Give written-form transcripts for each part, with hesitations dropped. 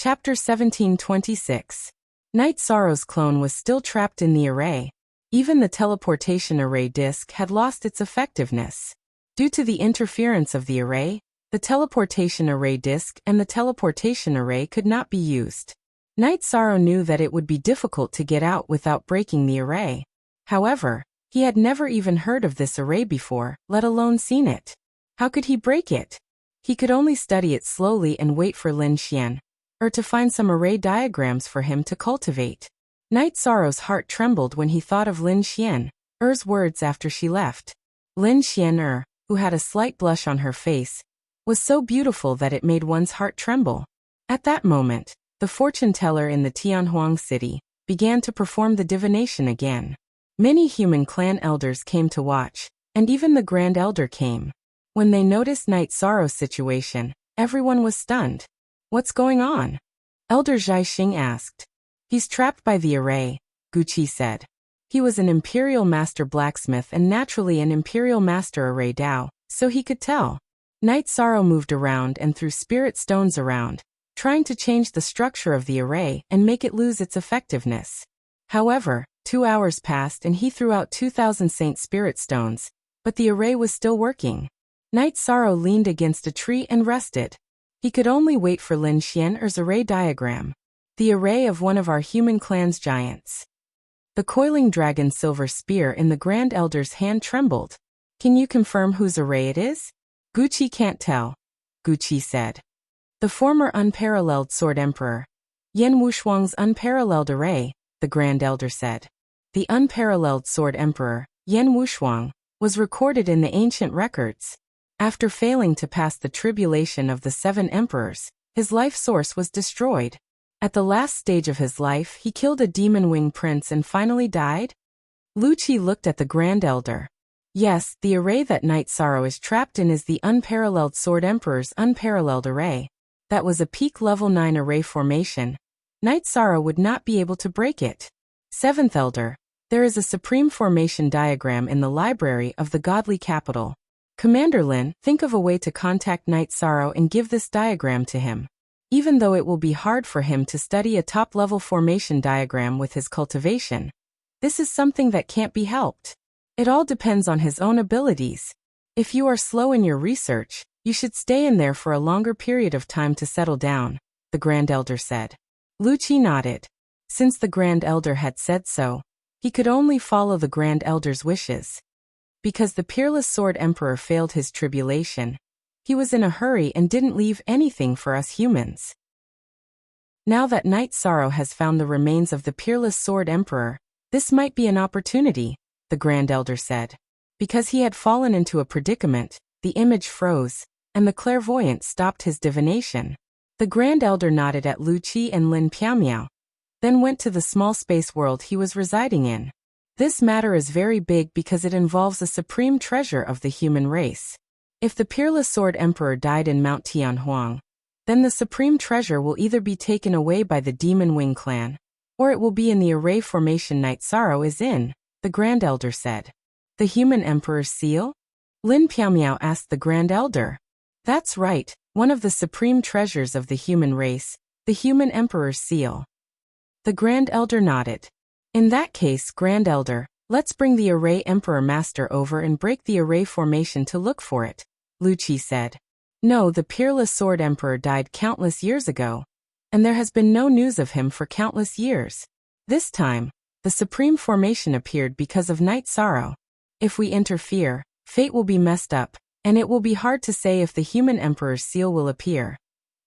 Chapter 1726. Night Sorrow's clone was still trapped in the array. Even the teleportation array disk had lost its effectiveness. Due to the interference of the array, the teleportation array disk and the teleportation array could not be used. Night Sorrow knew that it would be difficult to get out without breaking the array. However, he had never even heard of this array before, let alone seen it. How could he break it? He could only study it slowly and wait for Lin Xian, or to find some array diagrams for him to cultivate. Night Sorrow's heart trembled when he thought of Lin Xian's words after she left. Lin Xian, who had a slight blush on her face, was so beautiful that it made one's heart tremble. At that moment, the fortune teller in the Tianhuang city began to perform the divination again. Many human clan elders came to watch, and even the Grand Elder came. When they noticed Night Sorrow's situation, everyone was stunned. What's going on? Elder Zhai Xing asked. He's trapped by the array, Guqi said. He was an imperial master blacksmith and naturally an imperial master array Dao, so he could tell. Night Sorrow moved around and threw spirit stones around, trying to change the structure of the array and make it lose its effectiveness. However, 2 hours passed and he threw out 2,000 Saint Spirit stones, but the array was still working. Night Sorrow leaned against a tree and rested. He could only wait for Lin Xian's array diagram. The array of one of our human clan's giants. The coiling dragon silver spear in the Grand Elder's hand trembled. Can you confirm whose array it is? Guqi can't tell, Guqi said. The former unparalleled Sword Emperor, Yan Wushuang's unparalleled array, the Grand Elder said. The unparalleled Sword Emperor, Yan Wushuang, was recorded in the ancient records. After failing to pass the tribulation of the 7 emperors, his life source was destroyed. At the last stage of his life, he killed a demon wing prince and finally died? Lu Qi looked at the Grand Elder. Yes, the array that Night Sorrow is trapped in is the unparalleled Sword Emperor's unparalleled array. That was a peak level 9 array formation. Night Sorrow would not be able to break it. 7th Elder, there is a supreme formation diagram in the library of the godly capital. Commander Lin, think of a way to contact Night Sorrow and give this diagram to him. Even though it will be hard for him to study a top-level formation diagram with his cultivation, this is something that can't be helped. It all depends on his own abilities. If you are slow in your research, you should stay in there for a longer period of time to settle down, the Grand Elder said. Lu Qi nodded. Since the Grand Elder had said so, he could only follow the Grand Elder's wishes. Because the peerless Sword Emperor failed his tribulation, he was in a hurry and didn't leave anything for us humans. Now that Night Sorrow has found the remains of the peerless Sword Emperor, this might be an opportunity, the Grand Elder said. Because he had fallen into a predicament, the image froze, and the clairvoyant stopped his divination. The Grand Elder nodded at Lu Qi and Lin Piamiao, then went to the small space world he was residing in. This matter is very big because it involves a supreme treasure of the human race. If the peerless Sword Emperor died in Mount Tianhuang, then the supreme treasure will either be taken away by the Demon Wing clan, or it will be in the array formation Night Sorrow is in, the Grand Elder said. The human emperor's seal? Lin Piamiao asked the Grand Elder. That's right, one of the supreme treasures of the human race, the human emperor's seal. The Grand Elder nodded. In that case, Grand Elder, let's bring the array Emperor Master over and break the array formation to look for it, Lu Qi said. No, the peerless Sword Emperor died countless years ago, and there has been no news of him for countless years. This time, the supreme formation appeared because of Night Sorrow. If we interfere, fate will be messed up, and it will be hard to say if the human Emperor's seal will appear.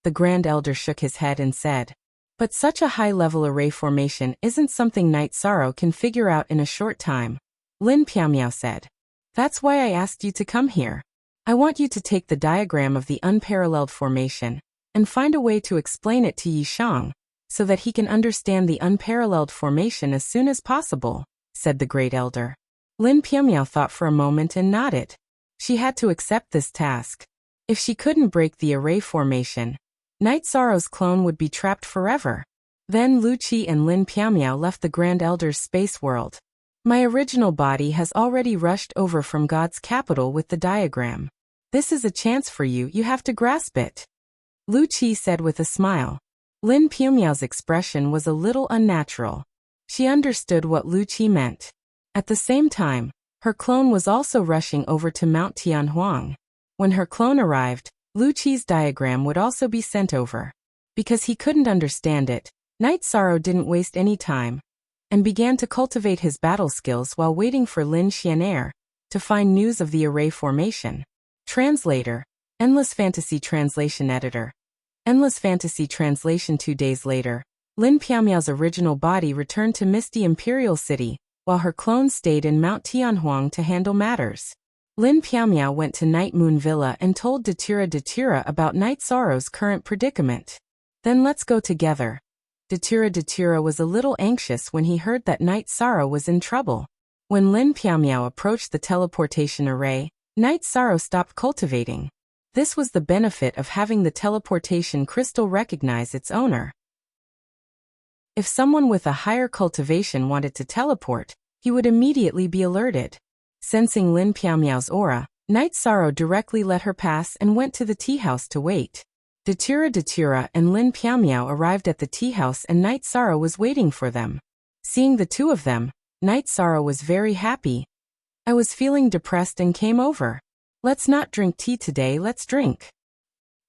The Grand Elder shook his head and said, but such a high-level array formation isn't something Night Sorrow can figure out in a short time, Lin Piamiao said. That's why I asked you to come here. I want you to take the diagram of the unparalleled formation and find a way to explain it to Yi Shang, so that he can understand the unparalleled formation as soon as possible, said the Great Elder. Lin Piamiao thought for a moment and nodded. She had to accept this task. If she couldn't break the array formation, Night Sorrow's clone would be trapped forever. Then Lu Qi and Lin Piamiao left the Grand Elder's space world. My original body has already rushed over from God's capital with the diagram. This is a chance for you, you have to grasp it. Lu Qi said with a smile. Lin Piumiao's expression was a little unnatural. She understood what Lu Qi meant. At the same time, her clone was also rushing over to Mount Tianhuang. When her clone arrived, Lu Qi's diagram would also be sent over. Because he couldn't understand it, Night Sorrow didn't waste any time and began to cultivate his battle skills while waiting for Lin Xian'er to find news of the array formation. Translator, Endless Fantasy Translation Editor. Endless Fantasy Translation. 2 days later, Lin Piumiao's original body returned to Misty Imperial City, while her clone stayed in Mount Tianhuang to handle matters. Lin Piumiao went to Night Moon Villa and told Datura about Night Sorrow's current predicament. Then let's go together. Datura was a little anxious when he heard that Night Sorrow was in trouble. When Lin Piumiao approached the teleportation array, Night Sorrow stopped cultivating. This was the benefit of having the teleportation crystal recognize its owner. If someone with a higher cultivation wanted to teleport, he would immediately be alerted. Sensing Lin Piumiao's aura, Night Sorrow directly let her pass and went to the tea house to wait. Datura and Lin Piumiao arrived at the tea house and Night Sorrow was waiting for them. Seeing the two of them, Night Sorrow was very happy. I was feeling depressed and came over. Let's not drink tea today, let's drink.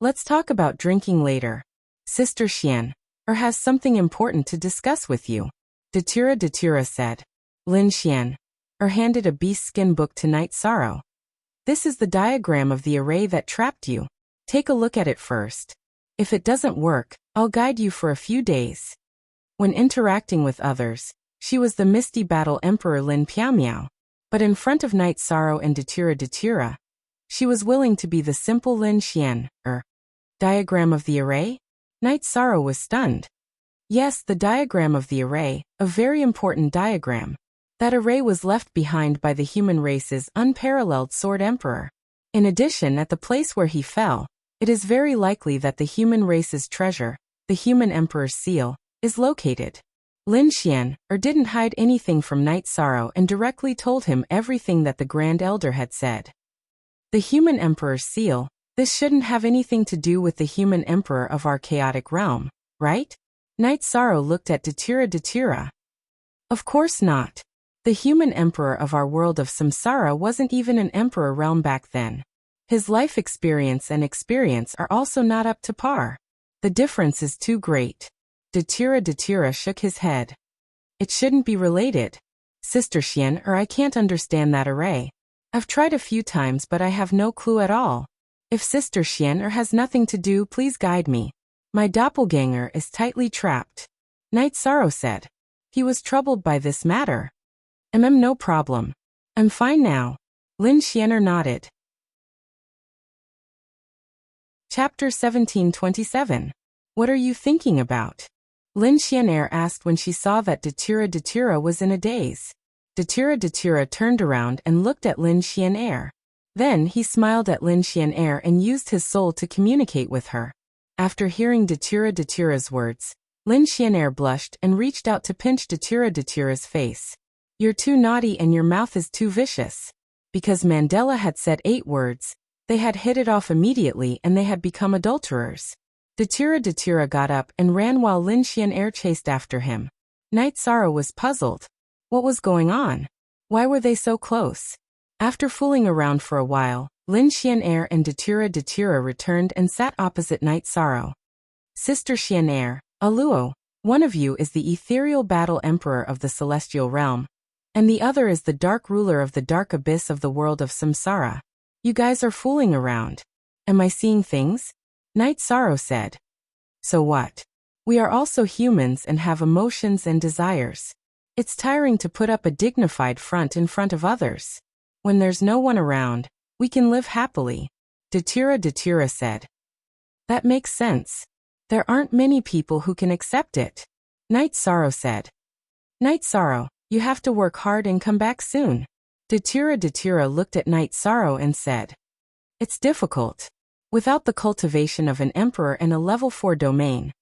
Let's talk about drinking later. Sister Xian has something important to discuss with you. Datura said. Lin Xian handed a beast skin book to Night Sorrow. This is the diagram of the array that trapped you. Take a look at it first. If it doesn't work, I'll guide you for a few days. When interacting with others, she was the Misty Battle Emperor Lin Piumiao. But in front of Night Sorrow and Datura, she was willing to be the simple Lin Xian. Diagram of the array? Night Sorrow was stunned. Yes, the diagram of the array, a very important diagram. That array was left behind by the human race's unparalleled Sword Emperor. In addition, at the place where he fell, it is very likely that the human race's treasure, the human emperor's seal, is located. Lin Xian didn't hide anything from Night Sorrow and directly told him everything that the Grand Elder had said. The human emperor's seal, this shouldn't have anything to do with the human emperor of our chaotic realm, right? Night Sorrow looked at Datura. Of course not. The human emperor of our world of samsara wasn't even an emperor realm back then. His life experience and experience are also not up to par. The difference is too great. Datura shook his head. It shouldn't be related. Sister Xian, I can't understand that array. I've tried a few times but I have no clue at all. If Sister Xian has nothing to do, please guide me. My doppelganger is tightly trapped. Night Sorrow said. He was troubled by this matter. No problem. I'm fine now. Lin Xian nodded. Chapter 1727. What are you thinking about? Lin Xian asked when she saw that Datura was in a daze. Datura turned around and looked at Lin Xian. Then he smiled at Lin Xian and used his soul to communicate with her. After hearing Datura's words, Lin Xian blushed and reached out to pinch Datura's face. You're too naughty and your mouth is too vicious. Because Mandela had said 8 words, they had hit it off immediately and they had become adulterers. Datura got up and ran while Lin Xian chased after him. Night Sorrow was puzzled. What was going on? Why were they so close? After fooling around for a while, Lin Xian and Datura returned and sat opposite Night Sorrow. Sister Xian Aluo, one of you is the ethereal battle emperor of the celestial realm, and the other is the dark ruler of the dark abyss of the world of samsara. You guys are fooling around. Am I seeing things? Night Sorrow said. So what? We are also humans and have emotions and desires. It's tiring to put up a dignified front in front of others. When there's no one around, we can live happily. Datura said. That makes sense. There aren't many people who can accept it. Night Sorrow said. Night Sorrow, you have to work hard and come back soon. Datura looked at Night Sorrow and said. It's difficult. Without the cultivation of an emperor and a level 4 domain,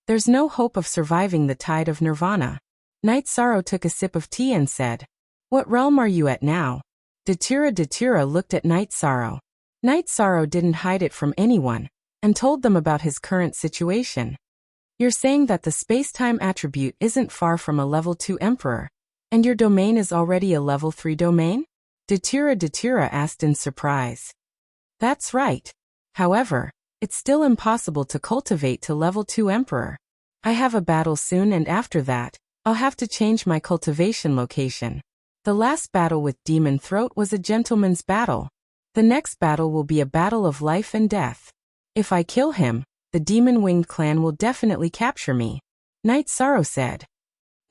there's no hope of surviving the tide of nirvana. Night Sorrow took a sip of tea and said. What realm are you at now? Datura looked at Night Sorrow. Night Sorrow didn't hide it from anyone, and told them about his current situation. You're saying that the space-time attribute isn't far from a level 2 emperor, and your domain is already a level 3 domain? Datura asked in surprise. That's right. However, it's still impossible to cultivate to level 2 emperor. I have a battle soon, and after that, I'll have to change my cultivation location. The last battle with Demon Throat was a gentleman's battle. The next battle will be a battle of life and death. If I kill him, the Demon-Winged clan will definitely capture me, Night Sorrow said.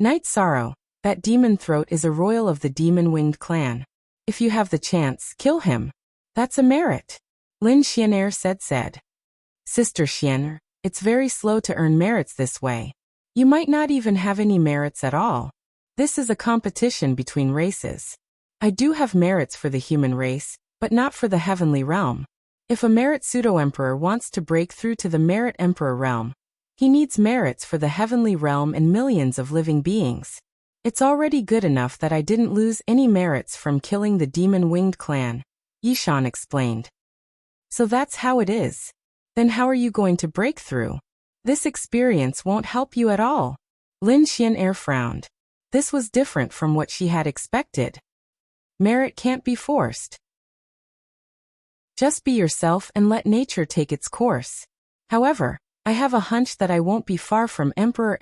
Night Sorrow, that Demon Throat is a royal of the Demon-Winged clan. If you have the chance, kill him. That's a merit, Lin Xianer said. Sister Xianer, it's very slow to earn merits this way. You might not even have any merits at all. This is a competition between races. I do have merits for the human race, but not for the heavenly realm. If a merit pseudo-emperor wants to break through to the merit emperor realm, he needs merits for the heavenly realm and millions of living beings. It's already good enough that I didn't lose any merits from killing the Demon-Winged clan, Yishan explained. So that's how it is. Then how are you going to break through? This experience won't help you at all. Lin Xianer frowned. This was different from what she had expected. Merit can't be forced. Just be yourself and let nature take its course. However, I have a hunch that I won't be far from Emperor,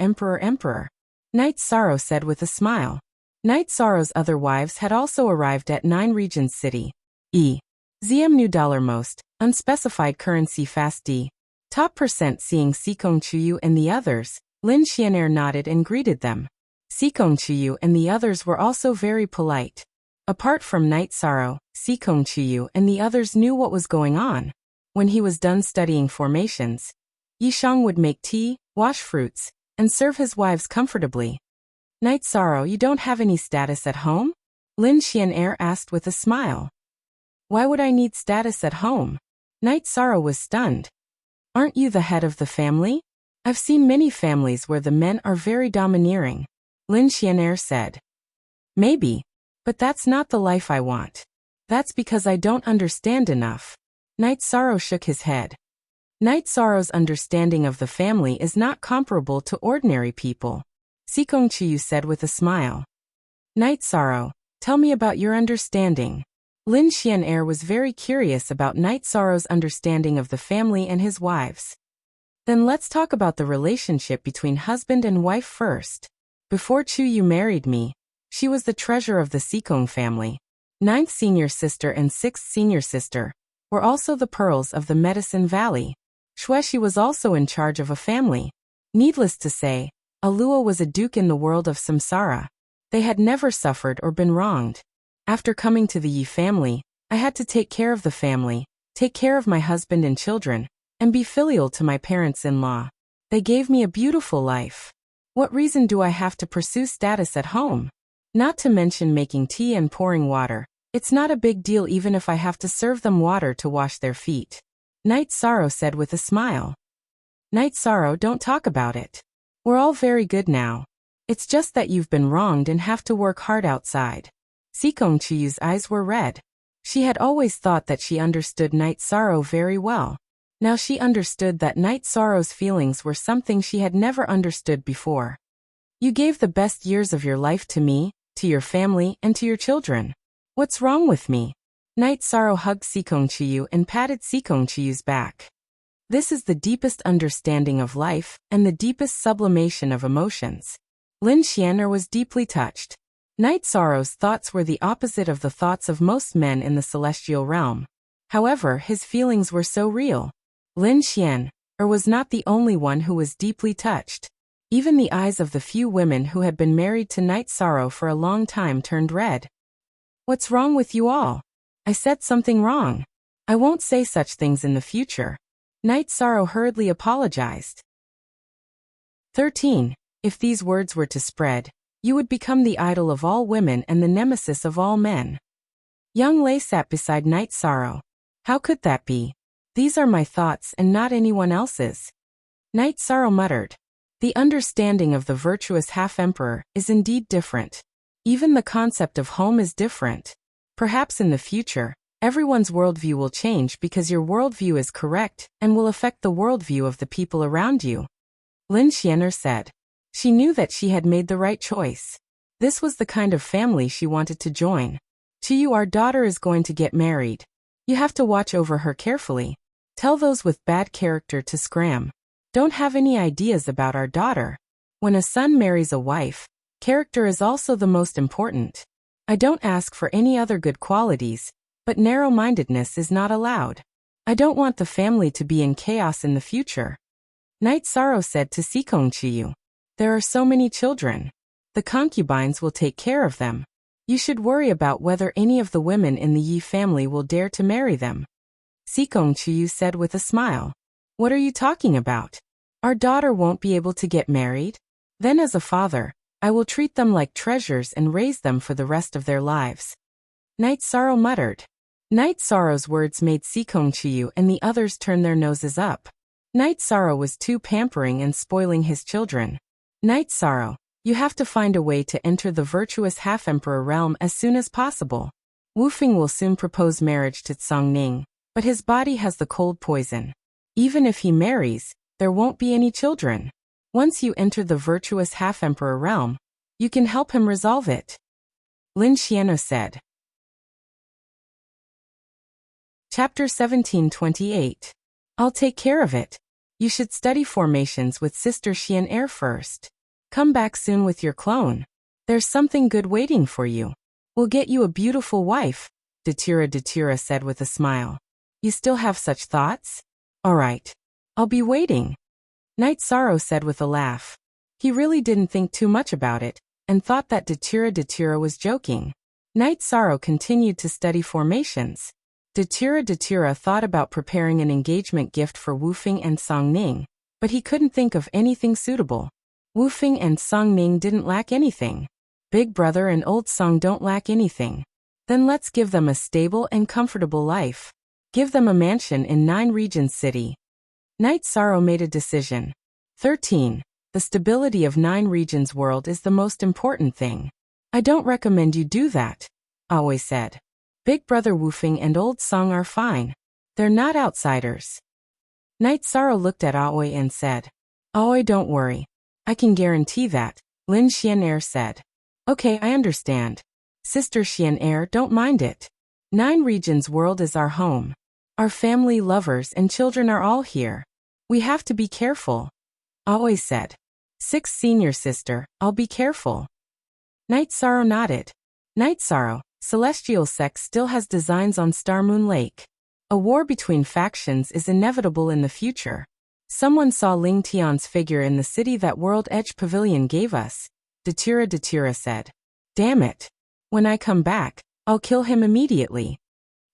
Night Sorrow said with a smile. Night Sorrow's other wives had also arrived at 9 Regions City. ZM New Dollar Most, Unspecified Currency Fast D. Top percent seeing Sikong Chuyu and the others, Lin Xianer nodded and greeted them. Sikong Chuyu and the others were also very polite. Apart from Night Sorrow, Sikong Chuyu and the others knew what was going on. When he was done studying formations, Yishang would make tea, wash fruits, and serve his wives comfortably. Night Sorrow, you don't have any status at home? Lin Xianer asked with a smile. Why would I need status at home? Night Sorrow was stunned. Aren't you the head of the family? I've seen many families where the men are very domineering, Lin Xianer said. Maybe, but that's not the life I want. That's because I don't understand enough. Night Sorrow shook his head. Night Sorrow's understanding of the family is not comparable to ordinary people, Sikong Chiyu said with a smile. Night Sorrow, tell me about your understanding. Lin Xianer was very curious about Night Sorrow's understanding of the family and his wives. Then let's talk about the relationship between husband and wife first. Before Chuyu married me, she was the treasure of the Sikong family. 9th senior sister and 6th senior sister were also the pearls of the Medicine Valley. Shueshi was also in charge of a family. Needless to say, Alua was a duke in the world of samsara. They had never suffered or been wronged. After coming to the Yi family, I had to take care of the family, take care of my husband and children, and be filial to my parents-in-law. They gave me a beautiful life. What reason do I have to pursue status at home? Not to mention making tea and pouring water. It's not a big deal even if I have to serve them water to wash their feet, Night Sorrow said with a smile. Night Sorrow, don't talk about it. We're all very good now. It's just that you've been wronged and have to work hard outside. Sikong Chiyu's eyes were red. She had always thought that she understood Night Sorrow very well. Now she understood that Night Sorrow's feelings were something she had never understood before. You gave the best years of your life to me, to your family, and to your children. What's wrong with me? Night Sorrow hugged Sikong Chiyu and patted Sikong Chiyu's back. This is the deepest understanding of life and the deepest sublimation of emotions. Lin Xianer was deeply touched. Night Sorrow's thoughts were the opposite of the thoughts of most men in the celestial realm. However, his feelings were so real. Lin Xian was not the only one who was deeply touched. Even the eyes of the few women who had been married to Night Sorrow for a long time turned red. What's wrong with you all? I said something wrong. I won't say such things in the future. Night Sorrow hurriedly apologized. 13. If these words were to spread, you would become the idol of all women and the nemesis of all men. Young Lei sat beside Night Sorrow. How could that be? These are my thoughts and not anyone else's. Night Sorrow muttered. The understanding of the virtuous half-emperor is indeed different. Even the concept of home is different. Perhaps in the future, everyone's worldview will change because your worldview is correct and will affect the worldview of the people around you. Lin Xianer said. She knew that she had made the right choice. This was the kind of family she wanted to join. Chiyu, our daughter is going to get married. You have to watch over her carefully. Tell those with bad character to scram. Don't have any ideas about our daughter. When a son marries a wife, character is also the most important. I don't ask for any other good qualities, but narrow-mindedness is not allowed. I don't want the family to be in chaos in the future. Night Sorrow said to Sikong Chiyu. There are so many children. The concubines will take care of them. You should worry about whether any of the women in the Yi family will dare to marry them. Sikong Chiyu said with a smile. What are you talking about? Our daughter won't be able to get married? Then as a father, I will treat them like treasures and raise them for the rest of their lives. Night Sorrow muttered. Night Sorrow's words made Sikong Chiyu and the others turn their noses up. Night Sorrow was too pampering and spoiling his children. Night Sorrow, you have to find a way to enter the virtuous half-emperor realm as soon as possible. Wu Feng will soon propose marriage to Tsang Ning, but his body has the cold poison. Even if he marries, there won't be any children. Once you enter the virtuous half-emperor realm, you can help him resolve it. Lin Xiano said. Chapter 1728. I'll take care of it. You should study formations with Sister Xian Air first. Come back soon with your clone. There's something good waiting for you. We'll get you a beautiful wife, Datura said with a smile. You still have such thoughts? All right. I'll be waiting. Night Sorrow said with a laugh. He really didn't think too much about it, and thought that Datura was joking. Night Sorrow continued to study formations. Datura thought about preparing an engagement gift for Wu Feng and Song Ning, but he couldn't think of anything suitable. Wu Feng and Song Ning didn't lack anything. Big Brother and Old Song don't lack anything. Then let's give them a stable and comfortable life. Give them a mansion in 9 Regions City. Night Sorrow made a decision. 13. The stability of 9 Regions world is the most important thing. I don't recommend you do that, Aoi said. Big Brother Wu Feng and Old Song are fine. They're not outsiders. Night Sorrow looked at Aoi and said, Aoi, don't worry. I can guarantee that, Lin Xianair said. Okay, I understand. Sister Xianair, don't mind it. 9 Regions world is our home. Our family, lovers, and children are all here. We have to be careful, Aoi said. 6 senior sister, I'll be careful. Night Sorrow nodded. Night Sorrow, Celestial Sect still has designs on Star Moon Lake. A war between factions is inevitable in the future. Someone saw Ling Tian's figure in the city that World Edge Pavilion gave us, Datura said. Damn it. When I come back, I'll kill him immediately.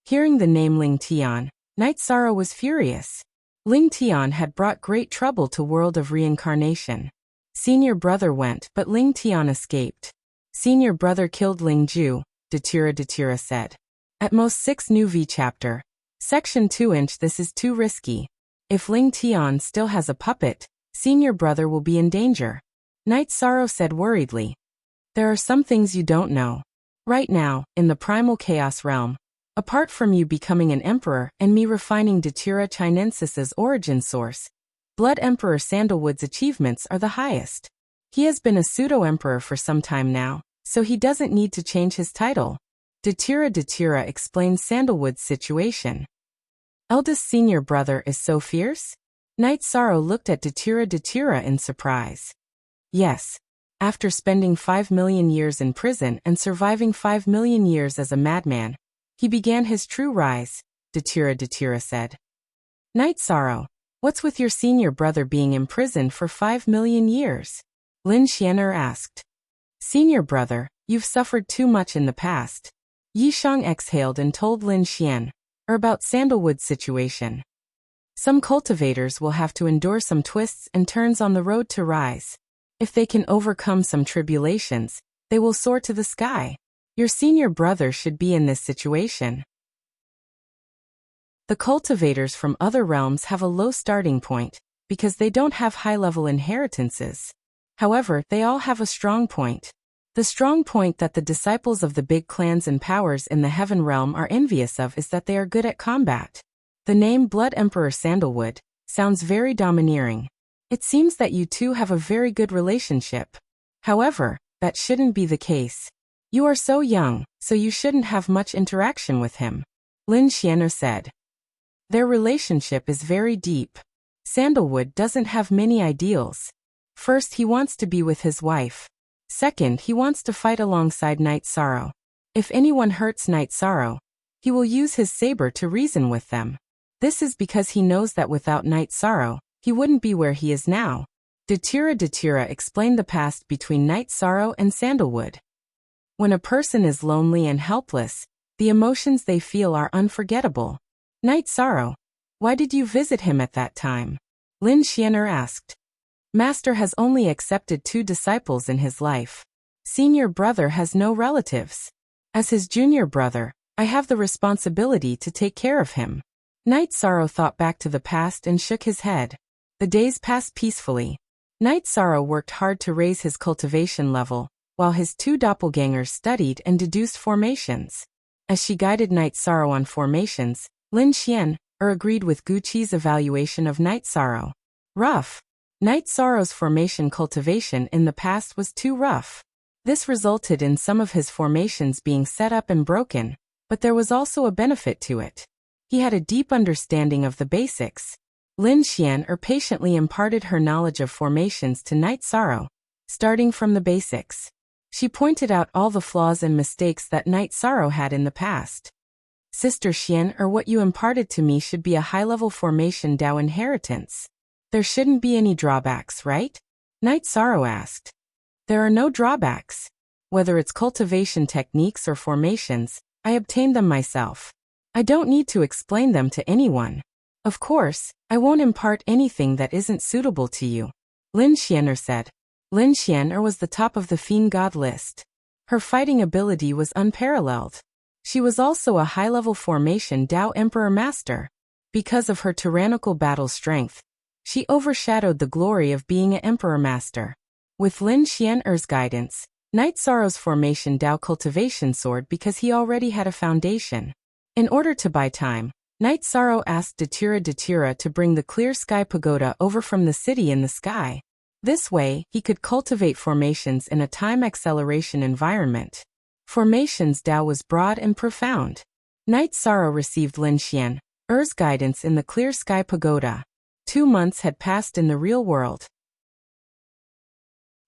Hearing the name Ling Tian, Night Sorrow was furious. Ling Tian had brought great trouble to World of Reincarnation. Senior brother went, but Ling Tian escaped. Senior brother killed Ling Ju, Datura said. At most 6 new V chapter. Section 2-inch. This is too risky. If Ling Tian still has a puppet, senior brother will be in danger. Night Sorrow said worriedly. There are some things you don't know. Right now, in the primal chaos realm, apart from you becoming an emperor and me refining Datura Chinensis's origin source, Blood Emperor Sandalwood's achievements are the highest. He has been a pseudo-emperor for some time now, so he doesn't need to change his title. Datura explained Sandalwood's situation. Eldest senior brother is so fierce? Night Sorrow looked at Datura in surprise. Yes. After spending 5 million years in prison and surviving 5 million years as a madman, he began his true rise, Datura said. Night Sorrow, what's with your senior brother being imprisoned for 5 million years? Lin Xianer asked. Senior brother, you've suffered too much in the past. Yi Shang exhaled and told Lin Xian, about Sandalwood's situation. Some cultivators will have to endure some twists and turns on the road to rise. If they can overcome some tribulations, they will soar to the sky. Your senior brother should be in this situation. The cultivators from other realms have a low starting point, because they don't have high-level inheritances. However, they all have a strong point. The strong point that the disciples of the big clans and powers in the Heaven realm are envious of is that they are good at combat. The name Blood Emperor Sandalwood sounds very domineering. It seems that you two have a very good relationship. However, that shouldn't be the case. You are so young, so you shouldn't have much interaction with him, Lin Xian'er said. Their relationship is very deep. Sandalwood doesn't have many ideals. First, he wants to be with his wife. Second, he wants to fight alongside Night Sorrow. If anyone hurts Night Sorrow, he will use his saber to reason with them. This is because he knows that without Night Sorrow, he wouldn't be where he is now. Datira explained the past between Night Sorrow and Sandalwood. When a person is lonely and helpless, the emotions they feel are unforgettable. Night Sorrow, why did you visit him at that time? Lin Xian'er asked. Master has only accepted 2 disciples in his life. Senior brother has no relatives. As his junior brother, I have the responsibility to take care of him. Night Sorrow thought back to the past and shook his head. The days passed peacefully. Night Sorrow worked hard to raise his cultivation level, while his 2 doppelgangers studied and deduced formations. As she guided Night Sorrow on formations, Lin Xian'er agreed with Guqi's evaluation of Night Sorrow. Rough. Night Sorrow's formation cultivation in the past was too rough. This resulted in some of his formations being set up and broken, but there was also a benefit to it. He had a deep understanding of the basics. Lin Xian'er patiently imparted her knowledge of formations to Night Sorrow, starting from the basics. She pointed out all the flaws and mistakes that Night Sorrow had in the past. Sister Xian'er, what you imparted to me should be a high-level formation Dao inheritance. There shouldn't be any drawbacks, right? Night Sorrow asked. There are no drawbacks. Whether it's cultivation techniques or formations, I obtained them myself. I don't need to explain them to anyone. Of course, I won't impart anything that isn't suitable to you, Lin Xian'er said. Lin Xian'er was the top of the Fiend God list. Her fighting ability was unparalleled. She was also a high-level formation Dao Emperor Master. Because of her tyrannical battle strength, she overshadowed the glory of being an Emperor Master. With Lin Xian'er's guidance, Night Sorrow's formation Dao cultivation soared because he already had a foundation. In order to buy time, Night Sorrow asked Datira to bring the Clear Sky Pagoda over from the city in the sky. This way, he could cultivate formations in a time acceleration environment. Formations Dao was broad and profound. Night Sorrow received Lin Xian'er's guidance in the Clear Sky Pagoda. 2 months had passed in the real world.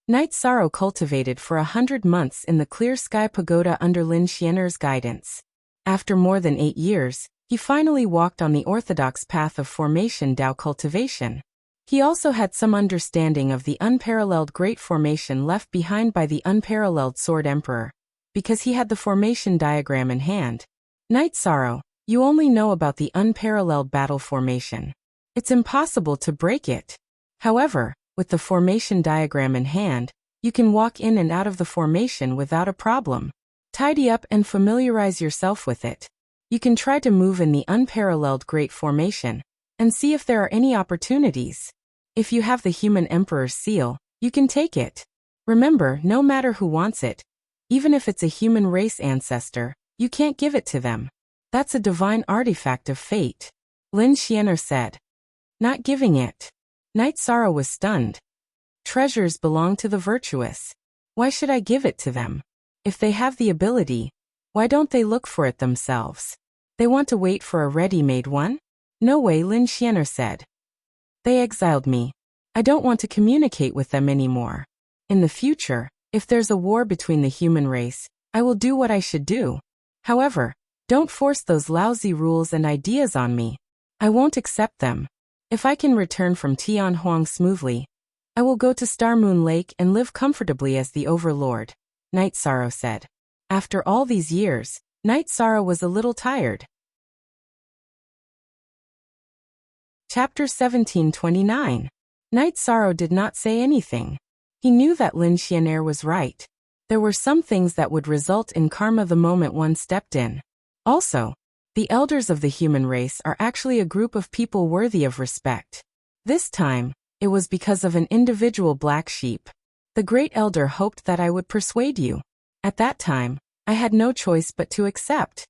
Night Sorrow cultivated for 100 months in the Clear Sky Pagoda under Lin Xian'er's guidance. After more than 8 years, he finally walked on the orthodox path of formation Dao cultivation. He also had some understanding of the unparalleled great formation left behind by the unparalleled Sword Emperor, because he had the formation diagram in hand. Night Sorrow, you only know about the unparalleled battle formation. It's impossible to break it. However, with the formation diagram in hand, you can walk in and out of the formation without a problem. Tidy up and familiarize yourself with it. You can try to move in the unparalleled great formation, and see if there are any opportunities. If you have the human emperor's seal, you can take it. Remember, no matter who wants it, even if it's a human race ancestor, you can't give it to them. That's a divine artifact of fate, Lin Xian'er said. Not giving it. Night Sorrow was stunned. Treasures belong to the virtuous. Why should I give it to them? If they have the ability, why don't they look for it themselves? They want to wait for a ready-made one? No way, Lin Xian'er said. They exiled me. I don't want to communicate with them anymore. In the future, if there's a war between the human race, I will do what I should do. However, don't force those lousy rules and ideas on me. I won't accept them. If I can return from Tianhuang smoothly, I will go to Star Moon Lake and live comfortably as the Overlord, Night Sorrow said. After all these years, Night Sorrow was a little tired. Chapter 1729. Night Sorrow did not say anything. He knew that Lin Xian'er was right. There were some things that would result in karma the moment one stepped in. Also, the elders of the human race are actually a group of people worthy of respect. This time, it was because of an individual black sheep. The great elder hoped that I would persuade you. At that time, I had no choice but to accept.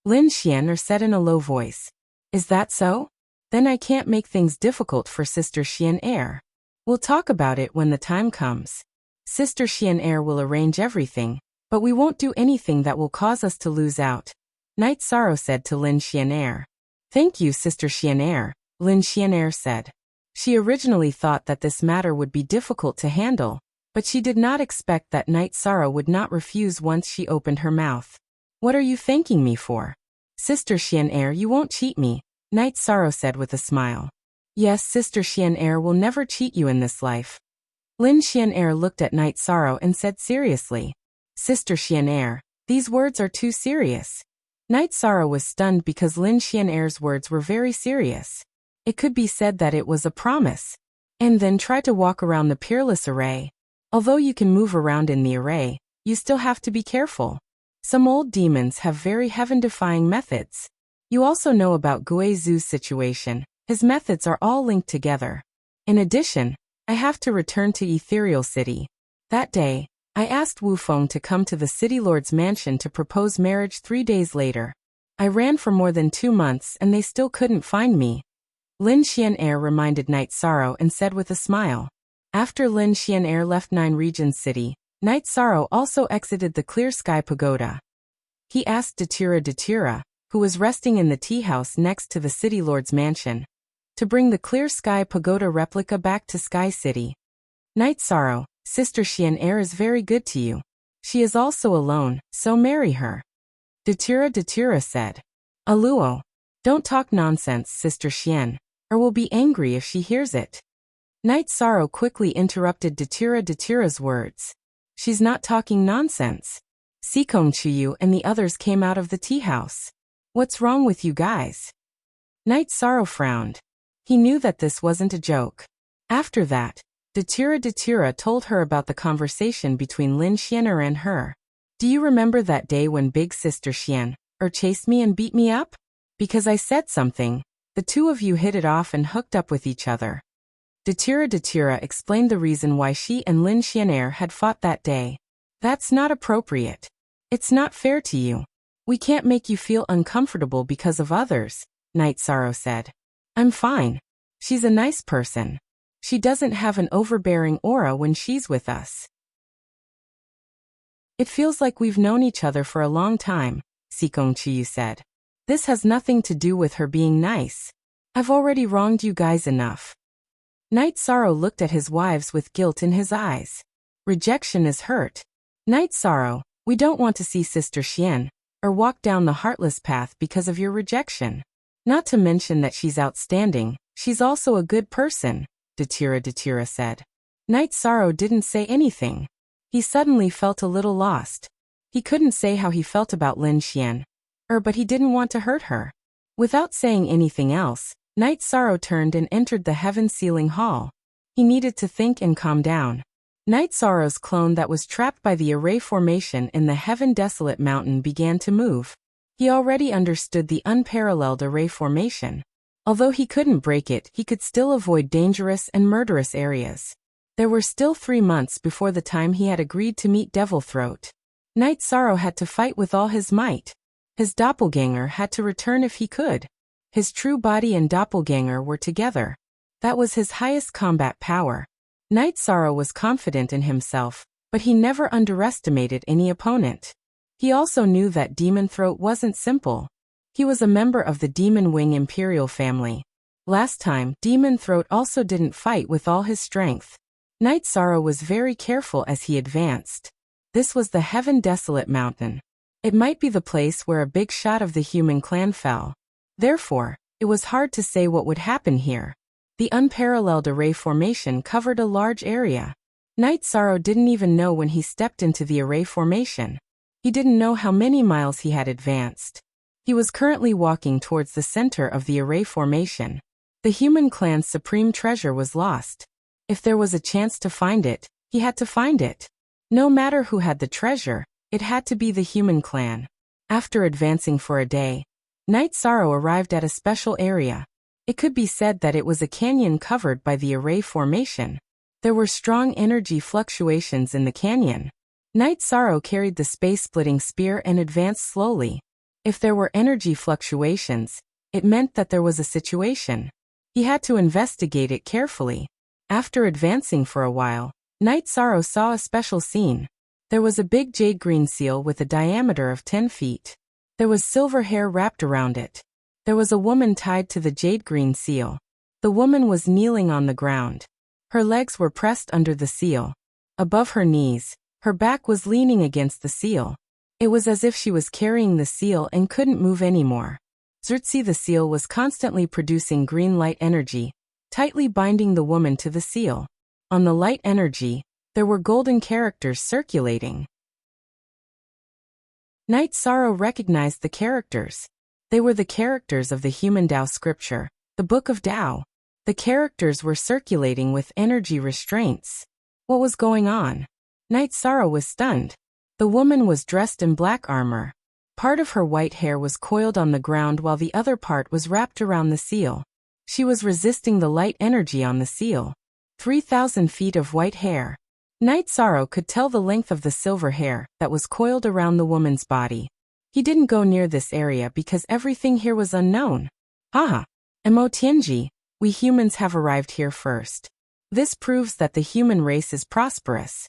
Lin Xian'er said in a low voice. Is that so? Then I can't make things difficult for Sister Xian'er. We'll talk about it when the time comes. Sister Xian'er will arrange everything, but we won't do anything that will cause us to lose out, Night Sorrow said to Lin Xian'er. Thank you, Sister Xian'er, Lin Xian'er said. She originally thought that this matter would be difficult to handle, but she did not expect that Night Sorrow would not refuse once she opened her mouth. What are you thanking me for? Sister Xian'er, you won't cheat me, Night Sorrow said with a smile. Yes, Sister Xian'er will never cheat you in this life. Lin Xian'er looked at Night Sorrow and said seriously. Sister Xian'er, these words are too serious. Night Sorrow was stunned because Lin Xian'er's words were very serious. It could be said that it was a promise. And then try to walk around the peerless array. Although you can move around in the array, you still have to be careful. Some old demons have very heaven-defying methods. You also know about Guizu's situation. His methods are all linked together. In addition, I have to return to Ethereal City. That day, I asked Wu Feng to come to the City Lord's mansion to propose marriage 3 days later. I ran for more than 2 months and they still couldn't find me. Lin Xian'er reminded Night Sorrow and said with a smile. After Lin Xian'er left Nine Regions City, Night Sorrow also exited the Clear Sky Pagoda. He asked Datura, who was resting in the tea house next to the City Lord's mansion, to bring the Clear Sky Pagoda replica back to Sky City. Night Sorrow, Sister Xian'er is very good to you. She is also alone, so marry her. Datura said. Aluo. Don't talk nonsense, Sister Xian, or will be angry if she hears it. Night Sorrow quickly interrupted Datura's words. She's not talking nonsense. Sikong Chuyu and the others came out of the tea house. What's wrong with you guys? Night Sorrow frowned. He knew that this wasn't a joke. After that, Datura told her about the conversation between Lin Xian'er and her. Do you remember that day when Big Sister Xian'er chased me and beat me up? Because I said something, the two of you hit it off and hooked up with each other. Datura explained the reason why she and Lin Xian'er had fought that day. That's not appropriate. It's not fair to you. We can't make you feel uncomfortable because of others, Night Sorrow said. I'm fine. She's a nice person. She doesn't have an overbearing aura when she's with us. It feels like we've known each other for a long time, Sikong Chuyu said. This has nothing to do with her being nice. I've already wronged you guys enough. Night Sorrow looked at his wives with guilt in his eyes. Rejection is hurt. Night Sorrow, we don't want to see Sister Xian, or walk down the heartless path because of your rejection. Not to mention that she's outstanding, she's also a good person, Datura said. Night Sorrow didn't say anything. He suddenly felt a little lost. He couldn't say how he felt about Lin Xian, but he didn't want to hurt her. Without saying anything else, Night Sorrow turned and entered the Heaven Ceiling Hall. He needed to think and calm down. Night Sorrow's clone that was trapped by the array formation in the Heaven Desolate Mountain began to move. He already understood the unparalleled array formation. Although he couldn't break it, he could still avoid dangerous and murderous areas. There were still 3 months before the time he had agreed to meet Devil Throat. Night Sorrow had to fight with all his might. His doppelganger had to return if he could. His true body and doppelganger were together. That was his highest combat power. Night Sorrow was confident in himself, but he never underestimated any opponent. He also knew that Demon Throat wasn't simple. He was a member of the Demon Wing Imperial family. Last time, Demon Throat also didn't fight with all his strength. Night Sorrow was very careful as he advanced. This was the Heaven Desolate Mountain. It might be the place where a big shot of the human clan fell. Therefore, it was hard to say what would happen here. The unparalleled array formation covered a large area. Night Sorrow didn't even know when he stepped into the array formation. He didn't know how many miles he had advanced. He was currently walking towards the center of the array formation. The human clan's supreme treasure was lost. If there was a chance to find it, he had to find it. No matter who had the treasure, it had to be the human clan. After advancing for a day, Night Sorrow arrived at a special area. It could be said that it was a canyon covered by the array formation. There were strong energy fluctuations in the canyon. Night Sorrow carried the space-splitting spear and advanced slowly. If there were energy fluctuations, it meant that there was a situation. He had to investigate it carefully. After advancing for a while, Night Sorrow saw a special scene. There was a big jade-green seal with a diameter of 10 feet. There was silver hair wrapped around it. There was a woman tied to the jade-green seal. The woman was kneeling on the ground. Her legs were pressed under the seal. Above her knees, her back was leaning against the seal. It was as if she was carrying the seal and couldn't move anymore. Zertzi the seal was constantly producing green light energy, tightly binding the woman to the seal. On the light energy, there were golden characters circulating. Night Sorrow recognized the characters. They were the characters of the human Tao scripture, the Book of Tao. The characters were circulating with energy restraints. What was going on? Night Sorrow was stunned. The woman was dressed in black armor. Part of her white hair was coiled on the ground while the other part was wrapped around the seal. She was resisting the light energy on the seal. 3,000 feet of white hair. Night Sorrow could tell the length of the silver hair that was coiled around the woman's body. He didn't go near this area because everything here was unknown. Haha. Mo Tianji, we humans have arrived here first. This proves that the human race is prosperous.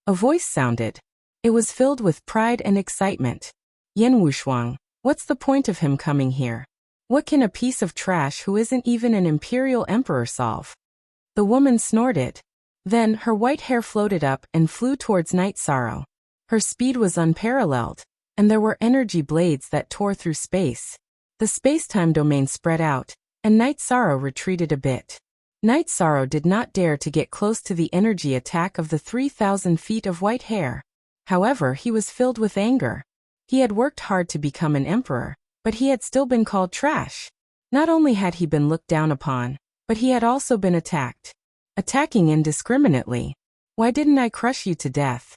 A voice sounded. It was filled with pride and excitement. Yan Wushuang, what's the point of him coming here? What can a piece of trash who isn't even an imperial emperor solve? The woman snorted. Then her white hair floated up and flew towards Night Sorrow. Her speed was unparalleled, and there were energy blades that tore through space. The space-time domain spread out, and Night Sorrow retreated a bit. Night Sorrow did not dare to get close to the energy attack of the 3,000 feet of white hair. However, he was filled with anger. He had worked hard to become an emperor, but he had still been called trash. Not only had he been looked down upon, but he had also been attacked. Attacking indiscriminately. Why didn't I crush you to death?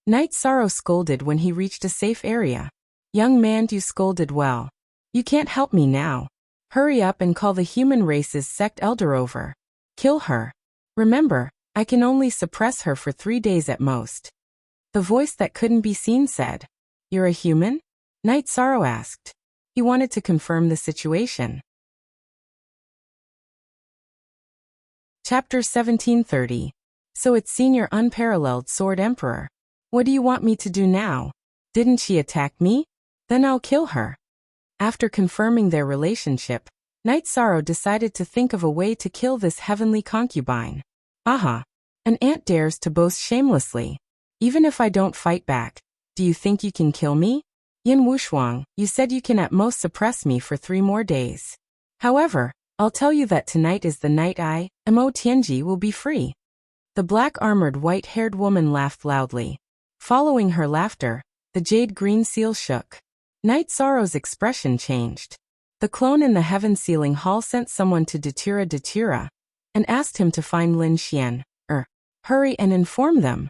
Night Sorrow scolded when he reached a safe area. Young man, you scolded well. You can't help me now. Hurry up and call the human race's sect elder over. Kill her. Remember, I can only suppress her for 3 days at most. The voice that couldn't be seen said, You're a human? Night Sorrow asked. He wanted to confirm the situation. Chapter 1730. So it's Senior Unparalleled Sword Emperor. What do you want me to do now? Didn't she attack me? Then I'll kill her. After confirming their relationship, Night Sorrow decided to think of a way to kill this heavenly concubine. Aha! An ant dares to boast shamelessly. Even if I don't fight back, do you think you can kill me? Yin Wushuang, you said you can at most suppress me for 3 more days. However, I'll tell you that tonight is the night Mo Tianji will be free. The black-armored white-haired woman laughed loudly. Following her laughter, the jade-green seal shook. Night Sorrow's expression changed. The clone in the heaven-sealing hall sent someone to Datura and asked him to find Lin Xian, hurry and inform them.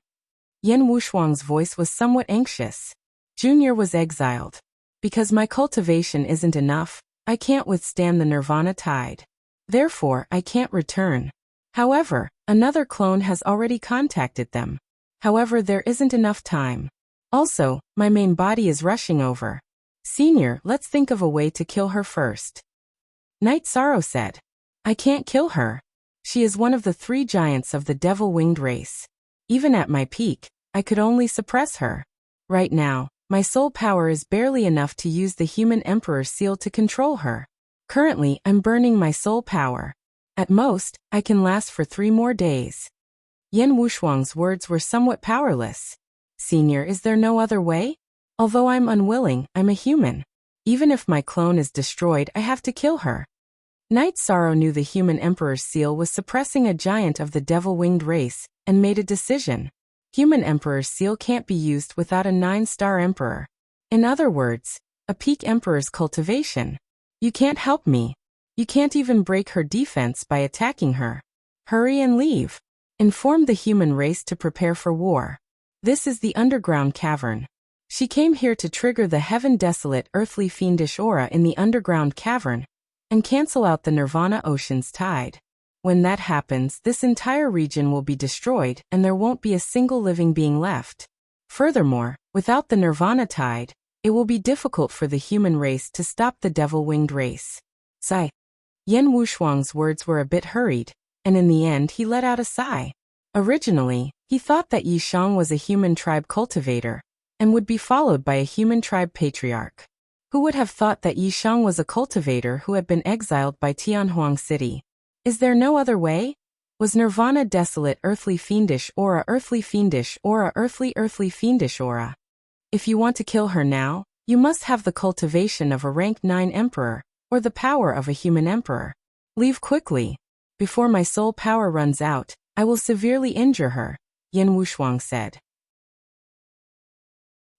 Yen Wushuang's voice was somewhat anxious. Junior was exiled. Because my cultivation isn't enough, I can't withstand the nirvana tide. Therefore, I can't return. However, another clone has already contacted them. However, there isn't enough time. Also, my main body is rushing over. Senior, let's think of a way to kill her first. Night Sorrow said. I can't kill her. She is one of the 3 giants of the devil-winged race. Even at my peak, I could only suppress her. Right now, my soul power is barely enough to use the human emperor seal to control her. Currently, I'm burning my soul power. At most, I can last for 3 more days. Yen Wushuang's words were somewhat powerless. Senior, is there no other way? Although I'm unwilling, I'm a human. Even if my clone is destroyed, I have to kill her. Night Sorrow knew the human emperor's seal was suppressing a giant of the devil-winged race, and made a decision. Human emperor's seal can't be used without a 9-star emperor. In other words, a peak emperor's cultivation. You can't help me. You can't even break her defense by attacking her. Hurry and leave. Inform the human race to prepare for war. This is the underground cavern. She came here to trigger the heaven-desolate earthly fiendish aura in the underground cavern, and cancel out the Nirvana Ocean's tide. When that happens, this entire region will be destroyed and there won't be a single living being left. Furthermore, without the Nirvana tide, it will be difficult for the human race to stop the devil-winged race. Sigh. Yen Wushuang's words were a bit hurried. and in the end he let out a sigh. Originally, he thought that Yi Shang was a human tribe cultivator, and would be followed by a human tribe patriarch. Who would have thought that Yi Shang was a cultivator who had been exiled by Tianhuang City? Is there no other way? Was nirvana desolate earthly fiendish aura, earthly fiendish aura, earthly fiendish aura? If you want to kill her now, you must have the cultivation of a rank 9 emperor, or the power of a human emperor. Leave quickly. Before my soul power runs out, I will severely injure her, Yan Wushuang said.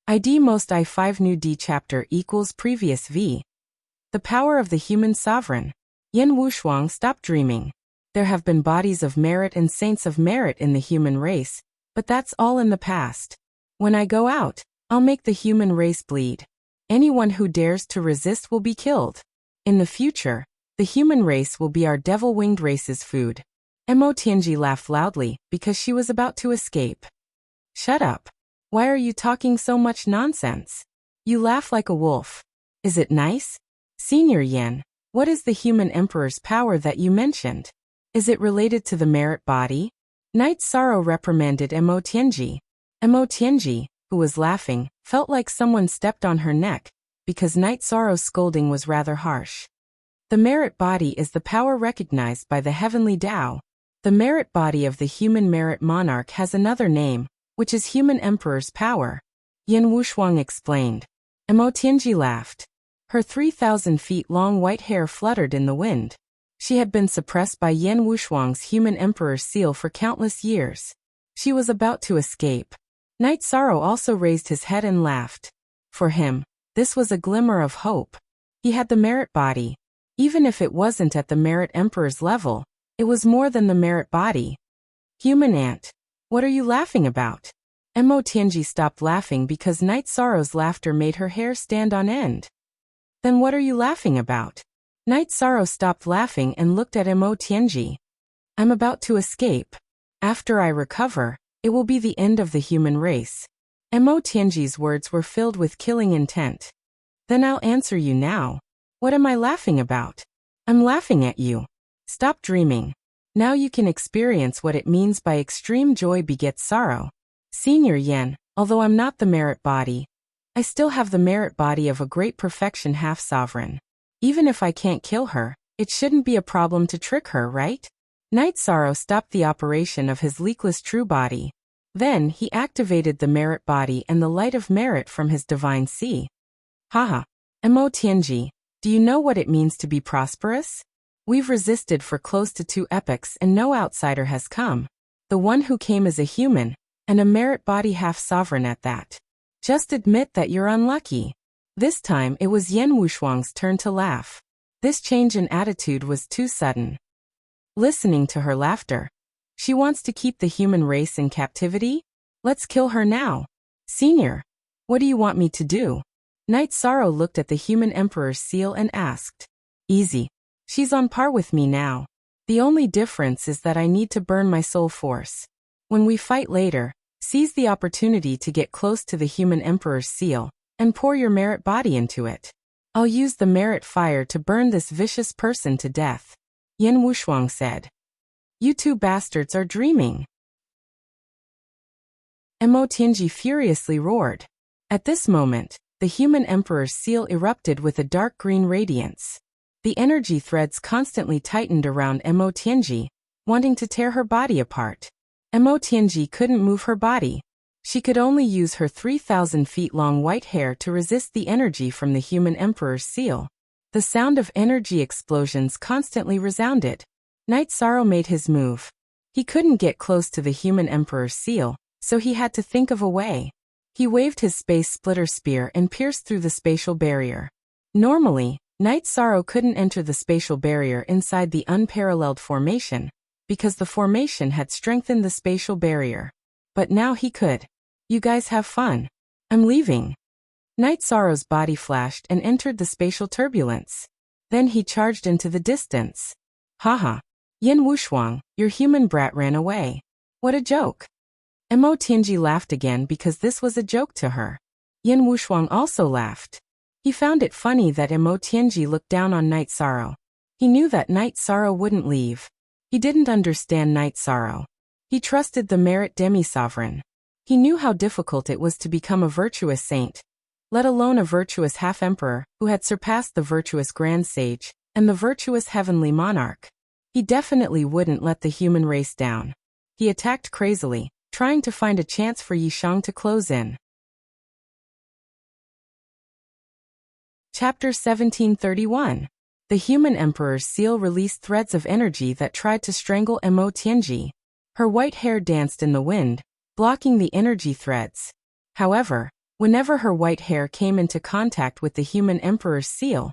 ID most I5 new D chapter equals previous V. The power of the human sovereign. Yan Wushuang, stop dreaming. There have been bodies of merit and saints of merit in the human race, but that's all in the past. When I go out, I'll make the human race bleed. Anyone who dares to resist will be killed. In the future, the human race will be our devil-winged race's food. Mo Tianji laughed loudly because she was about to escape. Shut up. Why are you talking so much nonsense? You laugh like a wolf. Is it nice? Senior Yan, what is the human emperor's power that you mentioned? Is it related to the merit body? Night Sorrow reprimanded Mo Tianji. Mo Tianji, who was laughing, felt like someone stepped on her neck, because Night Sorrow's scolding was rather harsh. The merit body is the power recognized by the heavenly Tao. The merit body of the human merit monarch has another name, which is human emperor's power. Yan Wushuang explained. Mo Tianji laughed. Her 3,000 feet long white hair fluttered in the wind. She had been suppressed by Yan Wushuang's human emperor's seal for countless years. She was about to escape. Night Sorrow also raised his head and laughed. For him, this was a glimmer of hope. He had the merit body. Even if it wasn't at the merit emperor's level, it was more than the merit body. Human ant. What are you laughing about? Mo Tianji stopped laughing because Night Sorrow's laughter made her hair stand on end. Then what are you laughing about? Night Sorrow stopped laughing and looked at Mo Tianji. I'm about to escape. After I recover, it will be the end of the human race. Mo Tianji's words were filled with killing intent. Then I'll answer you now. What am I laughing about? I'm laughing at you. Stop dreaming. Now you can experience what it means by extreme joy begets sorrow. Senior Yan, although I'm not the merit body, I still have the merit body of a great perfection half-sovereign. Even if I can't kill her, it shouldn't be a problem to trick her, right? Night Sorrow stopped the operation of his leakless true body. Then he activated the merit body and the light of merit from his divine sea. Haha. Mo Tianji, do you know what it means to be prosperous? We've resisted for close to 2 epochs and no outsider has come. The one who came is a human, and a merit body half-sovereign at that. Just admit that you're unlucky. This time it was Yan Wushuang's turn to laugh. This change in attitude was too sudden. Listening to her laughter. She wants to keep the human race in captivity? Let's kill her now. Senior, what do you want me to do? Night Sorrow looked at the human emperor's seal and asked. Easy. She's on par with me now. The only difference is that I need to burn my soul force. When we fight later, seize the opportunity to get close to the human emperor's seal, and pour your merit body into it. I'll use the merit fire to burn this vicious person to death. Yan Wushuang said. You 2 bastards are dreaming. Mo Tianji furiously roared. At this moment, the human emperor's seal erupted with a dark green radiance. The energy threads constantly tightened around Mo Tianji, wanting to tear her body apart. Mo Tianji couldn't move her body. She could only use her 3,000 feet long white hair to resist the energy from the human emperor's seal. The sound of energy explosions constantly resounded. Night Sorrow made his move. He couldn't get close to the human emperor's seal, so he had to think of a way. He waved his space splitter spear and pierced through the spatial barrier. Normally, Night Sorrow couldn't enter the spatial barrier inside the unparalleled formation, because the formation had strengthened the spatial barrier. But now he could. You guys have fun. I'm leaving. Night Sorrow's body flashed and entered the spatial turbulence. Then he charged into the distance. Haha. Yan Wushuang, your human brat ran away. What a joke. Mo Tianji laughed again because this was a joke to her. Yan Wushuang also laughed. He found it funny that Mo Tianji looked down on Night Sorrow. He knew that Night Sorrow wouldn't leave. He didn't understand Night Sorrow. He trusted the merit demi-sovereign. He knew how difficult it was to become a virtuous saint, let alone a virtuous half-emperor who had surpassed the virtuous grand sage and the virtuous heavenly monarch. He definitely wouldn't let the human race down. He attacked crazily, trying to find a chance for Yishang to close in. Chapter 1731. The human emperor's seal released threads of energy that tried to strangle Mo Tianji. Her white hair danced in the wind, blocking the energy threads. However, whenever her white hair came into contact with the human emperor's seal,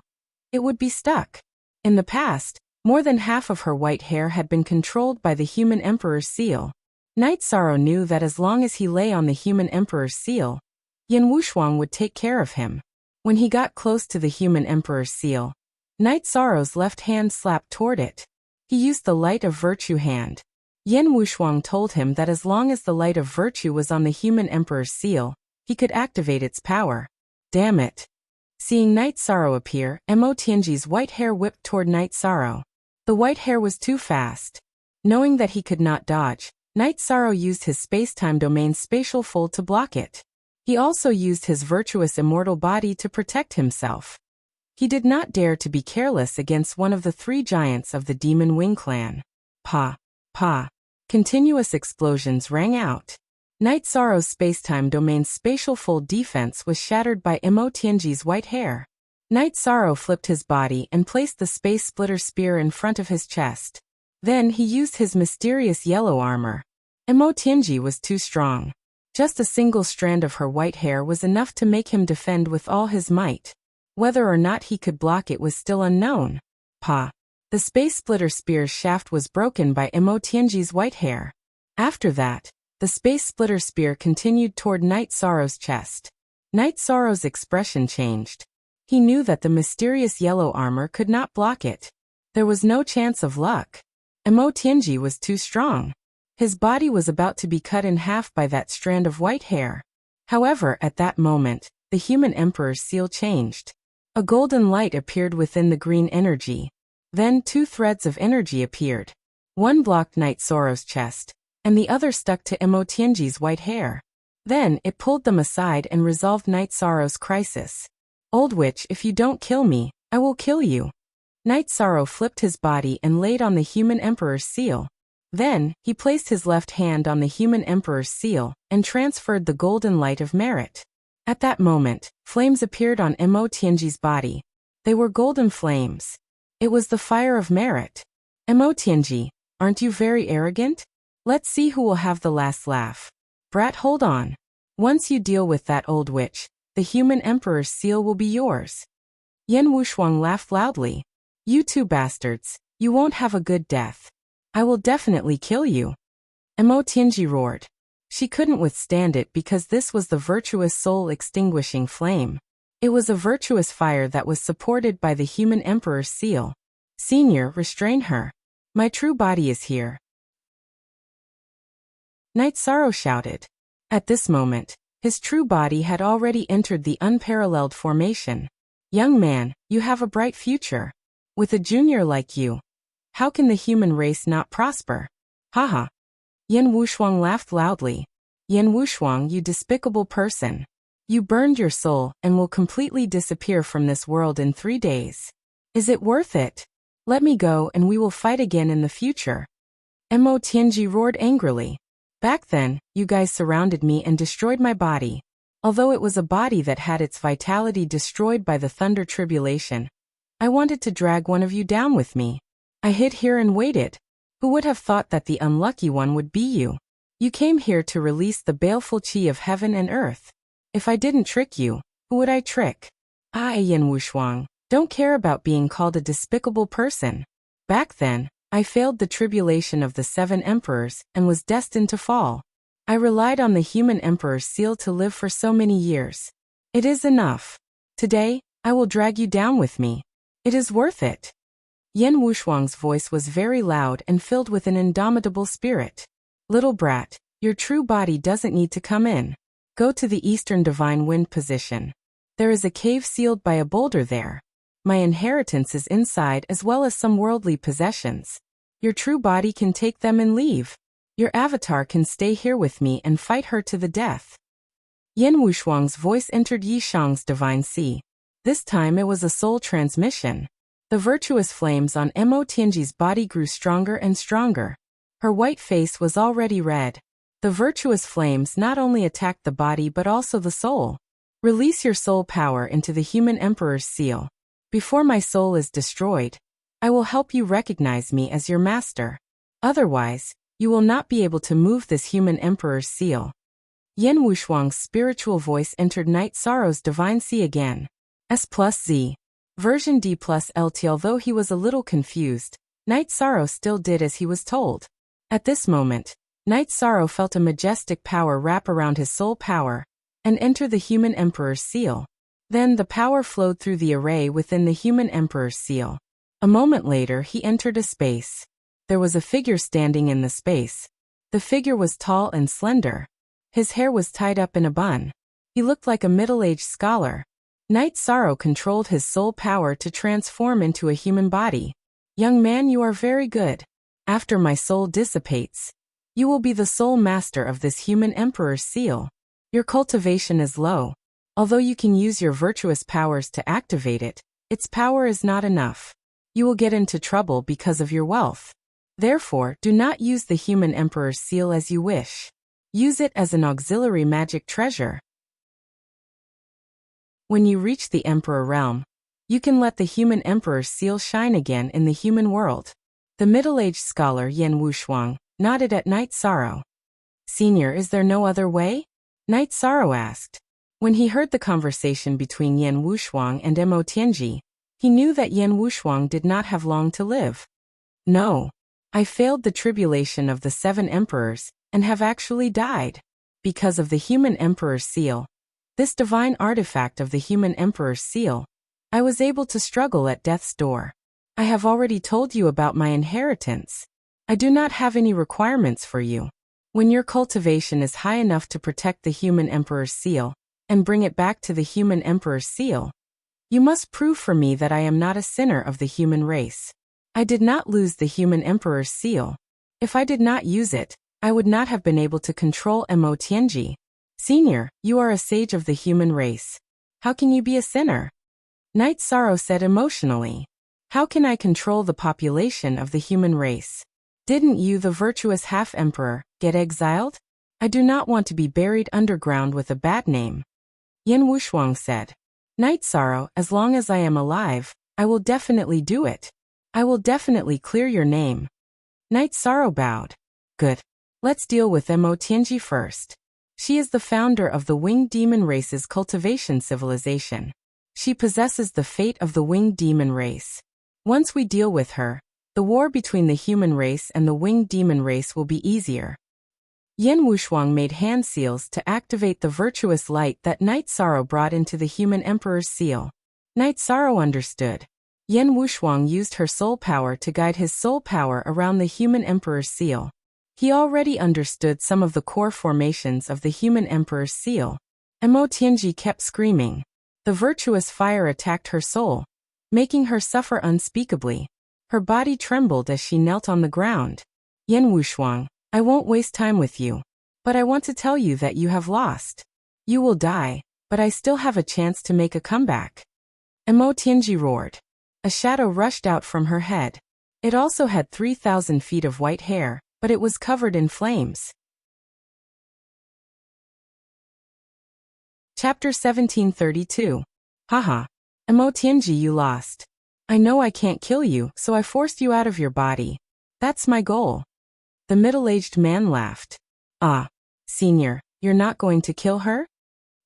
it would be stuck. In the past, more than half of her white hair had been controlled by the human emperor's seal. Night Sorrow knew that as long as he lay on the human emperor's seal, Yan Wushuang would take care of him. When he got close to the human emperor's seal, Night Sorrow's left hand slapped toward it. He used the light of virtue hand. Yan Wushuang told him that as long as the light of virtue was on the human emperor's seal, he could activate its power. Damn it. Seeing Night Sorrow appear, Mo Tianji's white hair whipped toward Night Sorrow. The white hair was too fast. Knowing that he could not dodge, Night Sorrow used his space-time domain's spatial fold to block it. He also used his virtuous immortal body to protect himself. He did not dare to be careless against one of the three giants of the Demon Wing clan. Pa! Pa! Continuous explosions rang out. Night Sorrow's space-time domain's spatial fold defense was shattered by Mo Tianji's white hair. Night Sorrow flipped his body and placed the space splitter spear in front of his chest. Then he used his mysterious yellow armor. Mo Tianji was too strong. Just a single strand of her white hair was enough to make him defend with all his might. Whether or not he could block it was still unknown. Pa! The space splitter spear's shaft was broken by Mo Tianji's white hair. After that, the space splitter spear continued toward Night Sorrow's chest. Night Sorrow's expression changed. He knew that the mysterious yellow armor could not block it. There was no chance of luck. Mo Tianji was too strong. His body was about to be cut in half by that strand of white hair. However, at that moment, the human emperor's seal changed. A golden light appeared within the green energy. Then two threads of energy appeared. One blocked Night Sorrow's chest, and the other stuck to Mo Tianji's white hair. Then it pulled them aside and resolved Night Sorrow's crisis. Old witch, if you don't kill me, I will kill you. Night Sorrow flipped his body and laid on the human emperor's seal. Then, he placed his left hand on the human emperor's seal and transferred the golden light of merit. At that moment, flames appeared on Mo Tianji's body. They were golden flames. It was the fire of merit. Mo Tianji, aren't you very arrogant? Let's see who will have the last laugh. Brat, hold on. Once you deal with that old witch, the human emperor's seal will be yours. Yan Wushuang laughed loudly. You two bastards, you won't have a good death. I will definitely kill you. Mo Tianji roared. She couldn't withstand it because this was the virtuous soul-extinguishing flame. It was a virtuous fire that was supported by the human emperor's seal. Senior, restrain her. My true body is here. Night Sorrow shouted. At this moment, his true body had already entered the unparalleled formation. Young man, you have a bright future. With a junior like you, how can the human race not prosper? Haha. Yan Wushuang laughed loudly. Yan Wushuang, you despicable person. You burned your soul and will completely disappear from this world in 3 days. Is it worth it? Let me go and we will fight again in the future. Mo Tianji roared angrily. Back then, you guys surrounded me and destroyed my body. Although it was a body that had its vitality destroyed by the thunder tribulation, I wanted to drag one of you down with me. I hid here and waited. Who would have thought that the unlucky one would be you? You came here to release the baleful chi of heaven and earth. If I didn't trick you, who would I trick? Yan Wushuang, don't care about being called a despicable person. Back then, I failed the tribulation of the 7 emperors and was destined to fall. I relied on the human emperor's seal to live for so many years. It is enough. Today, I will drag you down with me. It is worth it. Yan Wushuang's voice was very loud and filled with an indomitable spirit. Little brat, your true body doesn't need to come in. Go to the eastern divine wind position. There is a cave sealed by a boulder there. My inheritance is inside as well as some worldly possessions. Your true body can take them and leave. Your avatar can stay here with me and fight her to the death. Yan Wushuang's voice entered Yi Shang's divine sea. This time it was a soul transmission. The virtuous flames on Mo Tianji's body grew stronger and stronger. Her white face was already red. The virtuous flames not only attacked the body but also the soul. Release your soul power into the human emperor's seal. Before my soul is destroyed, I will help you recognize me as your master. Otherwise, you will not be able to move this human emperor's seal. Yan Wushuang's spiritual voice entered Night Sorrow's divine sea again. S+Z. Version D+LT. Although he was a little confused, Night Sorrow still did as he was told. At this moment, Night Sorrow felt a majestic power wrap around his soul power and enter the human emperor's seal. Then the power flowed through the array within the human emperor's seal. A moment later he entered a space. There was a figure standing in the space. The figure was tall and slender. His hair was tied up in a bun. He looked like a middle-aged scholar. Night Sorrow controlled his soul power to transform into a human body. Young man, you are very good. After my soul dissipates, you will be the sole master of this human emperor's seal. Your cultivation is low. Although you can use your virtuous powers to activate it, its power is not enough. You will get into trouble because of your wealth. Therefore, do not use the human emperor's seal as you wish. Use it as an auxiliary magic treasure. When you reach the emperor realm, you can let the human emperor's seal shine again in the human world. The middle-aged scholar Yan Wushuang nodded at Night Sorrow. Senior, is there no other way? Night Sorrow asked. When he heard the conversation between Yan Wushuang and Mo Tianji, he knew that Yan Wushuang did not have long to live. No. I failed the tribulation of the 7 emperors, and have actually died. Because of the human emperor's seal, this divine artifact of the human emperor's seal, I was able to struggle at death's door. I have already told you about my inheritance. I do not have any requirements for you. When your cultivation is high enough to protect the human emperor's seal, and bring it back to the human emperor's seal, you must prove for me that I am not a sinner of the human race. I did not lose the human emperor's seal. If I did not use it, I would not have been able to control Mo Tianji. Senior, you are a sage of the human race. How can you be a sinner? Night Sorrow said emotionally. How can I control the population of the human race? Didn't you, the virtuous half-emperor, get exiled? I do not want to be buried underground with a bad name. Yan Wushuang said. Night Sorrow, as long as I am alive, I will definitely do it. I will definitely clear your name. Night Sorrow bowed. Good. Let's deal with Mo Tianji first. She is the founder of the winged demon race's cultivation civilization. She possesses the fate of the winged demon race. Once we deal with her, the war between the human race and the winged demon race will be easier. Yan Wushuang made hand seals to activate the virtuous light that Night Sorrow brought into the human emperor's seal. Night Sorrow understood. Yan Wushuang used her soul power to guide his soul power around the human emperor's seal. He already understood some of the core formations of the human emperor's seal. Mo Tianji kept screaming. The virtuous fire attacked her soul, making her suffer unspeakably. Her body trembled as she knelt on the ground. Yan Wushuang, I won't waste time with you. But I want to tell you that you have lost. You will die, but I still have a chance to make a comeback. Mo Tianji roared. A shadow rushed out from her head. It also had 3,000 feet of white hair, but it was covered in flames. Chapter 1732. Haha. Mo Tianji, you lost. I know I can't kill you, so I forced you out of your body. That's my goal. The middle-aged man laughed. Ah, senior, you're not going to kill her?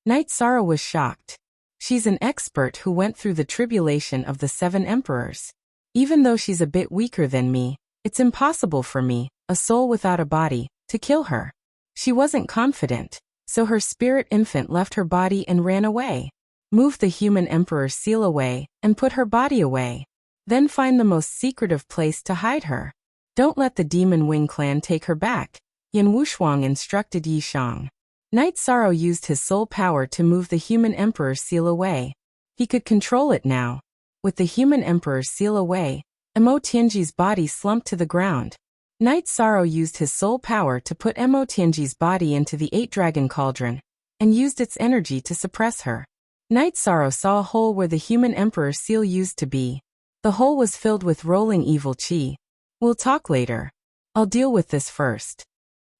Night Sorrow was shocked. She's an expert who went through the tribulation of the 7 emperors. Even though she's a bit weaker than me, it's impossible for me, a soul without a body, to kill her. She wasn't confident, so her spirit infant left her body and ran away. Move the human emperor's seal away, and put her body away. Then find the most secretive place to hide her. Don't let the Demon Wing clan take her back, Yan Wushuang instructed Yi Shang. Night Sorrow used his soul power to move the human emperor's seal away. He could control it now. With the human emperor's seal away, Mo Tianji's body slumped to the ground. Knight Sorrow used his soul power to put Mo Tianji's body into the 8-dragon cauldron, and used its energy to suppress her. Knight Sorrow saw a hole where the human emperor's seal used to be. The hole was filled with rolling evil qi. We'll talk later. I'll deal with this first.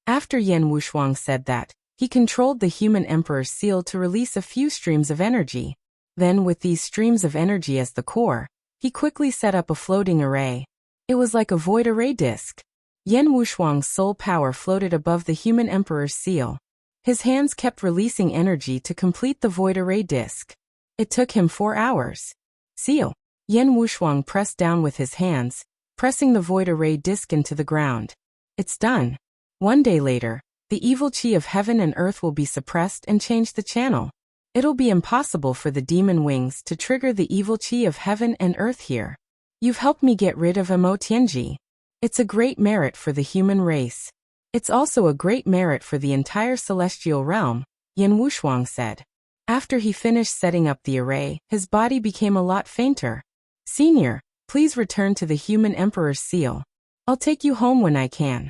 After Yan Wushuang said that, he controlled the human emperor's seal to release a few streams of energy. Then, with these streams of energy as the core, he quickly set up a floating array. It was like a void array disk. Yan Wushuang's soul power floated above the human emperor's seal. His hands kept releasing energy to complete the void array disk. It took him 4 hours. Seal. Yan Wushuang pressed down with his hands, pressing the void array disk into the ground. It's done. 1 day later, the evil qi of heaven and earth will be suppressed and change the channel. It'll be impossible for the demon wings to trigger the evil qi of heaven and earth here. You've helped me get rid of Mo Tianji. It's a great merit for the human race. It's also a great merit for the entire celestial realm, Yan Wushuang said. After he finished setting up the array, his body became a lot fainter. Senior, please return to the human emperor's seal. I'll take you home when I can.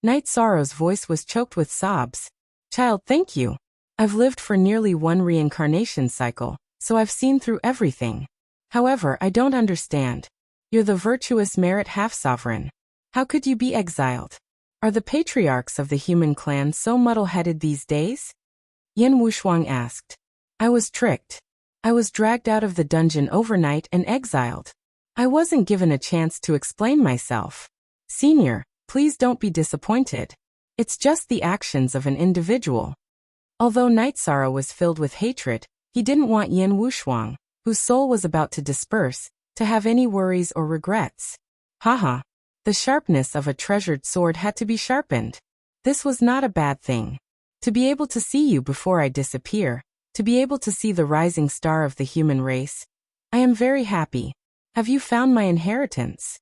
Knight Sorrow's voice was choked with sobs. Child, thank you. I've lived for nearly 1 reincarnation cycle, so I've seen through everything. However, I don't understand. You're the virtuous merit half-sovereign. How could you be exiled? Are the patriarchs of the human clan so muddle-headed these days? Yan Wushuang asked. I was tricked. I was dragged out of the dungeon overnight and exiled. I wasn't given a chance to explain myself. Senior, please don't be disappointed. It's just the actions of an individual. Although Knight Sorrow was filled with hatred, he didn't want Yan Wushuang, whose soul was about to disperse, to have any worries or regrets. Haha. The sharpness of a treasured sword had to be sharpened. This was not a bad thing. To be able to see you before I disappear, to be able to see the rising star of the human race, I am very happy. Have you found my inheritance?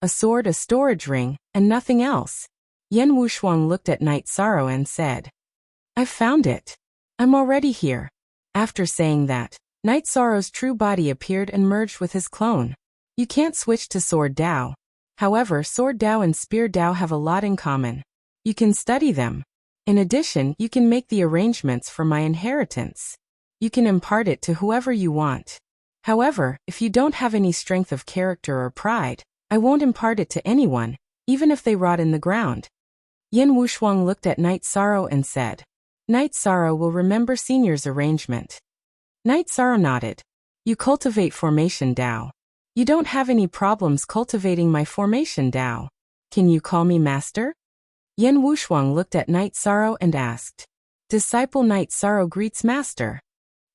A sword, a storage ring, and nothing else. Yan Wushuang looked at Knight Sorrow and said, I've found it. I'm already here. After saying that, Knight Sorrow's true body appeared and merged with his clone. You can't switch to Sword Dao. However, Sword Dao and Spear Dao have a lot in common. You can study them. In addition, you can make the arrangements for my inheritance. You can impart it to whoever you want. However, if you don't have any strength of character or pride, I won't impart it to anyone, even if they rot in the ground. Yan Wushuang looked at Knight Sorrow and said, Knight Sorrow will remember Senior's arrangement. Knight Sorrow nodded. You cultivate Formation Dao. You don't have any problems cultivating my Formation Dao. Can you call me Master? Yan Wushuang looked at Knight Sorrow and asked. Disciple Knight Sorrow greets Master.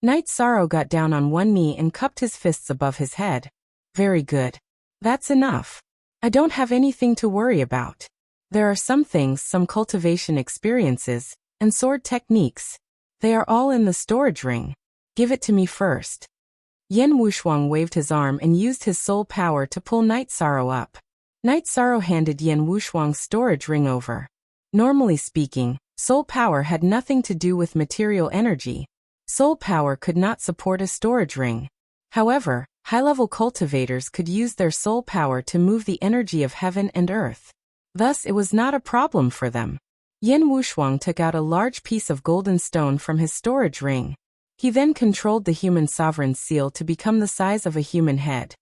Knight Sorrow got down on one knee and cupped his fists above his head. Very good. That's enough. I don't have anything to worry about. There are some things, some cultivation experiences, and sword techniques. They are all in the storage ring. Give it to me first. Yan Wushuang waved his arm and used his soul power to pull Knight Sorrow up. Knight Sorrow handed Yan Wushuang's storage ring over. Normally speaking, soul power had nothing to do with material energy. Soul power could not support a storage ring. However, high-level cultivators could use their soul power to move the energy of heaven and earth. Thus, it was not a problem for them. Yan Wushuang took out a large piece of golden stone from his storage ring. He then controlled the human sovereign's seal to become the size of a human head,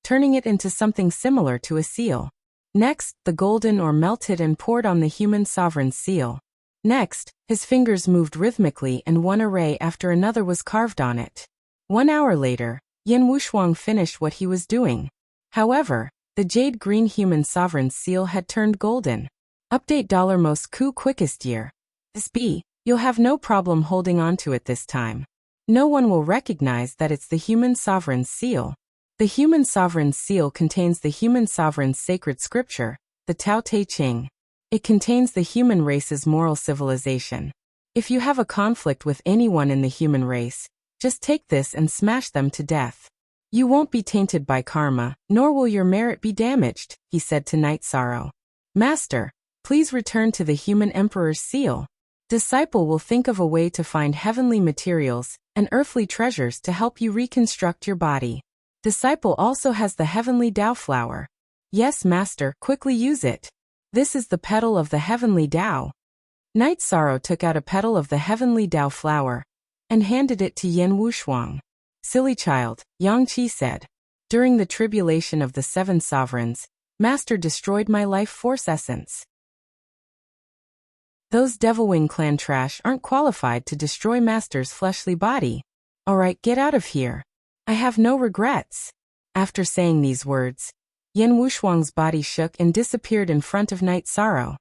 turning it into something similar to a seal. Next, the golden ore melted and poured on the human sovereign's seal. Next, his fingers moved rhythmically and one array after another was carved on it. 1 hour later, Yan Wushuang finished what he was doing. However, the jade green human sovereign's seal had turned golden. Update $most coup quickest year. SB, you'll have no problem holding on to it this time. No one will recognize that it's the human sovereign's seal. The human sovereign's seal contains the human sovereign's sacred scripture, the Tao Te Ching. It contains the human race's moral civilization. If you have a conflict with anyone in the human race, just take this and smash them to death. You won't be tainted by karma, nor will your merit be damaged, he said to Knight Sorrow. Master, please return to the human emperor's seal. Disciple will think of a way to find heavenly materials and earthly treasures to help you reconstruct your body. Disciple also has the heavenly Tao flower. Yes, master, quickly use it. This is the petal of the heavenly Tao. Night Sorrow took out a petal of the heavenly Tao flower and handed it to Yin Wushuang. Silly child, Yang Qi said. During the tribulation of the 7 sovereigns, Master destroyed my life force essence. Those Devilwing clan trash aren't qualified to destroy Master's fleshly body. Alright, get out of here. I have no regrets. After saying these words, Yin Wushuang's body shook and disappeared in front of Night Sorrow.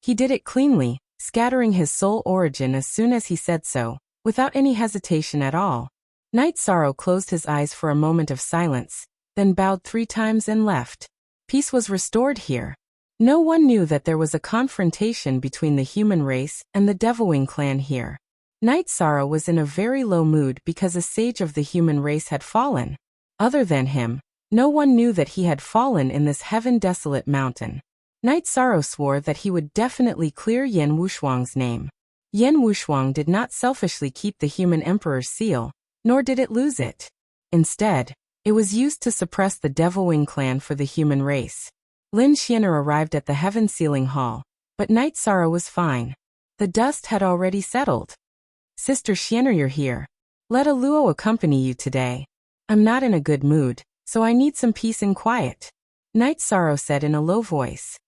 He did it cleanly, scattering his soul origin as soon as he said so, without any hesitation at all. Night Sorrow closed his eyes for a moment of silence, then bowed 3 times and left. Peace was restored here. No one knew that there was a confrontation between the human race and the Devilwing clan here. Night Sorrow was in a very low mood because a sage of the human race had fallen. Other than him, no one knew that he had fallen in this heaven-desolate mountain. Night Sorrow swore that he would definitely clear Yin Wushuang's name. Yin Wushuang did not selfishly keep the human emperor's seal, nor did it lose it. Instead, it was used to suppress the Devilwing clan for the human race. Lin Xianer arrived at the Heaven Sealing Hall, but Night Sorrow was fine. The dust had already settled. Sister Xianer, you're here. Let a Luo accompany you today. I'm not in a good mood, so I need some peace and quiet. Night Sorrow said in a low voice.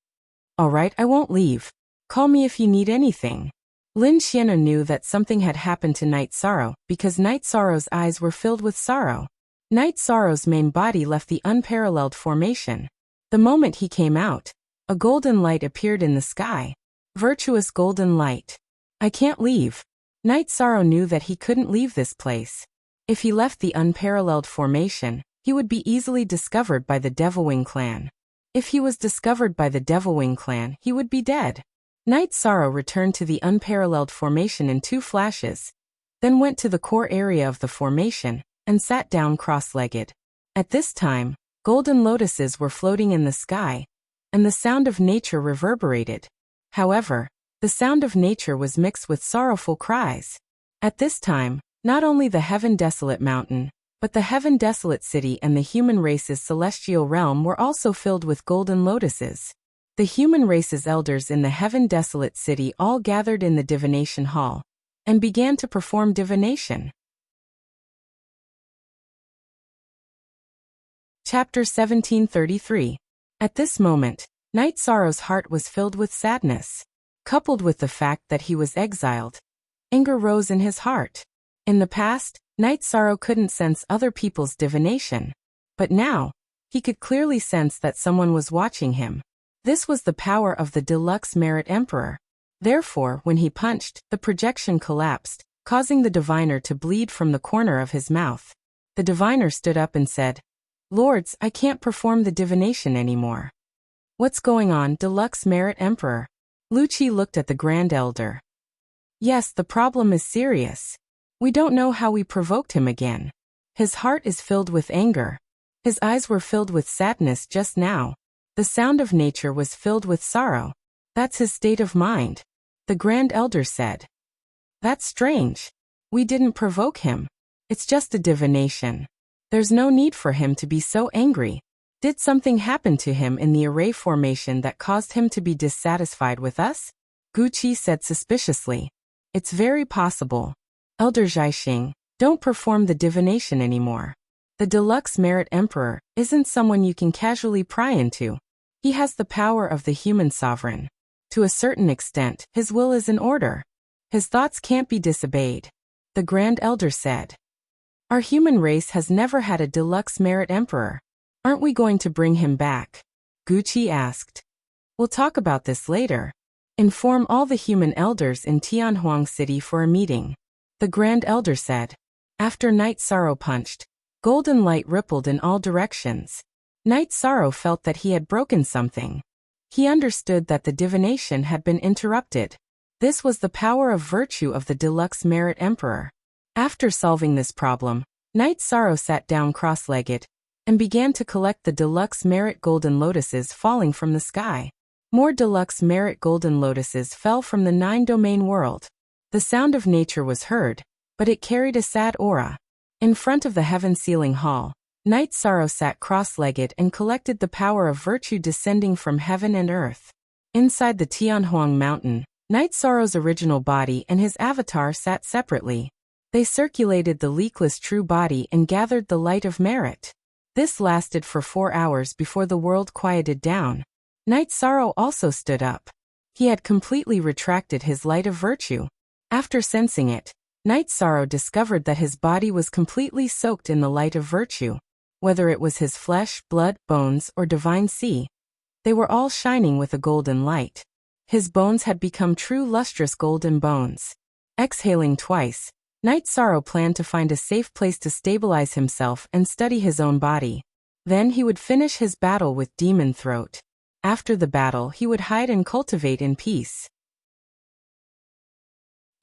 All right, I won't leave. Call me if you need anything. Lin Xianer knew that something had happened to Night Sorrow because Night Sorrow's eyes were filled with sorrow. Night Sorrow's main body left the unparalleled formation. The moment he came out, a golden light appeared in the sky. Virtuous golden light. I can't leave. Night Sorrow knew that he couldn't leave this place. If he left the unparalleled formation, he would be easily discovered by the Devilwing clan. If he was discovered by the Devilwing clan, he would be dead. Night Sorrow returned to the unparalleled formation in 2 flashes, then went to the core area of the formation and sat down cross-legged. At this time, golden lotuses were floating in the sky, and the sound of nature reverberated. However, the sound of nature was mixed with sorrowful cries. At this time, not only the heaven-desolate mountain, but the heaven-desolate city and the human race's celestial realm were also filled with golden lotuses. The human race's elders in the heaven-desolate city all gathered in the divination hall and began to perform divination. Chapter 1733. At this moment, Night Sorrow's heart was filled with sadness. Coupled with the fact that he was exiled, anger rose in his heart. In the past, Night Sorrow couldn't sense other people's divination. But now, he could clearly sense that someone was watching him. This was the power of the Deluxe Merit Emperor. Therefore, when he punched, the projection collapsed, causing the diviner to bleed from the corner of his mouth. The diviner stood up and said, Lords, I can't perform the divination anymore. What's going on, Deluxe Merit Emperor? Lucci looked at the Grand Elder. Yes, the problem is serious. We don't know how we provoked him again. His heart is filled with anger. His eyes were filled with sadness just now. The sound of nature was filled with sorrow. That's his state of mind. The Grand Elder said. That's strange. We didn't provoke him. It's just a divination. There's no need for him to be so angry. Did something happen to him in the array formation that caused him to be dissatisfied with us? Guqi said suspiciously. It's very possible. Elder Zhaixing, don't perform the divination anymore. The Deluxe Merit Emperor isn't someone you can casually pry into. He has the power of the human sovereign. To a certain extent, his will is in order. His thoughts can't be disobeyed. The Grand Elder said. Our human race has never had a Deluxe Merit Emperor. Aren't we going to bring him back? Guqi asked. We'll talk about this later. Inform all the human elders in Tianhuang City for a meeting. The Grand Elder said. After Night Sorrow punched, golden light rippled in all directions. Night Sorrow felt that he had broken something. He understood that the divination had been interrupted. This was the power of virtue of the Deluxe Merit Emperor. After solving this problem, Night Sorrow sat down cross-legged and began to collect the Deluxe Merit Golden Lotuses falling from the sky. More Deluxe Merit Golden Lotuses fell from the 9-domain world. The sound of nature was heard, but it carried a sad aura. In front of the Heaven Sealing Hall, Knight Sorrow sat cross-legged and collected the power of virtue descending from heaven and earth. Inside the Tianhuang mountain, Knight Sorrow's original body and his avatar sat separately. They circulated the leakless true body and gathered the light of merit. This lasted for 4 hours before the world quieted down. Knight Sorrow also stood up. He had completely retracted his light of virtue. After sensing it, Knight Sorrow discovered that his body was completely soaked in the light of virtue. Whether it was his flesh, blood, bones, or divine sea, they were all shining with a golden light. His bones had become true lustrous golden bones. Exhaling twice, Knight Sorrow planned to find a safe place to stabilize himself and study his own body. Then he would finish his battle with Demon Throat. After the battle, he would hide and cultivate in peace.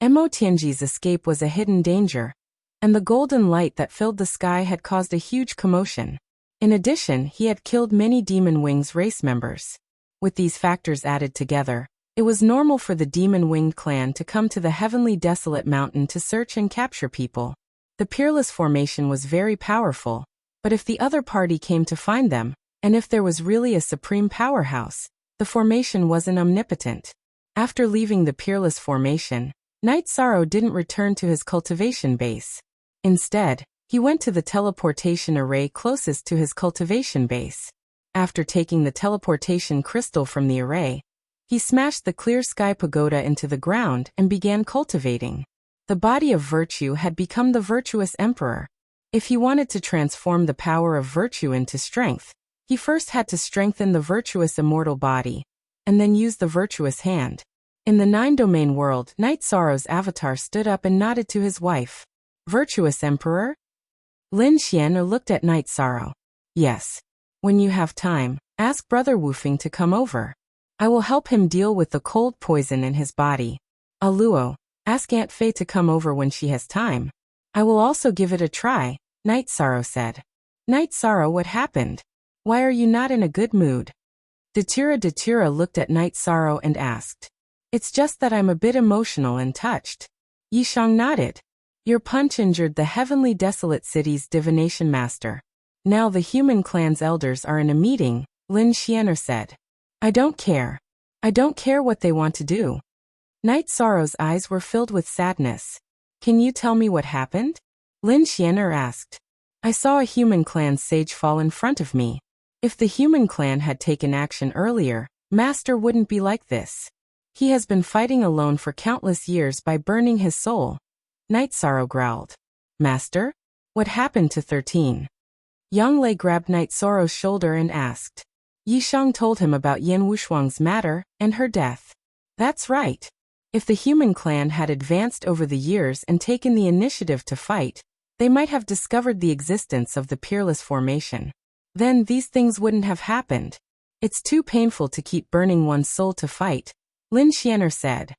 Mo Tianji's escape was a hidden danger, and the golden light that filled the sky had caused a huge commotion. In addition, he had killed many Demon Wings race members. With these factors added together, it was normal for the Demon Winged clan to come to the heavenly desolate mountain to search and capture people. The Peerless formation was very powerful, but if the other party came to find them, and if there was really a supreme powerhouse, the formation wasn't omnipotent. After leaving the Peerless formation, Knight Sorrow didn't return to his cultivation base. Instead, he went to the teleportation array closest to his cultivation base. After taking the teleportation crystal from the array, he smashed the clear sky pagoda into the ground and began cultivating. The body of virtue had become the virtuous emperor. If he wanted to transform the power of virtue into strength, he first had to strengthen the virtuous immortal body, and then use the virtuous hand. In the 9-domain world, Knight Sorrow's avatar stood up and nodded to his wife. Virtuous Emperor? Lin Xian looked at Knight Sorrow. Yes. When you have time, ask Brother Wufeng to come over. I will help him deal with the cold poison in his body. Aluo, ask Aunt Fei to come over when she has time. I will also give it a try, Knight Sorrow said. Knight Sorrow, what happened? Why are you not in a good mood? Datura looked at Knight Sorrow and asked. It's just that I'm a bit emotional and touched. Yishang nodded. Your punch injured the heavenly desolate city's divination master. Now the human clan's elders are in a meeting, Lin Xianer said. I don't care. I don't care what they want to do. Knight Sorrow's eyes were filled with sadness. Can you tell me what happened? Lin Xianer asked. I saw a human clan sage fall in front of me. If the human clan had taken action earlier, Master wouldn't be like this. He has been fighting alone for countless years by burning his soul. Knight Sorrow growled. Master? What happened to 13? Yang Lei grabbed Knight Sorrow's shoulder and asked. Yishang told him about Yan Wushuang's matter and her death. That's right. If the human clan had advanced over the years and taken the initiative to fight, they might have discovered the existence of the Peerless formation. Then these things wouldn't have happened. It's too painful to keep burning one's soul to fight, Lin Xianer said.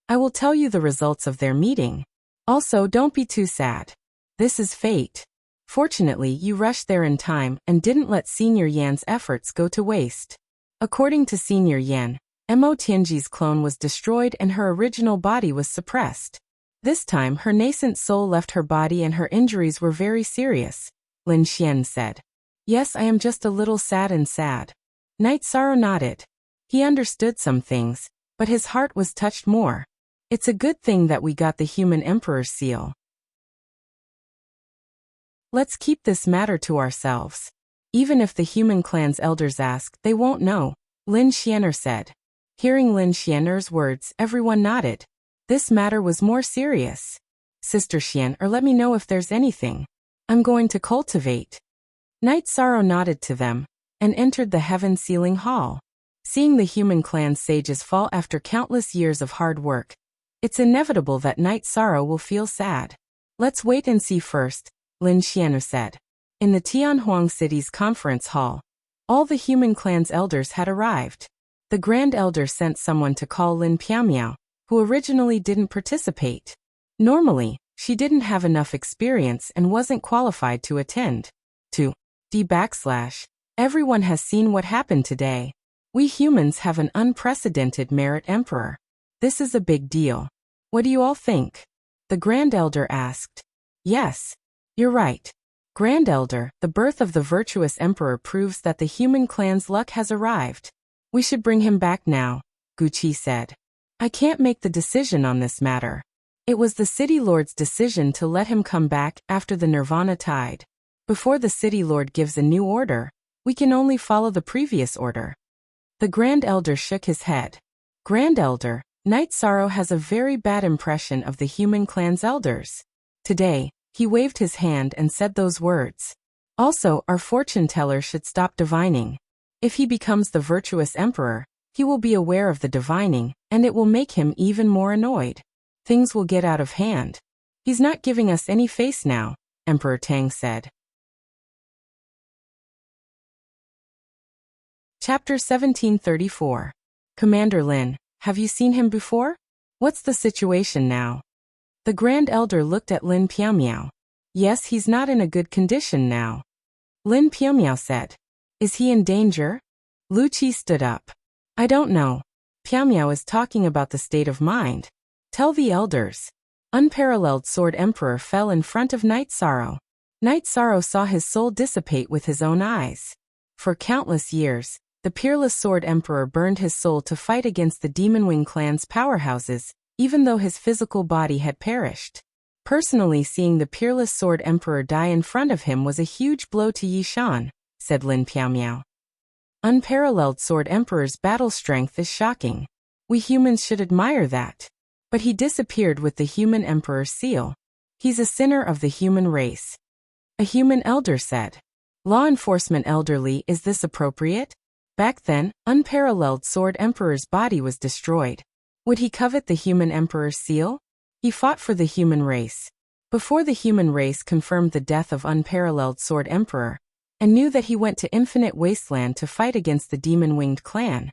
I will tell you the results of their meeting. Also, don't be too sad. This is fate. Fortunately, you rushed there in time and didn't let Senior Yan's efforts go to waste. According to Senior Yan, Mo Tianji's clone was destroyed and her original body was suppressed. This time, her nascent soul left her body and her injuries were very serious, Lin Xian said. Yes, I am just a little sad. Knight Sorrow nodded. He understood some things, but his heart was touched more. It's a good thing that we got the human emperor's seal. Let's keep this matter to ourselves. Even if the human clan's elders ask, they won't know, Lin Xianer said. Hearing Lin Xianer's words, everyone nodded. This matter was more serious. Sister Xian, let me know if there's anything. I'm going to cultivate. Knight Sorrow nodded to them, and entered the heaven-sealing hall. Seeing the human clan's sages fall after countless years of hard work, it's inevitable that Knight Sorrow will feel sad. Let's wait and see first, Lin Xianer said. In the Tianhuang city's conference hall, all the human clan's elders had arrived. The Grand Elder sent someone to call Lin Piaomiao, who originally didn't participate. Normally, she didn't have enough experience and wasn't qualified to attend. Everyone has seen what happened today. We humans have an unprecedented merit emperor. This is a big deal. What do you all think? The Grand Elder asked. Yes. You're right. Grand Elder, the birth of the virtuous emperor proves that the human clan's luck has arrived. We should bring him back now, Guqi said. I can't make the decision on this matter. It was the city lord's decision to let him come back after the Nirvana tide. Before the city lord gives a new order, we can only follow the previous order. The Grand Elder shook his head. Grand Elder, Knight Sorrow has a very bad impression of the human clan's elders. Today, he waved his hand and said those words. Also, our fortune teller should stop divining. If he becomes the virtuous emperor, he will be aware of the divining, and it will make him even more annoyed. Things will get out of hand. He's not giving us any face now, Emperor Tang said. Chapter 1734. Commander Lin, have you seen him before? What's the situation now? The Grand Elder looked at Lin Piaomiao. Yes, he's not in a good condition now. Lin Piaomiao said. Is he in danger? Lu Qi stood up. I don't know. Piaomiao is talking about the state of mind. Tell the elders. Unparalleled Sword Emperor fell in front of Knight Sorrow. Knight Sorrow saw his soul dissipate with his own eyes. For countless years, the peerless Sword Emperor burned his soul to fight against the Demon Wing clan's powerhouses, even though his physical body had perished. Personally, seeing the peerless Sword Emperor die in front of him was a huge blow to Yishan, said Lin Piaomiao. Unparalleled Sword Emperor's battle strength is shocking. We humans should admire that. But he disappeared with the human emperor's seal. He's a sinner of the human race. A human elder said. Law enforcement elderly, is this appropriate? Back then, Unparalleled Sword Emperor's body was destroyed. Would he covet the human emperor's seal? He fought for the human race. Before the human race confirmed the death of Unparalleled Sword Emperor, and knew that he went to Infinite Wasteland to fight against the Demon-Winged clan.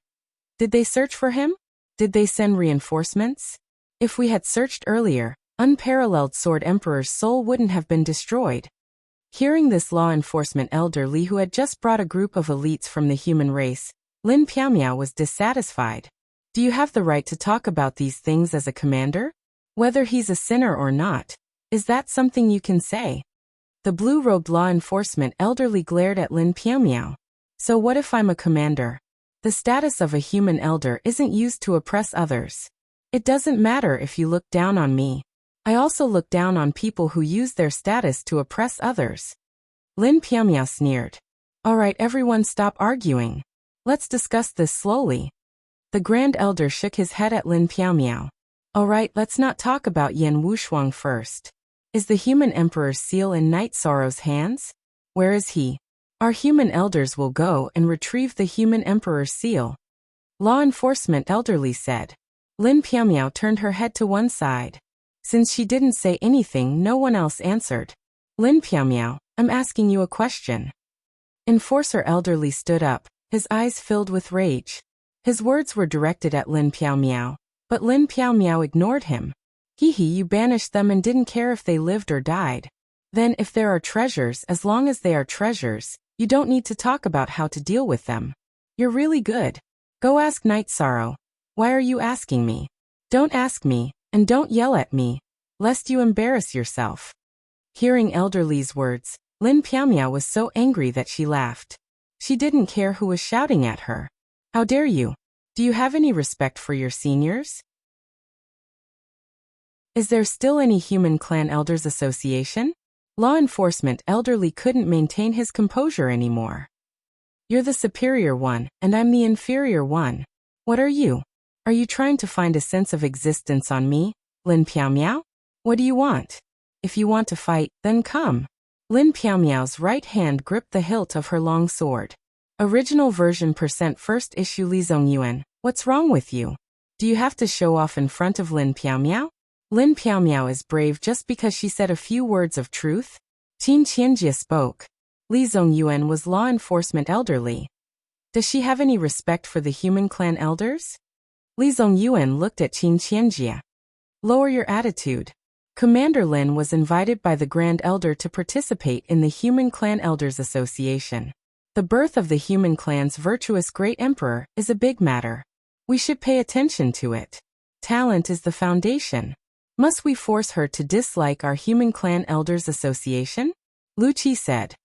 Did they search for him? Did they send reinforcements? If we had searched earlier, Unparalleled Sword Emperor's soul wouldn't have been destroyed. Hearing this law enforcement elderly who had just brought a group of elites from the human race, Lin Piaomiao was dissatisfied. Do you have the right to talk about these things as a commander? Whether he's a sinner or not, is that something you can say? The blue-robed law enforcement elderly glared at Lin Piaomiao. So what if I'm a commander? The status of a human elder isn't used to oppress others. It doesn't matter if you look down on me. I also look down on people who use their status to oppress others. Lin Piaomiao sneered. All right, everyone, stop arguing. Let's discuss this slowly. The Grand Elder shook his head at Lin Piaomiao. All right, let's not talk about Yan Wushuang first. Is the human emperor's seal in Knight Sorrow's hands? Where is he? Our human elders will go and retrieve the human emperor's seal. Law enforcement elderly said. Lin Piaomiao turned her head to one side. Since she didn't say anything, no one else answered. Lin Piaomiao, I'm asking you a question. Enforcer elderly stood up, his eyes filled with rage. His words were directed at Lin Piaomiao, but Lin Piaomiao ignored him. You banished them and didn't care if they lived or died. Then if there are treasures, as long as they are treasures, you don't need to talk about how to deal with them. You're really good. Go ask Knight Sorrow. Why are you asking me? Don't ask me, and don't yell at me, lest you embarrass yourself. Hearing elderly's words, Lin Piaomiao was so angry that she laughed. She didn't care who was shouting at her. How dare you? Do you have any respect for your seniors? Is there still any human clan elders association? Law enforcement elderly couldn't maintain his composure anymore. You're the superior one, and I'm the inferior one. What are you? Are you trying to find a sense of existence on me, Lin Piaomiao? What do you want? If you want to fight, then come. Lin Piaomiao's right hand gripped the hilt of her long sword. Original version % first issue Li Zongyuan, what's wrong with you? Do you have to show off in front of Lin Piaomiao? Lin Piaomiao is brave just because she said a few words of truth? Qin Qianjie spoke. Li Zongyuan was law enforcement elderly. Does she have any respect for the human clan elders? Li Zongyuan looked at Qin Qianjie. Lower your attitude. Commander Lin was invited by the Grand Elder to participate in the Human Clan Elders Association. The birth of the human clan's virtuous great emperor is a big matter. We should pay attention to it. Talent is the foundation. Must we force her to dislike our Human Clan Elders Association? Lu Qi said.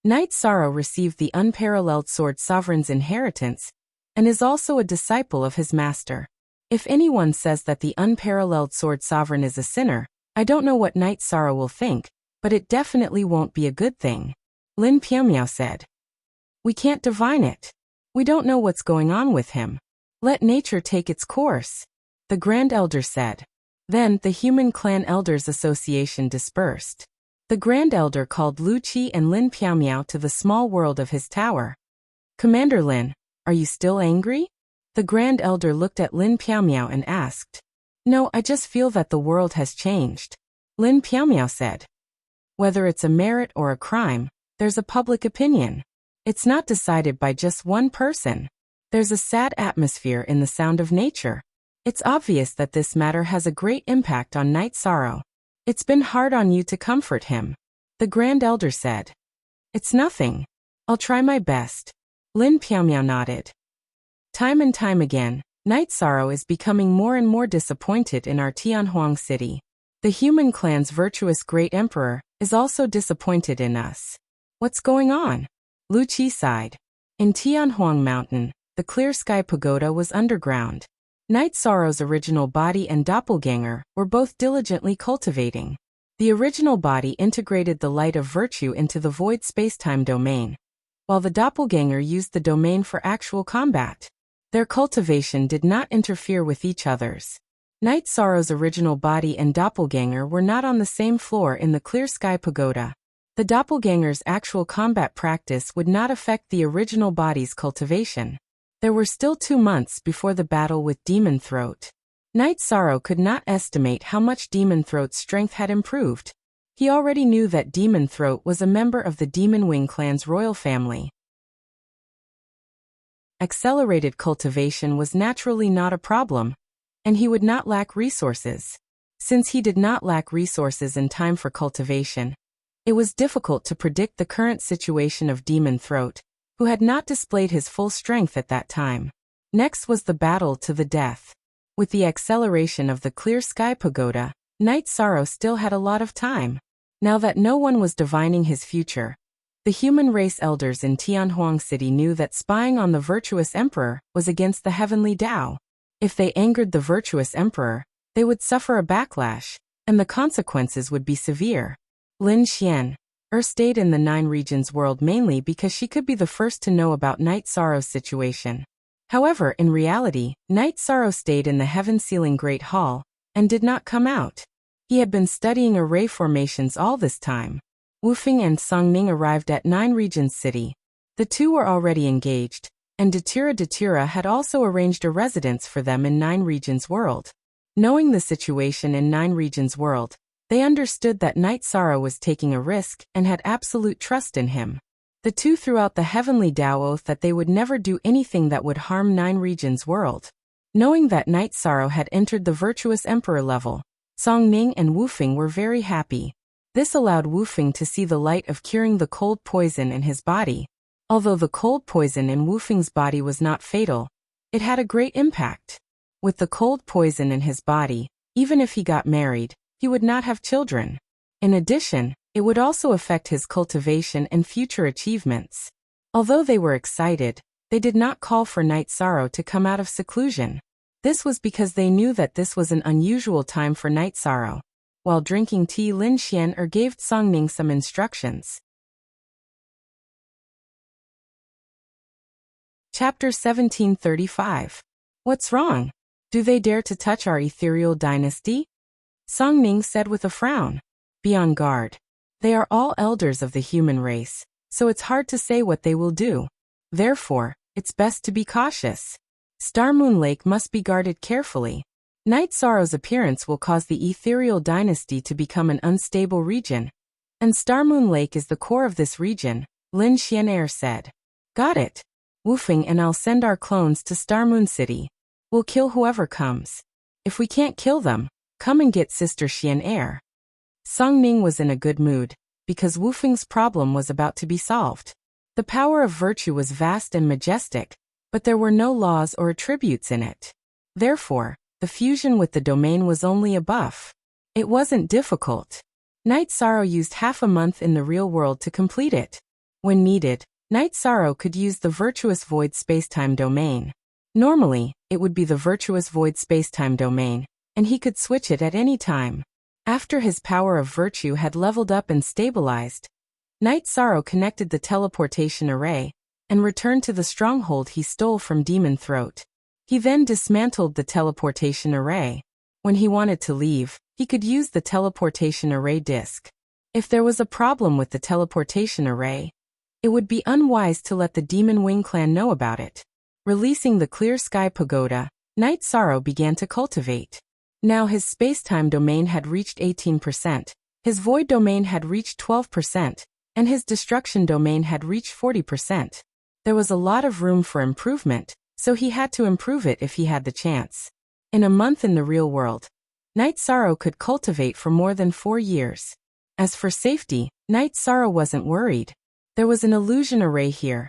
Knight Sorrow received the unparalleled sword sovereign's inheritance and is also a disciple of his master. If anyone says that the unparalleled sword sovereign is a sinner, I don't know what Knight Sorrow will think, but it definitely won't be a good thing. Lin Pianmiao said. We can't divine it. We don't know what's going on with him. Let nature take its course, the Grand Elder said. Then the Human Clan Elders Association dispersed. The Grand Elder called Lu Qi and Lin Pianmiao to the small world of his tower. Commander Lin, are you still angry? The Grand Elder looked at Lin Pianmiao and asked. No, I just feel that the world has changed. Lin Pianmiao said. Whether it's a merit or a crime, there's a public opinion. It's not decided by just one person. There's a sad atmosphere in the sound of nature. It's obvious that this matter has a great impact on Knight Sorrow. It's been hard on you to comfort him, the Grand Elder said. It's nothing. I'll try my best. Lin Pianmiao nodded. Time and time again, Knight Sorrow is becoming more and more disappointed in our Tianhuang city. The human clan's virtuous great emperor is also disappointed in us. What's going on? Lu Qi sighed. In Tianhuang Mountain, the Clear Sky Pagoda was underground. Knight Sorrow's original body and doppelganger were both diligently cultivating. The original body integrated the light of virtue into the void spacetime domain, while the doppelganger used the domain for actual combat. Their cultivation did not interfere with each other's. Knight Sorrow's original body and doppelganger were not on the same floor in the Clear Sky Pagoda. The doppelganger's actual combat practice would not affect the original body's cultivation. There were still 2 months before the battle with Demon Throat. Knight Sorrow could not estimate how much Demon Throat's strength had improved. He already knew that Demon Throat was a member of the Demon Wing clan's royal family. Accelerated cultivation was naturally not a problem, and he would not lack resources. Since he did not lack resources and time for cultivation, it was difficult to predict the current situation of Demon Throat, who had not displayed his full strength at that time. Next was the battle to the death. With the acceleration of the Clear Sky Pagoda, Knight Sorrow still had a lot of time. Now that no one was divining his future, the human race elders in Tianhuang City knew that spying on the virtuous emperor was against the heavenly Tao. If they angered the virtuous emperor, they would suffer a backlash, and the consequences would be severe. Lin Xian stayed in the 9 regions world mainly because she could be the first to know about Knight Sorrow's situation. However, in reality, Knight Sorrow stayed in the heaven-sealing Great Hall and did not come out. He had been studying array formations all this time. Wu Feng and Song Ning arrived at 9 regions city. The two were already engaged, and Datura had also arranged a residence for them in 9 regions world. Knowing the situation in 9 regions world, they understood that Knight Sorrow was taking a risk and had absolute trust in him. The two threw out the heavenly Tao oath that they would never do anything that would harm 9 regions world. Knowing that Knight Sorrow had entered the virtuous emperor level, Song Ning and Wu Feng were very happy. This allowed Wu Feng to see the light of curing the cold poison in his body. Although the cold poison in Wu Feng's body was not fatal, it had a great impact. With the cold poison in his body, even if he got married, he would not have children. In addition, it would also affect his cultivation and future achievements. Although they were excited, they did not call for Knight Sorrow to come out of seclusion. This was because they knew that this was an unusual time for Knight Sorrow. While drinking tea, Lin Xian gave Song Ning some instructions. Chapter 1735. What's wrong? Do they dare to touch our ethereal dynasty? Song Ning said with a frown. Be on guard. They are all elders of the human race, so it's hard to say what they will do. Therefore, it's best to be cautious. Star Moon Lake must be guarded carefully. Knight Sorrow's appearance will cause the ethereal dynasty to become an unstable region, and Star Moon Lake is the core of this region, Lin Xian said. Got it. Wu Feng and I'll send our clones to Star Moon City. We'll kill whoever comes. If we can't kill them, come and get Sister Xian. Song Ning was in a good mood, because Wu Feng's problem was about to be solved. The power of virtue was vast and majestic, but there were no laws or attributes in it. Therefore, the fusion with the domain was only a buff. It wasn't difficult. Night Sorrow used half a month in the real world to complete it. When needed, Night Sorrow could use the virtuous void spacetime domain. Normally, it would be the virtuous void spacetime domain, and he could switch it at any time. After his power of virtue had leveled up and stabilized, Night Sorrow connected the teleportation array and returned to the stronghold he stole from Demon Throat. He then dismantled the teleportation array. When he wanted to leave, he could use the teleportation array disk. If there was a problem with the teleportation array, it would be unwise to let the Demon Wing clan know about it. Releasing the Clear Sky Pagoda, Night Sorrow began to cultivate. Now his spacetime domain had reached 18%, his void domain had reached 12%, and his destruction domain had reached 40%. There was a lot of room for improvement, so he had to improve it if he had the chance. In a month in the real world, Night Sorrow could cultivate for more than 4 years. As for safety, Night Sorrow wasn't worried. There was an illusion array here,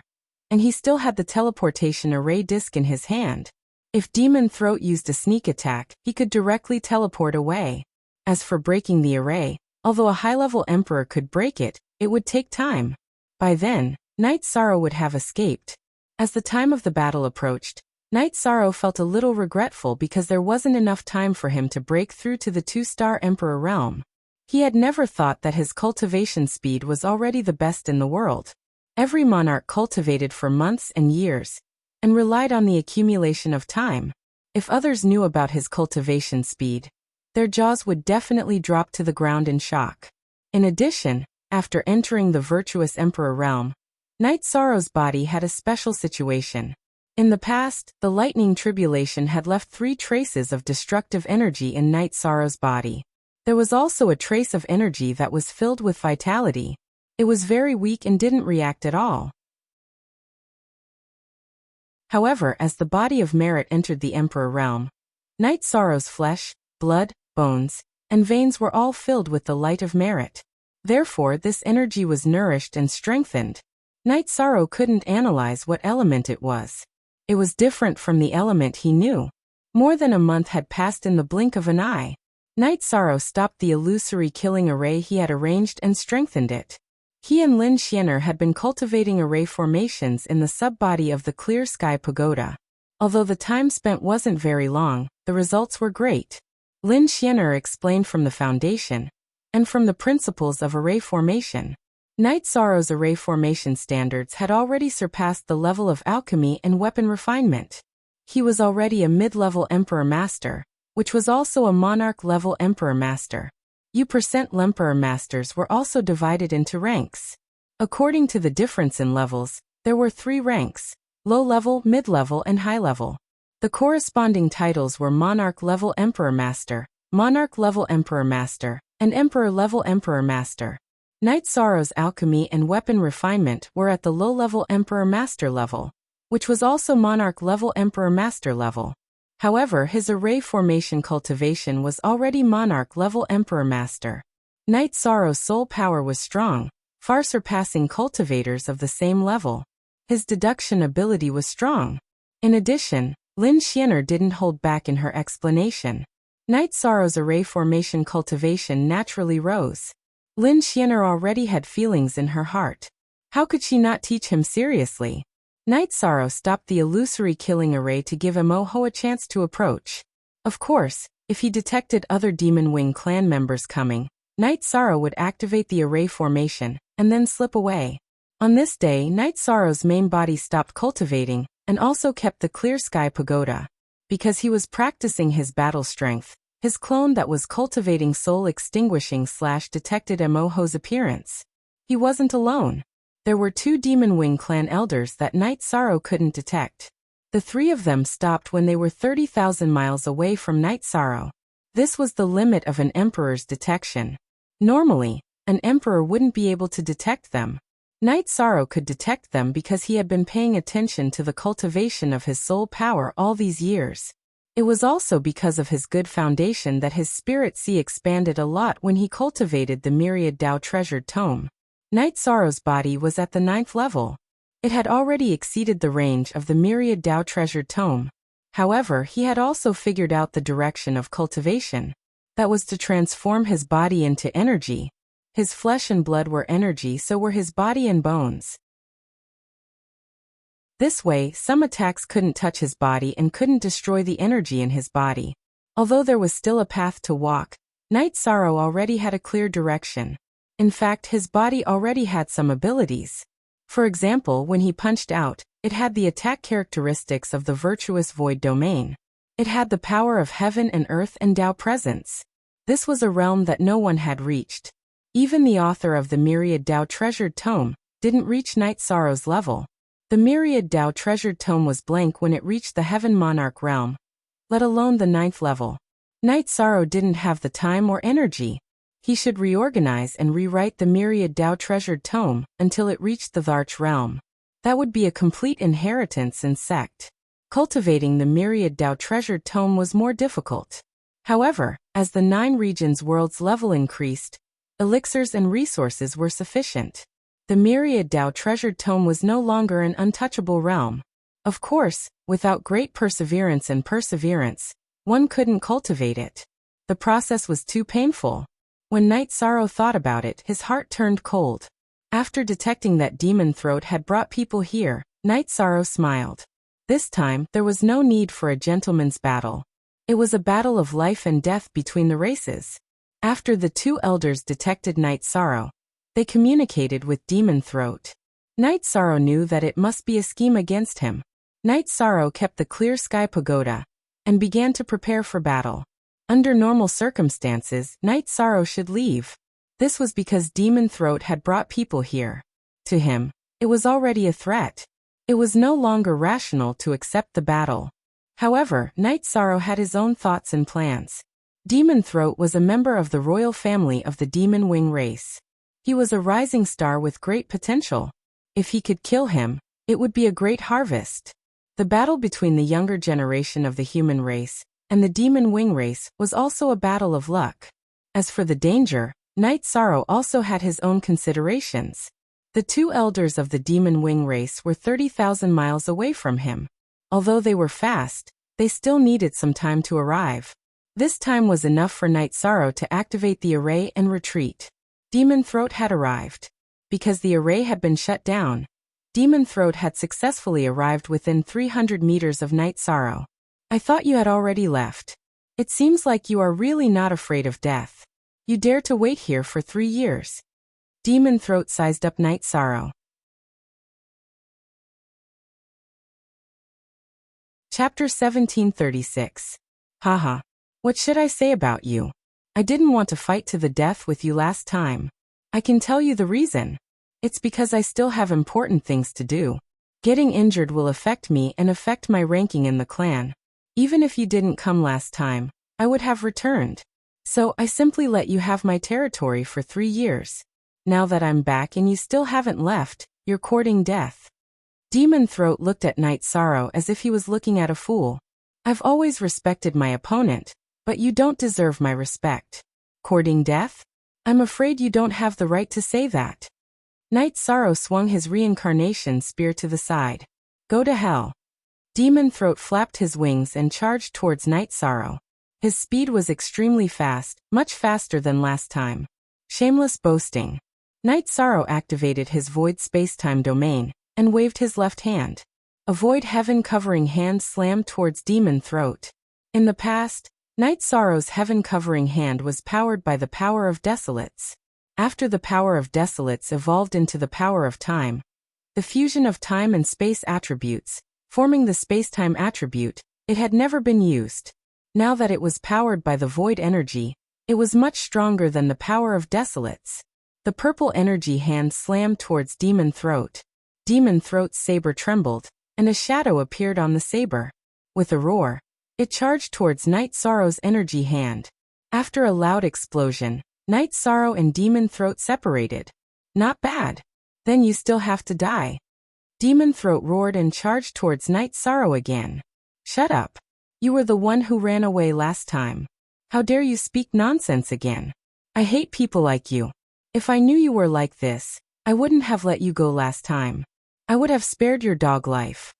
and he still had the teleportation array disk in his hand. If Demon Throat used a sneak attack, he could directly teleport away. As for breaking the array, although a high-level Emperor could break it, it would take time. By then, Night Sorrow would have escaped. As the time of the battle approached, Night Sorrow felt a little regretful because there wasn't enough time for him to break through to the 2-star Emperor realm. He had never thought that his cultivation speed was already the best in the world. Every monarch cultivated for months and years, and relied on the accumulation of time. If others knew about his cultivation speed, their jaws would definitely drop to the ground in shock. In addition, after entering the virtuous Emperor realm, Night Sorrow's body had a special situation. In the past, the lightning tribulation had left 3 traces of destructive energy in Night Sorrow's body. There was also a trace of energy that was filled with vitality. It was very weak and didn't react at all. However, as the body of merit entered the Emperor realm, Night Sorrow's flesh, blood, bones, and veins were all filled with the light of merit. Therefore, this energy was nourished and strengthened. Night Sorrow couldn't analyze what element it was. It was different from the element he knew. More than a month had passed in the blink of an eye. Night Sorrow stopped the illusory killing array he had arranged and strengthened it. He and Lin Xianer had been cultivating array formations in the subbody of the Clear Sky Pagoda. Although the time spent wasn't very long, the results were great. Lin Xianer explained from the foundation and from the principles of array formation. Night Sorrow's array formation standards had already surpassed the level of alchemy and weapon refinement. He was already a mid-level Emperor Master, which was also a Monarch-level Emperor Master. Emperor Masters were also divided into ranks. According to the difference in levels, there were 3 ranks: low-level, mid-level, and high-level. The corresponding titles were Monarch-level Emperor Master, Monarch-level Emperor Master, and Emperor-level Emperor Master. Night Sorrow's alchemy and weapon refinement were at the low-level Emperor Master level, which was also Monarch-level Emperor Master level. However, his array formation cultivation was already Monarch-level Emperor Master. Night Sorrow's soul power was strong, far surpassing cultivators of the same level. His deduction ability was strong. In addition, Lin Xianer didn't hold back in her explanation. Night Sorrow's array formation cultivation naturally rose. Lin Xianer already had feelings in her heart. How could she not teach him seriously? Night Sorrow stopped the illusory killing array to give Emoho a chance to approach. Of course, if he detected other Demon Wing clan members coming, Night Sorrow would activate the array formation and then slip away. On this day, Night Sorrow's main body stopped cultivating and also kept the Clear Sky Pagoda. Because he was practicing his battle strength, his clone that was cultivating soul extinguishing / detected Emoho's appearance. He wasn't alone. There were 2 Demon Wing clan elders that Night Sorrow couldn't detect. The 3 of them stopped when they were 30,000 miles away from Night Sorrow. This was the limit of an emperor's detection. Normally, an emperor wouldn't be able to detect them. Night Sorrow could detect them because he had been paying attention to the cultivation of his soul power all these years. It was also because of his good foundation that his spirit sea expanded a lot when he cultivated the Myriad Dao Treasured Tome. Night Sorrow's body was at the 9th level. It had already exceeded the range of the Myriad Dao Treasured Tome. However, he had also figured out the direction of cultivation. That was to transform his body into energy, His flesh and blood were energy, so were his body and bones. This way, some attacks couldn't touch his body and couldn't destroy the energy in his body. Although there was still a path to walk, Night Sorrow already had a clear direction. In fact, his body already had some abilities. For example, when he punched out, it had the attack characteristics of the virtuous void domain. It had the power of heaven and earth and Tao presence. This was a realm that no one had reached. Even the author of the Myriad Tao Treasured Tome didn't reach Night Sorrow's level. The Myriad Tao Treasured Tome was blank when it reached the Heaven Monarch realm, let alone the 9th level. Night Sorrow didn't have the time or energy. He should reorganize and rewrite the Myriad Tao Treasured Tome until it reached the Tharch realm. That would be a complete inheritance and sect. Cultivating the Myriad Tao Treasured Tome was more difficult. However, as the 9 regions' world's level increased, elixirs and resources were sufficient. The Myriad Tao Treasured Tome was no longer an untouchable realm. Of course, without great perseverance, one couldn't cultivate it. The process was too painful. When Night Sorrow thought about it, his heart turned cold. After detecting that Demon Throat had brought people here, Night Sorrow smiled. This time, there was no need for a gentleman's battle. It was a battle of life and death between the races. After the 2 elders detected Night Sorrow, they communicated with Demon Throat. Night Sorrow knew that it must be a scheme against him. Night Sorrow kept the clear sky pagoda and began to prepare for battle. Under normal circumstances, Night Sorrow should leave. This was because Demon Throat had brought people here. To him, it was already a threat. It was no longer rational to accept the battle. However, Night Sorrow had his own thoughts and plans. Demon Throat was a member of the royal family of the Demon Wing race. He was a rising star with great potential. If he could kill him, it would be a great harvest. The battle between the younger generation of the human race and the Demon Wing race was also a battle of luck. As for the danger, Night Sorrow also had his own considerations. The 2 elders of the Demon Wing race were 30,000 miles away from him. Although they were fast, they still needed some time to arrive. This time was enough for Night Sorrow to activate the array and retreat. Demon Throat had arrived. Because the array had been shut down, Demon Throat had successfully arrived within 300 meters of Night Sorrow. I thought you had already left. It seems like you are really not afraid of death. You dare to wait here for 3 years. Demon Throat sized up Night Sorrow. Chapter 1736. Haha. What should I say about you? I didn't want to fight to the death with you last time. I can tell you the reason. It's because I still have important things to do. Getting injured will affect me and affect my ranking in the clan. Even if you didn't come last time, I would have returned. So I simply let you have my territory for 3 years. Now that I'm back and you still haven't left, you're courting death. Demon Throat looked at Night Sorrow as if he was looking at a fool. I've always respected my opponent, but you don't deserve my respect. Courting death? I'm afraid you don't have the right to say that. Night Sorrow swung his reincarnation spear to the side. Go to hell. Demon Throat flapped his wings and charged towards Night Sorrow. His speed was extremely fast, much faster than last time. Shameless boasting. Night Sorrow activated his void spacetime domain and waved his left hand. A void heaven-covering hand slammed towards Demon Throat. In the past, Night Sorrow's heaven-covering hand was powered by the power of Desolates. After the power of Desolates evolved into the power of time, the fusion of time and space attributes, forming the spacetime attribute, it had never been used. Now that it was powered by the void energy, it was much stronger than the power of Desolates. The purple energy hand slammed towards Demon Throat. Demon Throat's saber trembled, and a shadow appeared on the saber. With a roar, it charged towards Night Sorrow's energy hand. After a loud explosion, Night Sorrow and Demon Throat separated. Not bad. Then you still have to die. Demon Throat roared and charged towards Night Sorrow again. Shut up. You were the one who ran away last time. How dare you speak nonsense again? I hate people like you. If I knew you were like this, I wouldn't have let you go last time. I would have spared your dog life.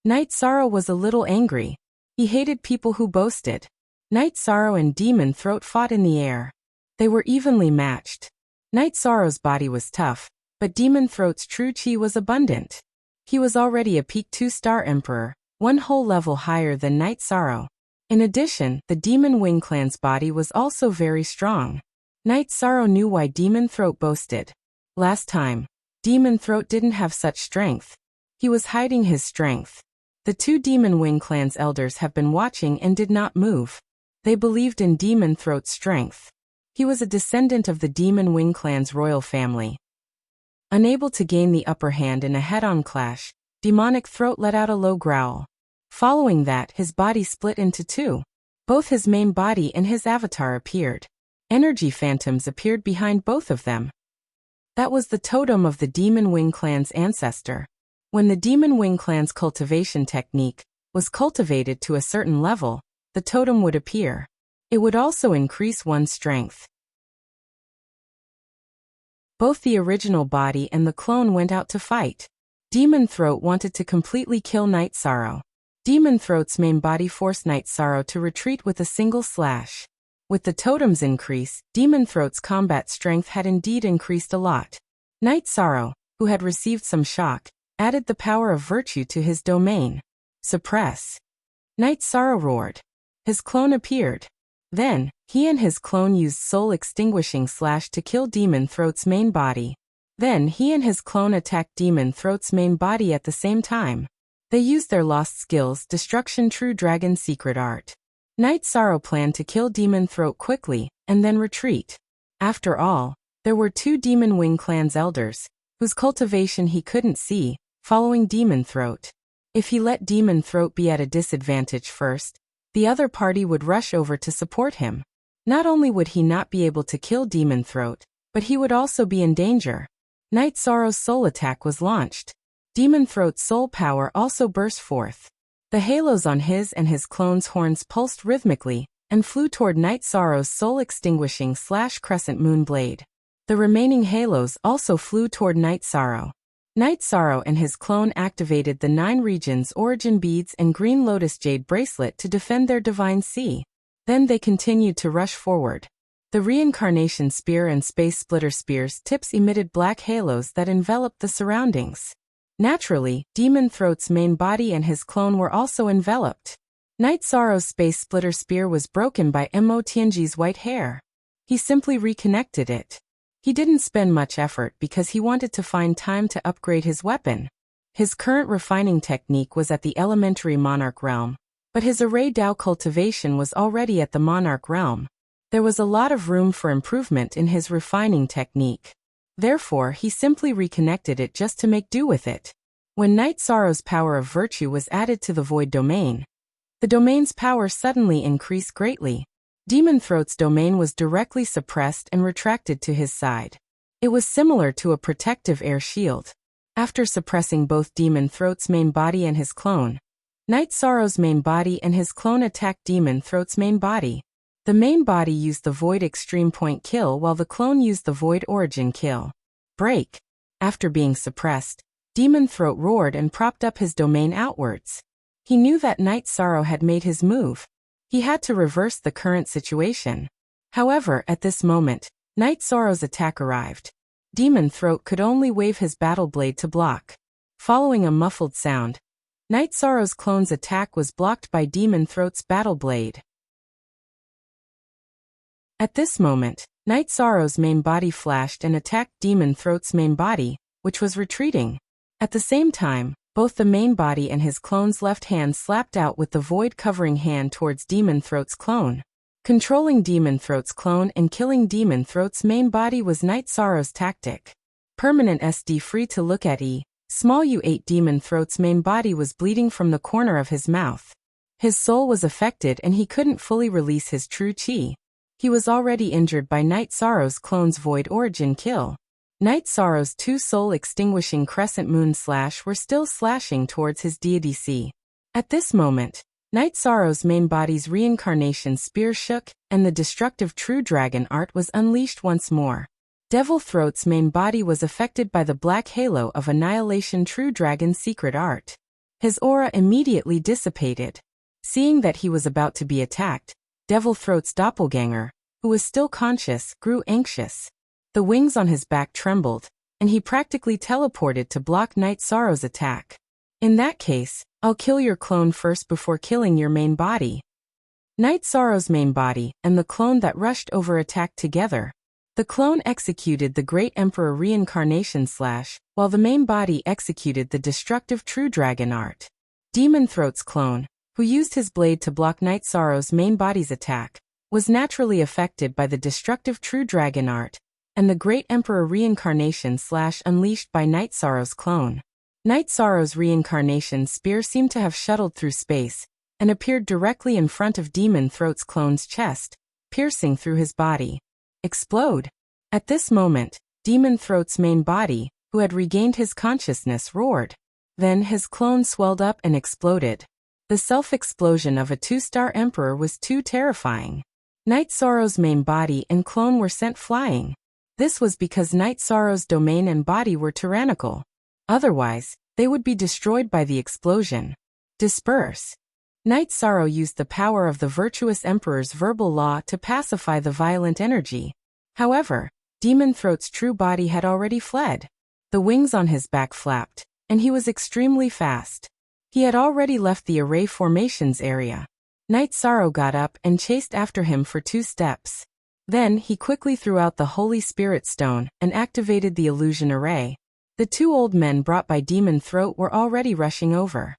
Night Sorrow was a little angry. He hated people who boasted. Night Sorrow and Demon Throat fought in the air. They were evenly matched. Night Sorrow's body was tough, but Demon Throat's true chi was abundant. He was already a peak 2-star emperor, one whole level higher than Night Sorrow. In addition, the Demon Wing clan's body was also very strong. Night Sorrow knew why Demon Throat boasted. Last time, Demon Throat didn't have such strength. He was hiding his strength. The 2 Demon Wing clan's elders have been watching and did not move. They believed in Demon Throat's strength. He was a descendant of the Demon Wing clan's royal family. Unable to gain the upper hand in a head-on clash, Demonic Throat let out a low growl. Following that, his body split into 2. Both his main body and his avatar appeared. Energy phantoms appeared behind both of them. That was the totem of the Demon Wing clan's ancestor. When the Demon Wing clan's cultivation technique was cultivated to a certain level, the totem would appear. It would also increase one's strength. Both the original body and the clone went out to fight. Demon Throat wanted to completely kill Night Sorrow. Demon Throat's main body forced Night Sorrow to retreat with a single slash. With the totem's increase, Demon Throat's combat strength had indeed increased a lot. Night Sorrow, who had received some shock, added the power of virtue to his domain. Suppress. Night Sorrow roared. His clone appeared. Then, he and his clone used Soul Extinguishing Slash to kill Demon Throat's main body. Then he and his clone attacked Demon Throat's main body at the same time. They used their lost skills, Destruction True Dragon Secret Art. Night Sorrow planned to kill Demon Throat quickly, and then retreat. After all, there were 2 Demon Wing clan's elders, whose cultivation he couldn't see, following Demon Throat. If he let Demon Throat be at a disadvantage first, the other party would rush over to support him. Not only would he not be able to kill Demon Throat, but he would also be in danger. Night Sorrow's soul attack was launched. Demon Throat's soul power also burst forth. The halos on his and his clone's horns pulsed rhythmically and flew toward Night Sorrow's soul extinguishing / crescent moon blade. The remaining halos also flew toward Night Sorrow. Night Sorrow and his clone activated the 9 regions origin beads and green lotus jade bracelet to defend their divine sea. Then they continued to rush forward. The reincarnation spear and space splitter spear's tips emitted black halos that enveloped the surroundings. Naturally, Demon Throat's main body and his clone were also enveloped. Night Sorrow's space splitter spear was broken by Mo Tianji's white hair. He simply reconnected it. He didn't spend much effort because he wanted to find time to upgrade his weapon. His current refining technique was at the elementary monarch realm, but his array Dao cultivation was already at the monarch realm. There was a lot of room for improvement in his refining technique. Therefore, he simply reconnected it just to make do with it. When Night Sorrow's power of virtue was added to the void domain, the domain's power suddenly increased greatly. Demon Throat's domain was directly suppressed and retracted to his side. It was similar to a protective air shield. After suppressing both Demon Throat's main body and his clone, Night Sorrow's main body and his clone attacked Demon Throat's main body. The main body used the Void Extreme Point kill while the clone used the Void Origin kill. Break. After being suppressed, Demon Throat roared and propped up his domain outwards. He knew that Night Sorrow had made his move. He had to reverse the current situation. However, at this moment, Night Sorrow's attack arrived. Demon Throat could only wave his battle blade to block. Following a muffled sound, Night Sorrow's clone's attack was blocked by Demon Throat's battle blade. At this moment, Night Sorrow's main body flashed and attacked Demon Throat's main body, which was retreating. At the same time, both the main body and his clone's left hand slapped out with the void covering hand towards Demon Throat's clone. Controlling Demon Throat's clone and killing Demon Throat's main body was Night Sorrow's tactic. Permanent SD free to look at E. Small U8 Demon Throat's main body was bleeding from the corner of his mouth. His soul was affected and he couldn't fully release his true chi. He was already injured by Night Sorrow's clone's Void Origin kill. Night Sorrow's 2 soul-extinguishing crescent moon slash were still slashing towards his deity C. At this moment, Night Sorrow's main body's reincarnation spear shook, and the destructive True Dragon art was unleashed once more. Devil Throat's main body was affected by the black halo of Annihilation True Dragon secret art. His aura immediately dissipated. Seeing that he was about to be attacked, Devil Throat's doppelganger, who was still conscious, grew anxious. The wings on his back trembled, and he practically teleported to block Night Sorrow's attack. In that case, I'll kill your clone first before killing your main body. Night Sorrow's main body and the clone that rushed over attacked together. The clone executed the Great Emperor Reincarnation Slash, while the main body executed the destructive True Dragon Art. Demon Throat's clone, who used his blade to block Night Sorrow's main body's attack, was naturally affected by the destructive True Dragon Art, and the Great Emperor Reincarnation Slash unleashed by Night Sorrow's clone. Night Sorrow's reincarnation spear seemed to have shuttled through space, and appeared directly in front of Demon Throat's clone's chest, piercing through his body. Explode! At this moment, Demon Throat's main body, who had regained his consciousness, roared. Then his clone swelled up and exploded. The self-explosion of a 2-star emperor was too terrifying. Night Sorrow's main body and clone were sent flying. This was because Night Sorrow's domain and body were tyrannical. Otherwise, they would be destroyed by the explosion. Disperse! Night Sorrow used the power of the virtuous emperor's verbal law to pacify the violent energy. However, Demon Throat's true body had already fled. The wings on his back flapped, and he was extremely fast. He had already left the array formations area. Night Sorrow got up and chased after him for 2 steps. Then he quickly threw out the Holy Spirit Stone and activated the illusion array. The 2 old men brought by Demon Throat were already rushing over.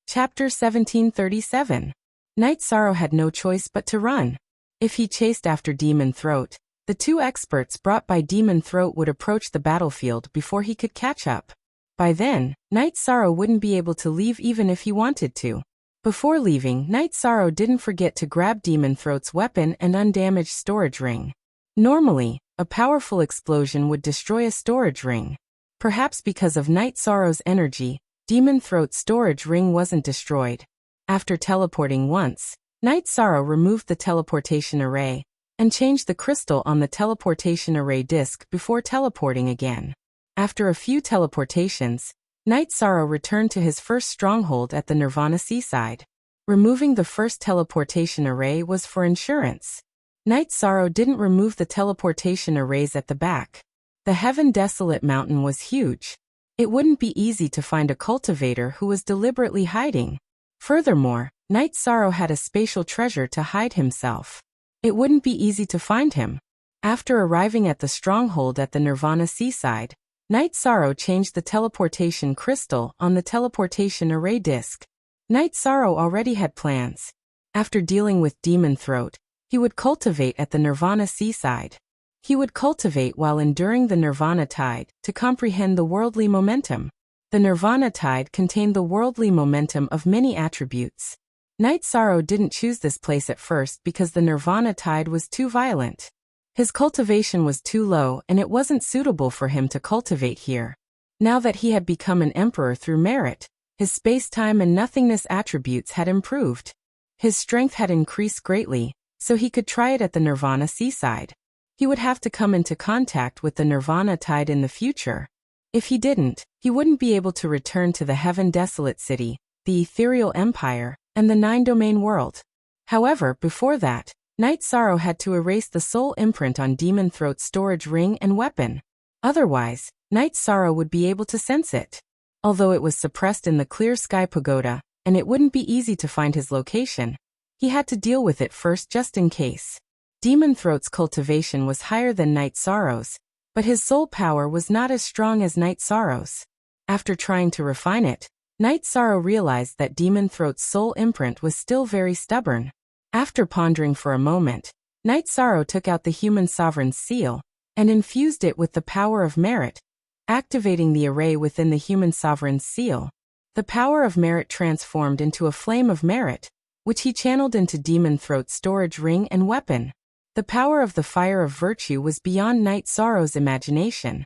Chapter 1737. Night Sorrow had no choice but to run. If he chased after Demon Throat, the 2 experts brought by Demon Throat would approach the battlefield before he could catch up. By then, Night Sorrow wouldn't be able to leave even if he wanted to. Before leaving, Night Sorrow didn't forget to grab Demon Throat's weapon and undamaged storage ring. Normally, a powerful explosion would destroy a storage ring. Perhaps because of Night Sorrow's energy, Demon Throat's storage ring wasn't destroyed. After teleporting once, Night Sorrow removed the teleportation array and changed the crystal on the teleportation array disk before teleporting again. After a few teleportations, Night Sorrow returned to his first stronghold at the Nirvana Seaside. Removing the first teleportation array was for insurance. Night Sorrow didn't remove the teleportation arrays at the back. The Heaven Desolate Mountain was huge. It wouldn't be easy to find a cultivator who was deliberately hiding. Furthermore, Night Sorrow had a spatial treasure to hide himself. It wouldn't be easy to find him. After arriving at the stronghold at the Nirvana Seaside, Night Sorrow changed the teleportation crystal on the teleportation array disk. Night Sorrow already had plans. After dealing with Demon Throat, he would cultivate at the Nirvana Seaside. He would cultivate while enduring the Nirvana Tide to comprehend the worldly momentum. The Nirvana Tide contained the worldly momentum of many attributes. Night Sorrow didn't choose this place at first because the Nirvana Tide was too violent. His cultivation was too low and it wasn't suitable for him to cultivate here. Now that he had become an emperor through merit, his space-time and nothingness attributes had improved. His strength had increased greatly, so he could try it at the Nirvana Seaside. He would have to come into contact with the Nirvana Tide in the future. If he didn't, he wouldn't be able to return to the Heaven Desolate City, the Ethereal Empire, and the 9-domain world. However, before that, Night Sorrow had to erase the soul imprint on Demon Throat's storage ring and weapon. Otherwise, Night Sorrow would be able to sense it. Although it was suppressed in the Clear Sky Pagoda, and it wouldn't be easy to find his location, he had to deal with it first just in case. Demon Throat's cultivation was higher than Night Sorrow's, but his soul power was not as strong as Night Sorrow's. After trying to refine it, Night Sorrow realized that Demon Throat's soul imprint was still very stubborn. After pondering for a moment, Night Sorrow took out the human sovereign's seal and infused it with the power of merit, activating the array within the human sovereign's seal. The power of merit transformed into a flame of merit, which he channeled into Demon Throat's storage ring and weapon. The power of the fire of virtue was beyond Night Sorrow's imagination.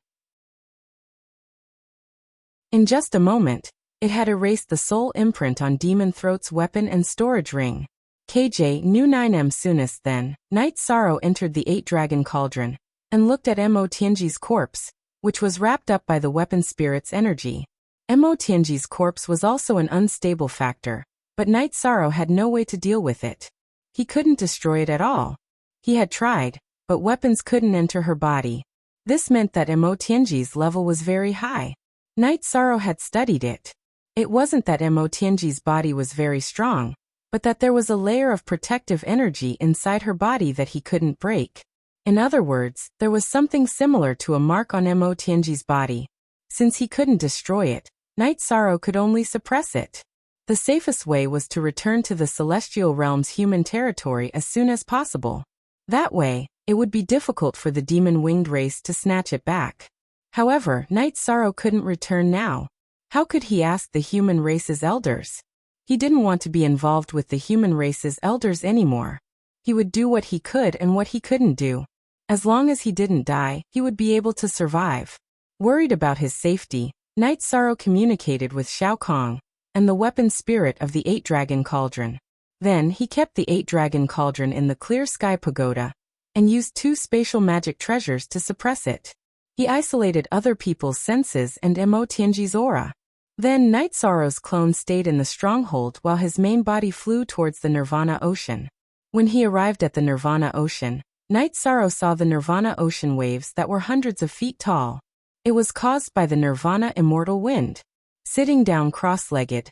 In just a moment, it had erased the soul imprint on Demon Throat's weapon and storage ring. KJ knew 9M soonest then. Night Sorrow entered the 8-dragon cauldron and looked at Mo Tianji's corpse, which was wrapped up by the weapon spirit's energy. Mo Tianji's corpse was also an unstable factor, but Night Sorrow had no way to deal with it. He couldn't destroy it at all. He had tried, but weapons couldn't enter her body. This meant that Mo Tianji's level was very high. Night Sorrow had studied it. It wasn't that Mo Tianji's body was very strong, but that there was a layer of protective energy inside her body that he couldn't break. In other words, there was something similar to a mark on Mo Tianji's body. Since he couldn't destroy it, Night Sorrow could only suppress it. The safest way was to return to the celestial realm's human territory as soon as possible. That way, it would be difficult for the demon-winged race to snatch it back. However, Night Sorrow couldn't return now. How could he ask the human race's elders? He didn't want to be involved with the human race's elders anymore. He would do what he could and what he couldn't do. As long as he didn't die, he would be able to survive. Worried about his safety, Night Sorrow communicated with Shao Kong and the weapon spirit of the 8-Dragon Cauldron. Then he kept the 8-Dragon Cauldron in the Clear Sky Pagoda and used 2 spatial magic treasures to suppress it. He isolated other people's senses and Mo Tianji's aura. Then Night Sorrow's clone stayed in the stronghold while his main body flew towards the Nirvana Ocean. When he arrived at the Nirvana Ocean, Night Sorrow saw the Nirvana Ocean waves that were hundreds of feet tall. It was caused by the Nirvana Immortal Wind. Sitting down cross-legged,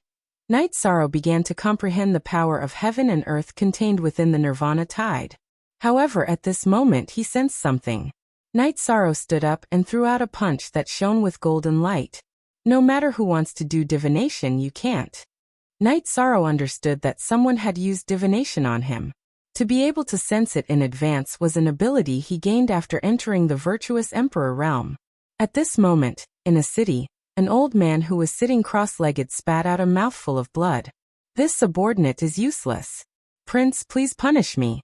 Night Sorrow began to comprehend the power of heaven and earth contained within the Nirvana tide. However, at this moment he sensed something. Night Sorrow stood up and threw out a punch that shone with golden light. No matter who wants to do divination, you can't. Night Sorrow understood that someone had used divination on him. To be able to sense it in advance was an ability he gained after entering the virtuous Emperor realm. At this moment, in a city, an old man who was sitting cross-legged spat out a mouthful of blood. This subordinate is useless. Prince, please punish me.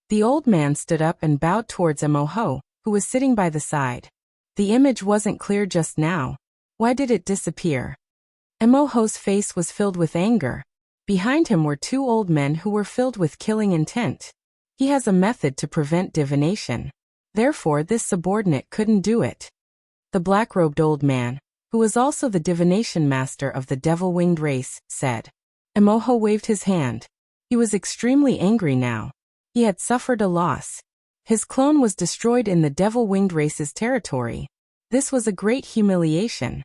The old man stood up and bowed towards Mo Ho, who was sitting by the side. The image wasn't clear just now. Why did it disappear? Mo Ho's face was filled with anger. Behind him were 2 old men who were filled with killing intent. He has a method to prevent divination. Therefore, this subordinate couldn't do it. The black-robed old man, who was also the divination master of the devil-winged race, said. Mo Ho waved his hand. He was extremely angry now. He had suffered a loss. His clone was destroyed in the devil-winged race's territory. This was a great humiliation.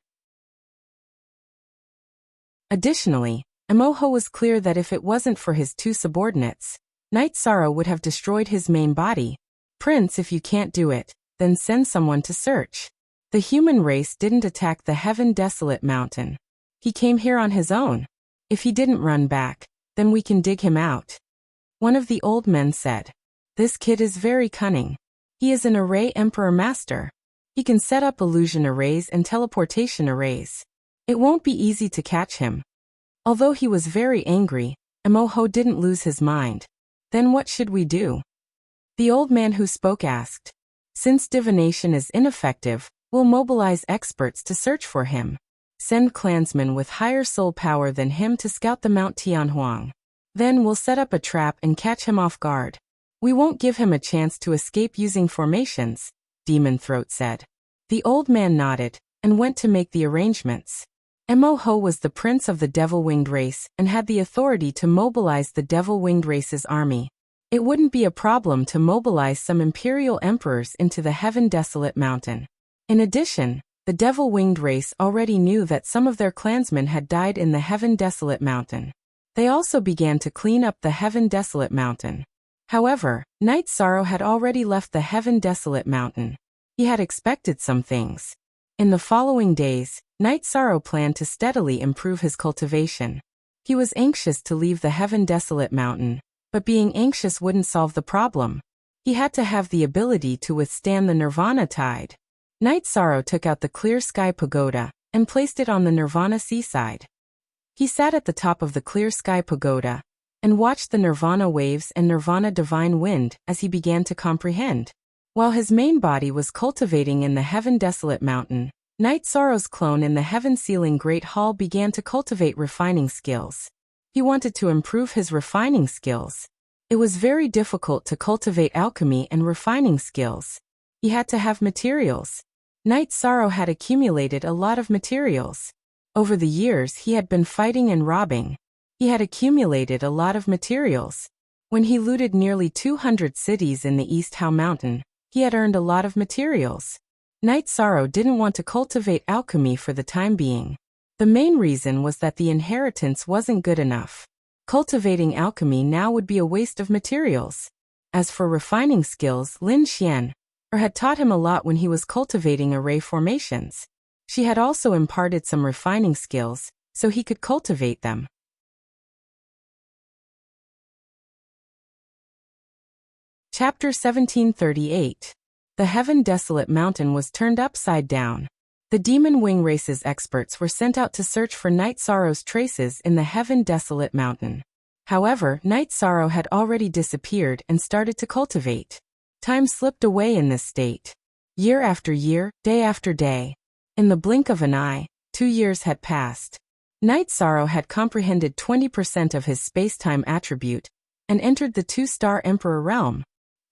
Additionally, Mo Ho was clear that if it wasn't for his 2 subordinates, Night Sorrow would have destroyed his main body. Prince, if you can't do it, then send someone to search. The human race didn't attack the Heaven Desolate Mountain. He came here on his own. If he didn't run back, then we can dig him out. One of the old men said. This kid is very cunning. He is an array Emperor Master. He can set up illusion arrays and teleportation arrays. It won't be easy to catch him. Although he was very angry, Mo Ho didn't lose his mind. Then what should we do? The old man who spoke asked. Since divination is ineffective, we'll mobilize experts to search for him. Send clansmen with higher soul power than him to scout the Mount Tianhuang. Then we'll set up a trap and catch him off guard. We won't give him a chance to escape using formations, Demon Throat said. The old man nodded and went to make the arrangements. Mo Ho was the prince of the devil-winged race and had the authority to mobilize the devil-winged race's army. It wouldn't be a problem to mobilize some imperial emperors into the Heaven Desolate Mountain. In addition, the devil-winged race already knew that some of their clansmen had died in the Heaven Desolate Mountain. They also began to clean up the Heaven Desolate Mountain. However, Night Sorrow had already left the Heaven Desolate Mountain. He had expected some things. In the following days, Night Sorrow planned to steadily improve his cultivation. He was anxious to leave the Heaven Desolate Mountain, but being anxious wouldn't solve the problem. He had to have the ability to withstand the Nirvana tide. Night Sorrow took out the Clear Sky Pagoda and placed it on the Nirvana seaside. He sat at the top of the Clear Sky Pagoda and watched the Nirvana waves and Nirvana divine wind as he began to comprehend. While his main body was cultivating in the Heaven Desolate Mountain, Night Sorrow's clone in the Heaven Sealing Great Hall began to cultivate refining skills. He wanted to improve his refining skills. It was very difficult to cultivate alchemy and refining skills. He had to have materials. Night Sorrow had accumulated a lot of materials. Over the years he had been fighting and robbing. He had accumulated a lot of materials. When he looted nearly 200 cities in the East Hao Mountain, he had earned a lot of materials. Knight Sorrow didn't want to cultivate alchemy for the time being. The main reason was that the inheritance wasn't good enough. Cultivating alchemy now would be a waste of materials. As for refining skills, Lin Xian had taught him a lot when he was cultivating array formations. She had also imparted some refining skills, so he could cultivate them. Chapter 1738. The Heaven Desolate Mountain was turned upside down. The Demon Wing Race's experts were sent out to search for Knight Sorrow's traces in the Heaven Desolate Mountain. However, Knight Sorrow had already disappeared and started to cultivate. Time slipped away in this state. Year after year, day after day. In the blink of an eye, 2 years had passed. Knight Sorrow had comprehended 20% of his space-time attribute and entered the 2-star Emperor realm.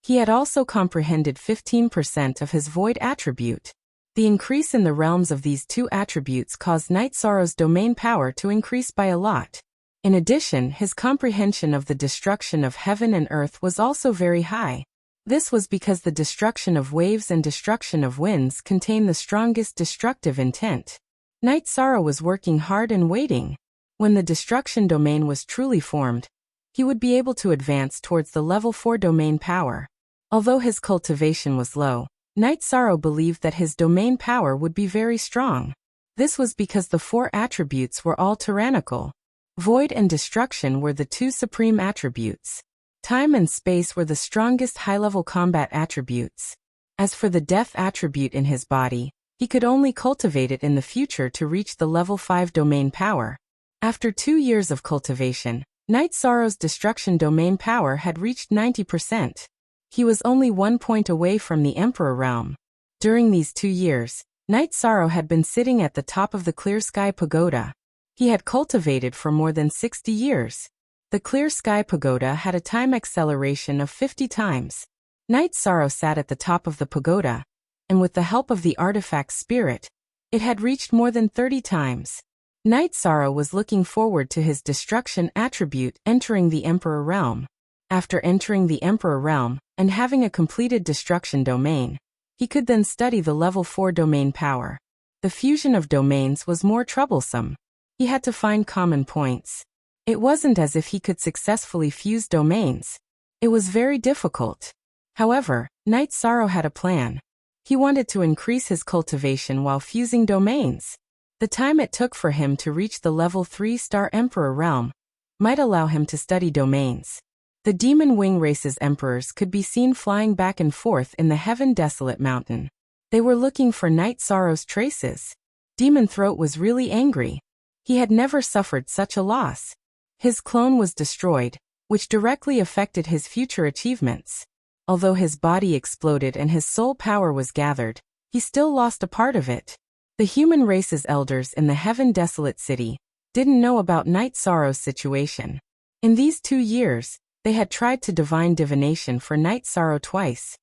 He had also comprehended 15% of his void attribute. The increase in the realms of these 2 attributes caused Knight Sorrow's domain power to increase by a lot. In addition, his comprehension of the destruction of heaven and earth was also very high. This was because the destruction of waves and destruction of winds contain the strongest destructive intent. Knight Sorrow was working hard and waiting. When the destruction domain was truly formed, he would be able to advance towards the level 4 domain power. Although his cultivation was low, Knight Sorrow believed that his domain power would be very strong. This was because the 4 attributes were all tyrannical. Void and destruction were the 2 supreme attributes. Time and space were the strongest high-level combat attributes. As for the death attribute in his body, he could only cultivate it in the future to reach the level 5 domain power. After 2 years of cultivation, Knight Sorrow's destruction domain power had reached 90%. He was only 1 point away from the Emperor realm. During these 2 years, Knight Sorrow had been sitting at the top of the Clear Sky Pagoda. He had cultivated for more than 60 years. The Clear Sky Pagoda had a time acceleration of 50 times. Knight Sorrow sat at the top of the pagoda, and with the help of the artifact spirit, it had reached more than 30 times. Knight Sorrow was looking forward to his destruction attribute entering the Emperor realm. After entering the Emperor realm and having a completed destruction domain, he could then study the level 4 domain power. The fusion of domains was more troublesome. He had to find common points. It wasn't as if he could successfully fuse domains. It was very difficult. However, Knight Sorrow had a plan. He wanted to increase his cultivation while fusing domains. The time it took for him to reach the level 3-star Emperor realm might allow him to study domains. The Demon Wing Race's emperors could be seen flying back and forth in the Heaven Desolate Mountain. They were looking for Knight Sorrow's traces. Demon Throat was really angry. He had never suffered such a loss. His clone was destroyed, which directly affected his future achievements. Although his body exploded and his soul power was gathered, he still lost a part of it. The human race's elders in the Heaven Desolate City didn't know about Knight Sorrow's situation. In these 2 years, they had tried to divine divination for Knight Sorrow twice.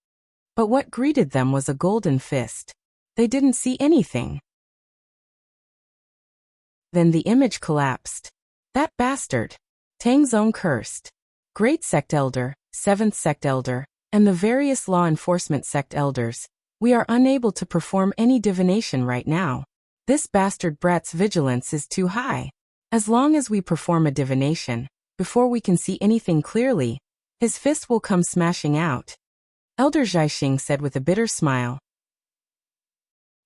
But what greeted them was a golden fist. They didn't see anything. Then the image collapsed. That bastard. Tang Zong cursed. Great Sect Elder, 7th Sect Elder, and the various law enforcement sect elders, we are unable to perform any divination right now. This bastard brat's vigilance is too high. As long as we perform a divination, before we can see anything clearly, his fist will come smashing out. Elder Zhaixing said with a bitter smile.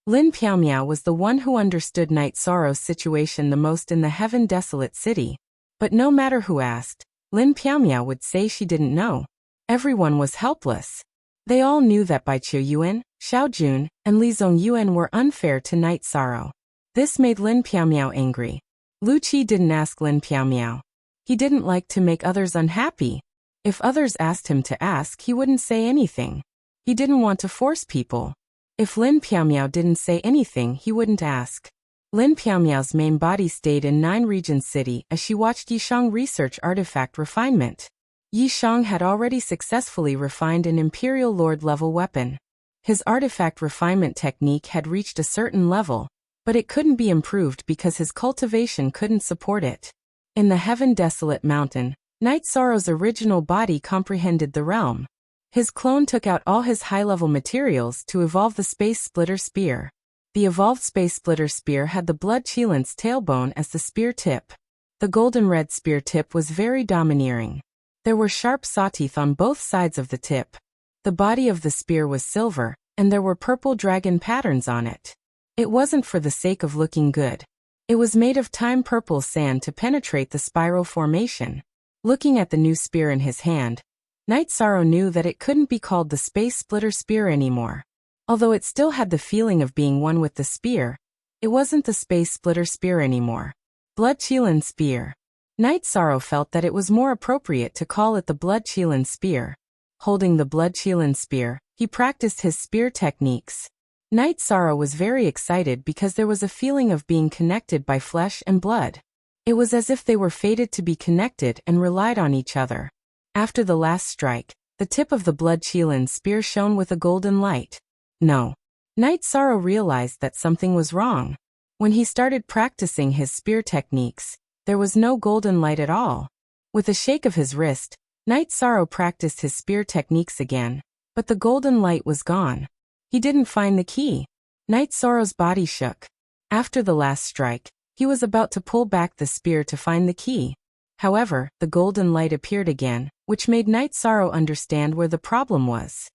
Lin Piaomiao was the one who understood Knight Sorrow's situation the most in the Heaven Desolate City. But no matter who asked, Lin Piaomiao would say she didn't know. Everyone was helpless. They all knew that Bai Qiu Yuan, Xiao Jun, and Li Zong Yuan were unfair to Knight Sorrow. This made Lin Piaomiao angry. Lu Qi didn't ask Lin Piaomiao. He didn't like to make others unhappy. If others asked him to ask, he wouldn't say anything. He didn't want to force people. If Lin Piaomiao didn't say anything, he wouldn't ask. Lin Piaomiao's main body stayed in 9 Regions City as she watched Yishang research artifact refinement. Yishang had already successfully refined an Imperial Lord level weapon. His artifact refinement technique had reached a certain level, but it couldn't be improved because his cultivation couldn't support it. In the Heaven Desolate Mountain, Night Sorrow's original body comprehended the realm. His clone took out all his high-level materials to evolve the Space Splitter Spear. The evolved Space Splitter Spear had the Blood Cheelant's tailbone as the spear tip. The golden-red spear tip was very domineering. There were sharp sawteeth on both sides of the tip. The body of the spear was silver, and there were purple dragon patterns on it. It wasn't for the sake of looking good. It was made of time-purple sand to penetrate the spiral formation. Looking at the new spear in his hand, Night Sorrow knew that it couldn't be called the Space Splitter Spear anymore. Although it still had the feeling of being one with the spear, it wasn't the Space Splitter Spear anymore. Blood Cheelant Spear. Night Sorrow felt that it was more appropriate to call it the Blood Cheelant Spear. Holding the Blood Cheelant Spear, he practiced his spear techniques. Night Sorrow was very excited because there was a feeling of being connected by flesh and blood. It was as if they were fated to be connected and relied on each other. After the last strike, the tip of the Blood Cheelant Spear shone with a golden light. No. Night Sorrow realized that something was wrong. When he started practicing his spear techniques, there was no golden light at all. With a shake of his wrist, Night Sorrow practiced his spear techniques again, but the golden light was gone. He didn't find the key. Night Sorrow's body shook. After the last strike, he was about to pull back the spear to find the key. However, the golden light appeared again, which made Night Sorrow understand where the problem was.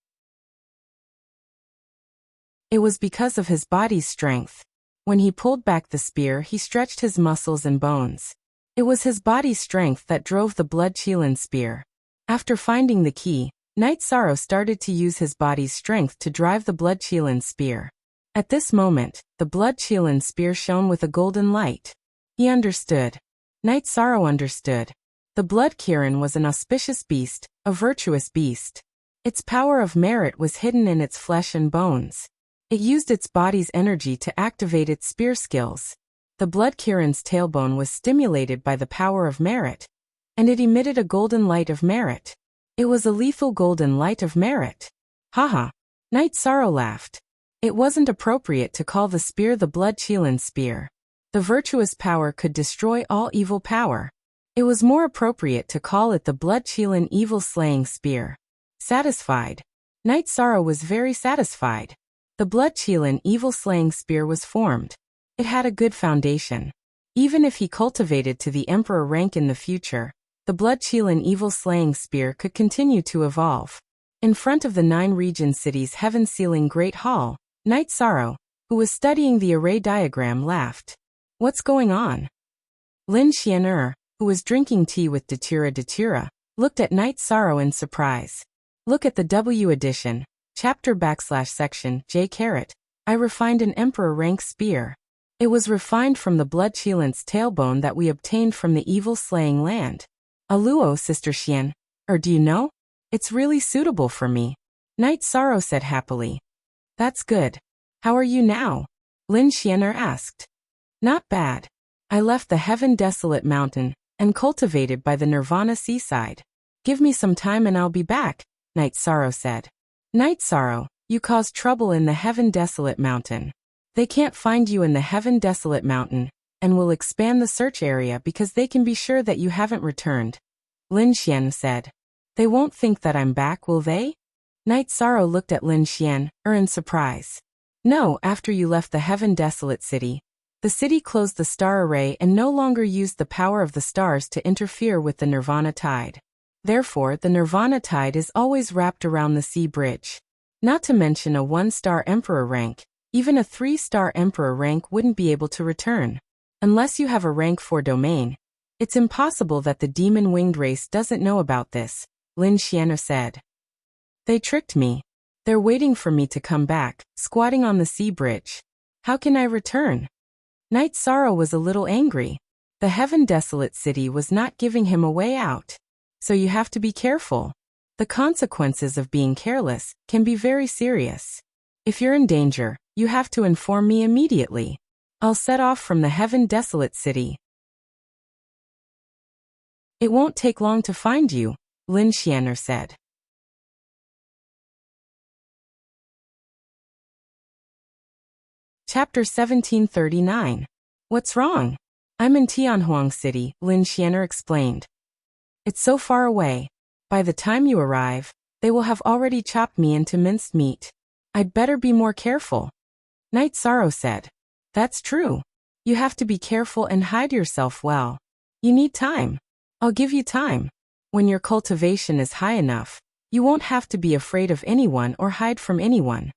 It was because of his body's strength. When he pulled back the spear, he stretched his muscles and bones. It was his body's strength that drove the Blood Cheelant Spear. After finding the key, Night Sorrow started to use his body's strength to drive the Blood Cheelant Spear. At this moment, the Blood Cheelant Spear shone with a golden light. He understood. Night Sorrow understood. The Blood Kirin was an auspicious beast, a virtuous beast. Its power of merit was hidden in its flesh and bones. It used its body's energy to activate its spear skills. The Blood Kirin's tailbone was stimulated by the power of merit, and it emitted a golden light of merit. It was a lethal golden light of merit. Haha. Night Sorrow laughed. It wasn't appropriate to call the spear the Blood Cheelant Spear. The virtuous power could destroy all evil power. It was more appropriate to call it the Blood Cheelant Evil Slaying Spear. Satisfied. Night Sorrow was very satisfied. The Blood Cheelant Evil Slaying Spear was formed. It had a good foundation. Even if he cultivated to the Emperor rank in the future, the Blood Cheelant Evil Slaying Spear could continue to evolve. In front of the 9 region city's heaven-sealing Great Hall, Night Sorrow, who was studying the array diagram, laughed. What's going on? Lin Xian'er, who was drinking tea with Datura, looked at Night Sorrow in surprise. Look at the W edition. Chapter/section J. I refined an Emperor rank spear. It was refined from the Blood Cheelant's tailbone that we obtained from the evil slaying land. Aluo, Sister Xian. Do you know? It's really suitable for me. Night Sorrow said happily. That's good. How are you now? Lin Xian'er asked. Not bad. I left the Heaven Desolate Mountain and cultivated by the Nirvana seaside. Give me some time and I'll be back, Night Sorrow said. Night Sorrow, you caused trouble in the Heaven Desolate Mountain. They can't find you in the Heaven Desolate Mountain, and will expand the search area because they can be sure that you haven't returned. Lin Xian said. They won't think that I'm back, will they? Night Sorrow looked at Lin Xian, in surprise. No, after you left the Heaven Desolate City, the city closed the star array and no longer used the power of the stars to interfere with the Nirvana tide. Therefore, the Nirvana tide is always wrapped around the sea bridge. Not to mention a 1-star Emperor rank, even a 3-star Emperor rank wouldn't be able to return. Unless you have a rank 4 domain. It's impossible that the demon winged race doesn't know about this, Lin Xian'er said. They tricked me. They're waiting for me to come back, squatting on the sea bridge. How can I return? Night Sorrow was a little angry. The Heaven Desolate City was not giving him a way out. So you have to be careful. The consequences of being careless can be very serious. If you're in danger, you have to inform me immediately. I'll set off from the Heaven Desolate City. It won't take long to find you, Lin Xian'er said. Chapter 1739. What's wrong? I'm in Tianhuang City, Lin Xian'er explained. It's so far away. By the time you arrive, they will have already chopped me into minced meat. I'd better be more careful. Night Sorrow said. That's true. You have to be careful and hide yourself well. You need time. I'll give you time. When your cultivation is high enough, you won't have to be afraid of anyone or hide from anyone.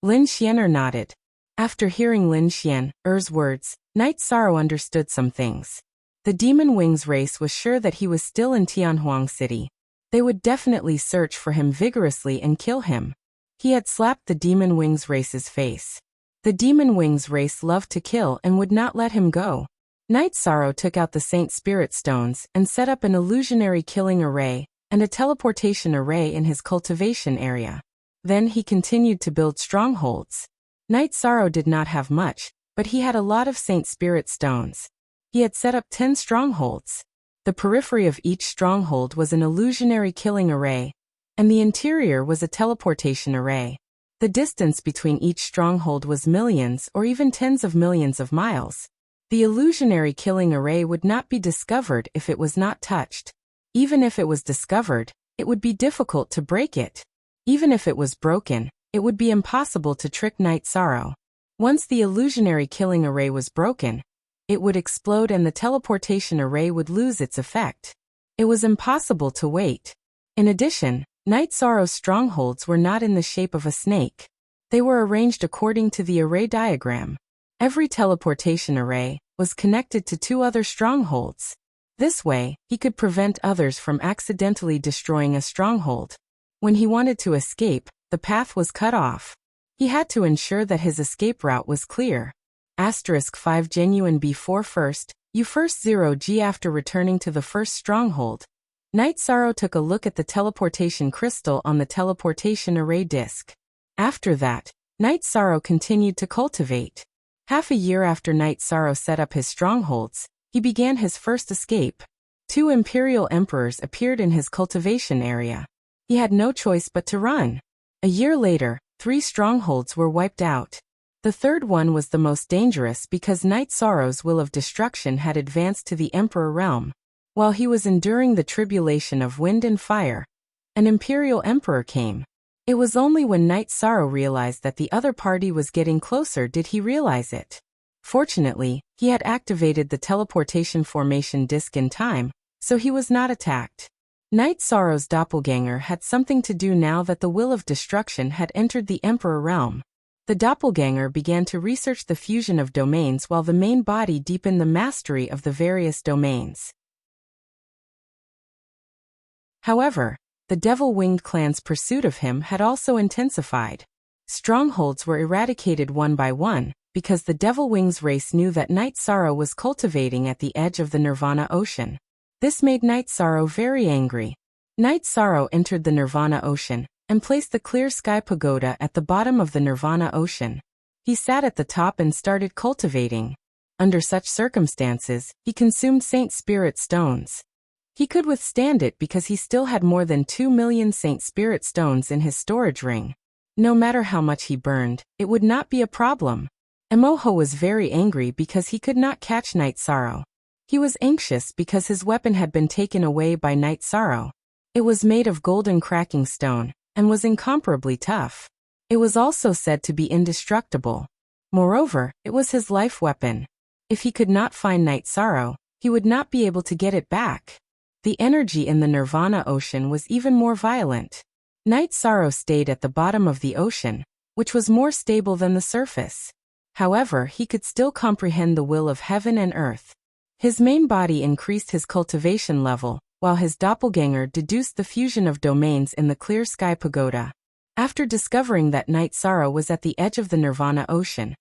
Lin Xian'er nodded. After hearing Lin Xian'er's words, Night Sorrow understood some things. The Demon Wings race was sure that he was still in Tianhuang City. They would definitely search for him vigorously and kill him. He had slapped the Demon Wings race's face. The Demon Wings race loved to kill and would not let him go. Night Sorrow took out the Saint Spirit Stones and set up an illusionary killing array and a teleportation array in his cultivation area. Then he continued to build strongholds. Night Sorrow did not have much, but he had a lot of Saint Spirit Stones. He had set up 10 strongholds. The periphery of each stronghold was an illusionary killing array, and the interior was a teleportation array. The distance between each stronghold was millions or even tens of millions of miles. The illusionary killing array would not be discovered if it was not touched. Even if it was discovered, it would be difficult to break it. Even if it was broken, it would be impossible to trick Night Sorrow. Once the illusionary killing array was broken, it would explode and the teleportation array would lose its effect. It was impossible to wait. In addition, Night Sorrow's strongholds were not in the shape of a snake. They were arranged according to the array diagram. Every teleportation array was connected to 2 other strongholds. This way, he could prevent others from accidentally destroying a stronghold. When he wanted to escape, the path was cut off. He had to ensure that his escape route was clear. *5 Genuine B4 First, U first 0G. After returning to the first stronghold, Night Sorrow took a look at the teleportation crystal on the teleportation array disk. After that, Night Sorrow continued to cultivate. Half a year after Night Sorrow set up his strongholds, he began his first escape. 2 Imperial Emperors appeared in his cultivation area. He had no choice but to run. A year later, 3 strongholds were wiped out. The third one was the most dangerous because Night Sorrow's will of destruction had advanced to the Emperor realm. While he was enduring the tribulation of wind and fire, an Imperial Emperor came. It was only when Night Sorrow realized that the other party was getting closer did he realize it. Fortunately, he had activated the teleportation formation disk in time, so he was not attacked. Night Sorrow's doppelganger had something to do now that the will of destruction had entered the Emperor realm. The doppelganger began to research the fusion of domains while the main body deepened the mastery of the various domains. However, the Devil-Winged clan's pursuit of him had also intensified. Strongholds were eradicated one by one, because the Devil-Wing's race knew that Night Sorrow was cultivating at the edge of the Nirvana Ocean. This made Night Sorrow very angry. Night Sorrow entered the Nirvana Ocean and placed the Clear Sky Pagoda at the bottom of the Nirvana Ocean. He sat at the top and started cultivating. Under such circumstances, he consumed Saint Spirit Stones. He could withstand it because he still had more than 2 million Saint Spirit Stones in his storage ring. No matter how much he burned, it would not be a problem. Emoho was very angry because he could not catch Night Sorrow. He was anxious because his weapon had been taken away by Night Sorrow. It was made of golden cracking stone, and was incomparably tough. It was also said to be indestructible. Moreover, it was his life weapon. If he could not find Night Sorrow, he would not be able to get it back. The energy in the Nirvana Ocean was even more violent. Night Sorrow stayed at the bottom of the ocean, which was more stable than the surface. However, he could still comprehend the will of heaven and earth. His main body increased his cultivation level, while his doppelganger deduced the fusion of domains in the Clear Sky Pagoda. After discovering that Night Sorrow was at the edge of the Nirvana Ocean,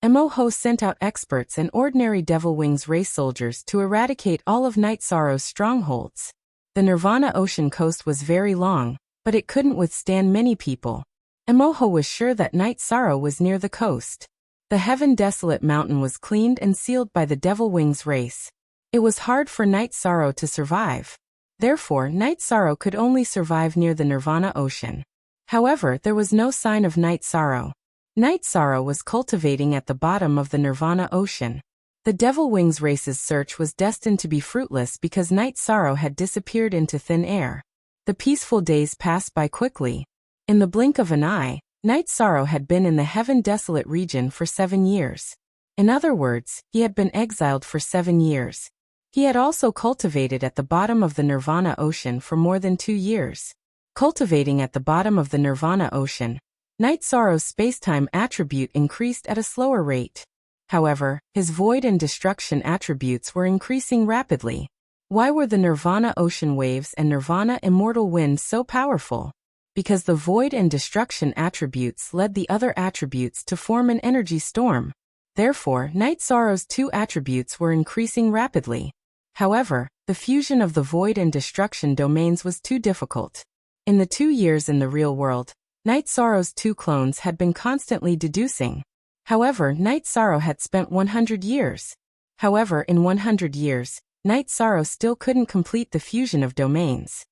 Emoho sent out experts and ordinary Devil-Wing's race soldiers to eradicate all of Night Sorrow's strongholds. The Nirvana Ocean coast was very long, but it couldn't withstand many people. Emoho was sure that Night Sorrow was near the coast. The Heaven Desolate Mountain was cleaned and sealed by the Devil-Wing's race. It was hard for Night Sorrow to survive. Therefore, Night Sorrow could only survive near the Nirvana Ocean. However, there was no sign of Night Sorrow. Night Sorrow was cultivating at the bottom of the Nirvana Ocean. The Devil Wings race's search was destined to be fruitless because Night Sorrow had disappeared into thin air. The peaceful days passed by quickly. In the blink of an eye, Night Sorrow had been in the heaven-desolate region for 7 years. In other words, he had been exiled for 7 years. He had also cultivated at the bottom of the Nirvana Ocean for more than 2 years. Cultivating at the bottom of the Nirvana Ocean, Night Sorrow's spacetime attribute increased at a slower rate. However, his void and destruction attributes were increasing rapidly. Why were the Nirvana Ocean waves and Nirvana Immortal Wind so powerful? Because the void and destruction attributes led the other attributes to form an energy storm. Therefore, Night Sorrow's 2 attributes were increasing rapidly. However, the fusion of the void and destruction domains was too difficult. In the 2 years in the real world, Night Sorrow's 2 clones had been constantly deducing. However, Night Sorrow had spent 100 years. However, in 100 years, Night Sorrow still couldn't complete the fusion of domains.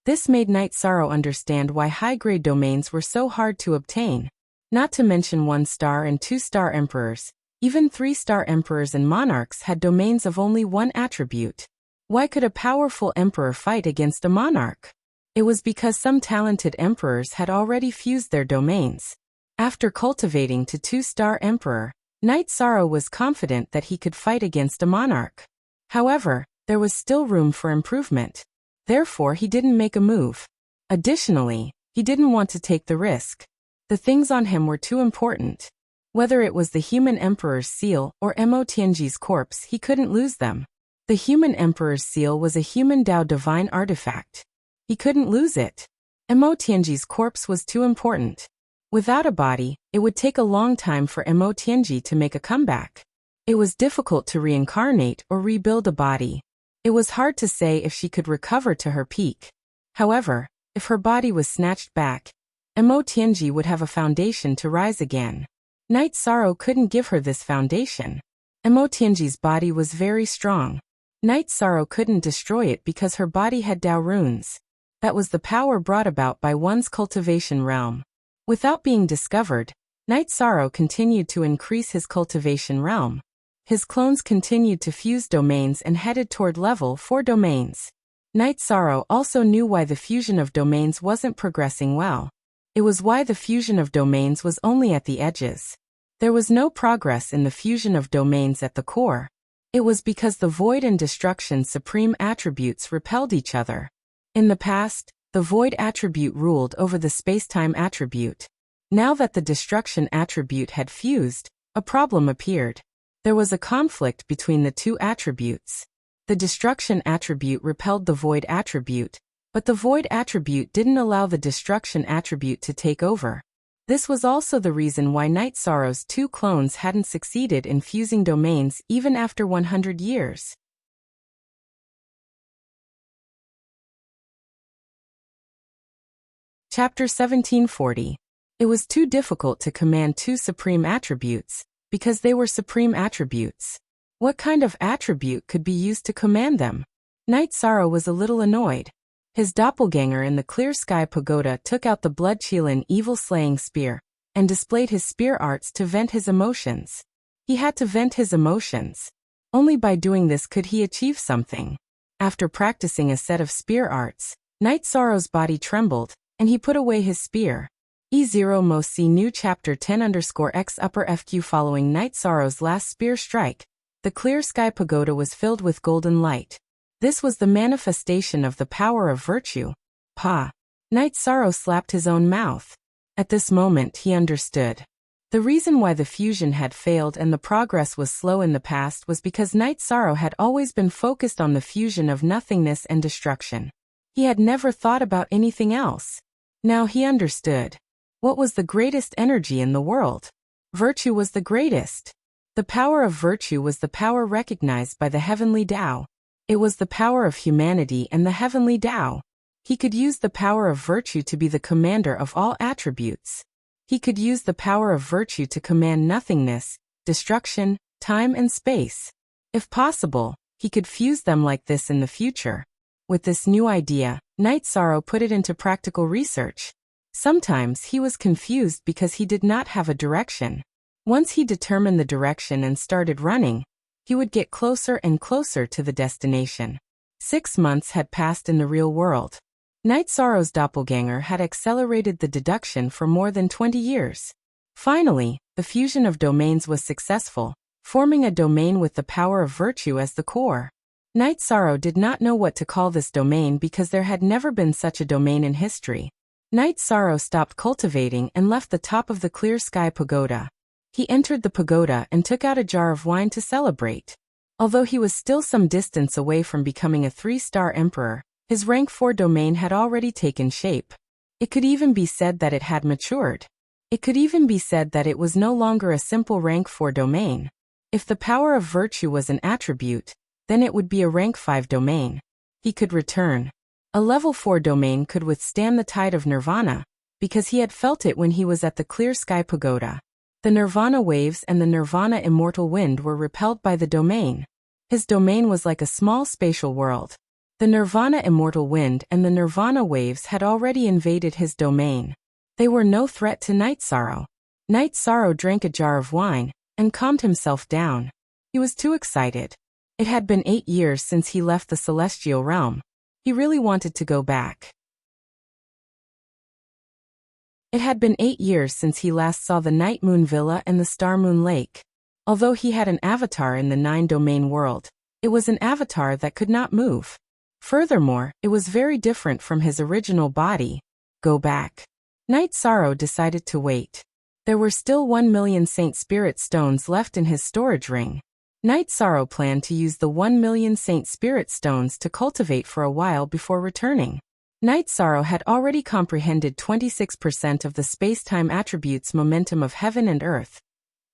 This made Night Sorrow understand why high-grade domains were so hard to obtain. Not to mention 1-star and 2-star emperors. Even 3-star emperors and monarchs had domains of only 1 attribute. Why could a powerful emperor fight against a monarch? It was because some talented emperors had already fused their domains. After cultivating to 2-star emperor, Night Sorrow was confident that he could fight against a monarch. However, there was still room for improvement. Therefore, he didn't make a move. Additionally, he didn't want to take the risk. The things on him were too important. Whether it was the human emperor's seal or Mo Tianji's corpse, he couldn't lose them. The human emperor's seal was a human Dao divine artifact. He couldn't lose it. Mo Tianji's corpse was too important. Without a body, it would take a long time for Mo Tianji to make a comeback. It was difficult to reincarnate or rebuild a body. It was hard to say if she could recover to her peak. However, if her body was snatched back, Mo Tianji would have a foundation to rise again. Night Sorrow couldn't give her this foundation. Mo Tianji's body was very strong. Night Sorrow couldn't destroy it because her body had Dao runes. That was the power brought about by one's cultivation realm. Without being discovered, Night Sorrow continued to increase his cultivation realm. His clones continued to fuse domains and headed toward level 4 domains. Night Sorrow also knew why the fusion of domains wasn't progressing well. It was why the fusion of domains was only at the edges. There was no progress in the fusion of domains at the core. It was because the void and destruction supreme attributes repelled each other. In the past, the void attribute ruled over the spacetime attribute. Now that the destruction attribute had fused, a problem appeared. There was a conflict between the 2 attributes. The destruction attribute repelled the void attribute, but the void attribute didn't allow the destruction attribute to take over. This was also the reason why Night Sorrow's 2 clones hadn't succeeded in fusing domains even after 100 years. Chapter 1740. It was too difficult to command 2 supreme attributes, because they were supreme attributes. What kind of attribute could be used to command them? Night Sorrow was a little annoyed. His doppelganger in the Clear Sky Pagoda took out the blood-chilling evil-slaying spear, and displayed his spear arts to vent his emotions. He had to vent his emotions. Only by doing this could he achieve something. After practicing a set of spear arts, Night Sorrow's body trembled, and he put away his spear. E0 Most see new chapter 10_X FQ. Following Night Sorrow's last spear strike, the Clear Sky Pagoda was filled with golden light. This was the manifestation of the power of virtue. Pa! Night Sorrow slapped his own mouth. At this moment he understood. The reason why the fusion had failed and the progress was slow in the past was because Night Sorrow had always been focused on the fusion of nothingness and destruction. He had never thought about anything else. Now he understood. What was the greatest energy in the world? Virtue was the greatest. The power of virtue was the power recognized by the heavenly Tao. It was the power of humanity and the heavenly Tao. He could use the power of virtue to be the commander of all attributes. He could use the power of virtue to command nothingness, destruction, time and space. If possible, he could fuse them like this in the future. With this new idea, Night Sorrow put it into practical research. Sometimes he was confused because he did not have a direction. Once he determined the direction and started running, he would get closer and closer to the destination. 6 months had passed in the real world. Night Sorrow's doppelganger had accelerated the deduction for more than 20 years. Finally, the fusion of domains was successful, forming a domain with the power of virtue as the core. Night Sorrow did not know what to call this domain because there had never been such a domain in history. Night Sorrow stopped cultivating and left the top of the clear sky pagoda. He entered the pagoda and took out a jar of wine to celebrate. Although he was still some distance away from becoming a 3-star emperor, his rank 4 domain had already taken shape. It could even be said that it had matured. It could even be said that it was no longer a simple rank 4 domain. If the power of virtue was an attribute, then it would be a rank 5 domain. He could return. A level 4 domain could withstand the tide of nirvana, because he had felt it when he was at the clear sky pagoda. The nirvana waves and the nirvana immortal wind were repelled by the domain. His domain was like a small spatial world. The nirvana immortal wind and the nirvana waves had already invaded his domain. They were no threat to Night Sorrow. Night Sorrow drank a jar of wine and calmed himself down. He was too excited. It had been 8 years since he left the celestial realm. He really wanted to go back. It had been 8 years since he last saw the Night Moon Villa and the Star Moon Lake. Although he had an avatar in the 9-domain world, it was an avatar that could not move. Furthermore, it was very different from his original body. Go back. Night Sorrow decided to wait. There were still 1 million Saint Spirit stones left in his storage ring. Night Sorrow planned to use the 1 million Saint Spirit stones to cultivate for a while before returning. Night Sorrow had already comprehended 26% of the space-time attributes momentum of heaven and earth,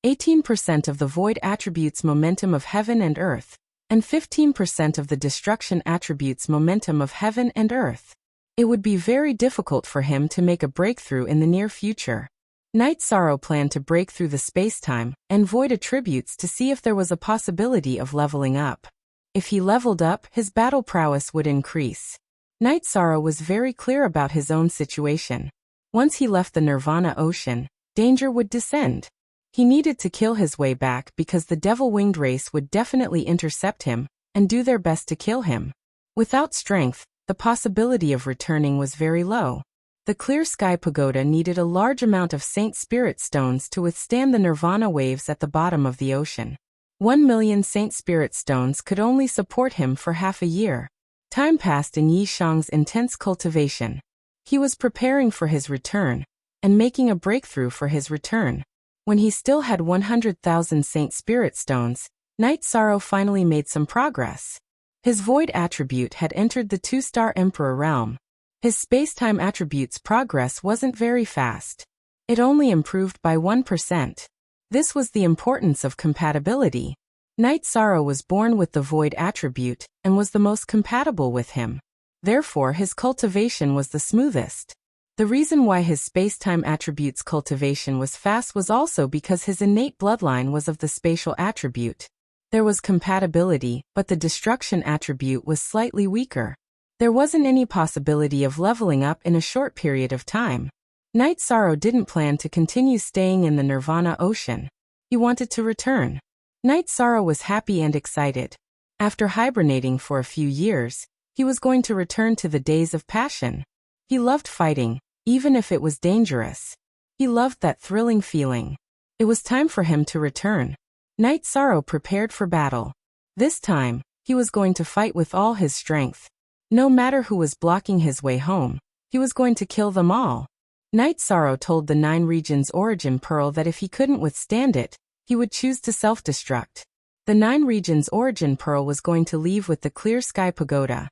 18% of the void attributes momentum of heaven and earth, and 15% of the destruction attributes momentum of heaven and earth. It would be very difficult for him to make a breakthrough in the near future. Night Sorrow planned to break through the space-time and void attributes to see if there was a possibility of leveling up. If he leveled up, his battle prowess would increase. Night Sorrow was very clear about his own situation. Once he left the Nirvana Ocean, danger would descend. He needed to kill his way back because the devil-winged race would definitely intercept him and do their best to kill him. Without strength, the possibility of returning was very low. The Clear Sky Pagoda needed a large amount of Saint Spirit stones to withstand the Nirvana waves at the bottom of the ocean. 1 million Saint Spirit stones could only support him for half a year. Time passed in Yi Shang's intense cultivation. He was preparing for his return and making a breakthrough for his return. When he still had 100,000 Saint Spirit stones, Night Sorrow finally made some progress. His void attribute had entered the 2-star Emperor realm. His space-time attribute's progress wasn't very fast. It only improved by 1%. This was the importance of compatibility. Night Sorrow was born with the void attribute and was the most compatible with him. Therefore, his cultivation was the smoothest. The reason why his space-time attribute's cultivation was fast was also because his innate bloodline was of the spatial attribute. There was compatibility, but the destruction attribute was slightly weaker. There wasn't any possibility of leveling up in a short period of time. Night Sorrow didn't plan to continue staying in the Nirvana Ocean. He wanted to return. Night Sorrow was happy and excited. After hibernating for a few years, he was going to return to the days of passion. He loved fighting, even if it was dangerous. He loved that thrilling feeling. It was time for him to return. Night Sorrow prepared for battle. This time, he was going to fight with all his strength. No matter who was blocking his way home, he was going to kill them all. Night Sorrow told the 9 Regions Origin Pearl that if he couldn't withstand it, he would choose to self-destruct. The 9 Regions Origin Pearl was going to leave with the Clear Sky Pagoda.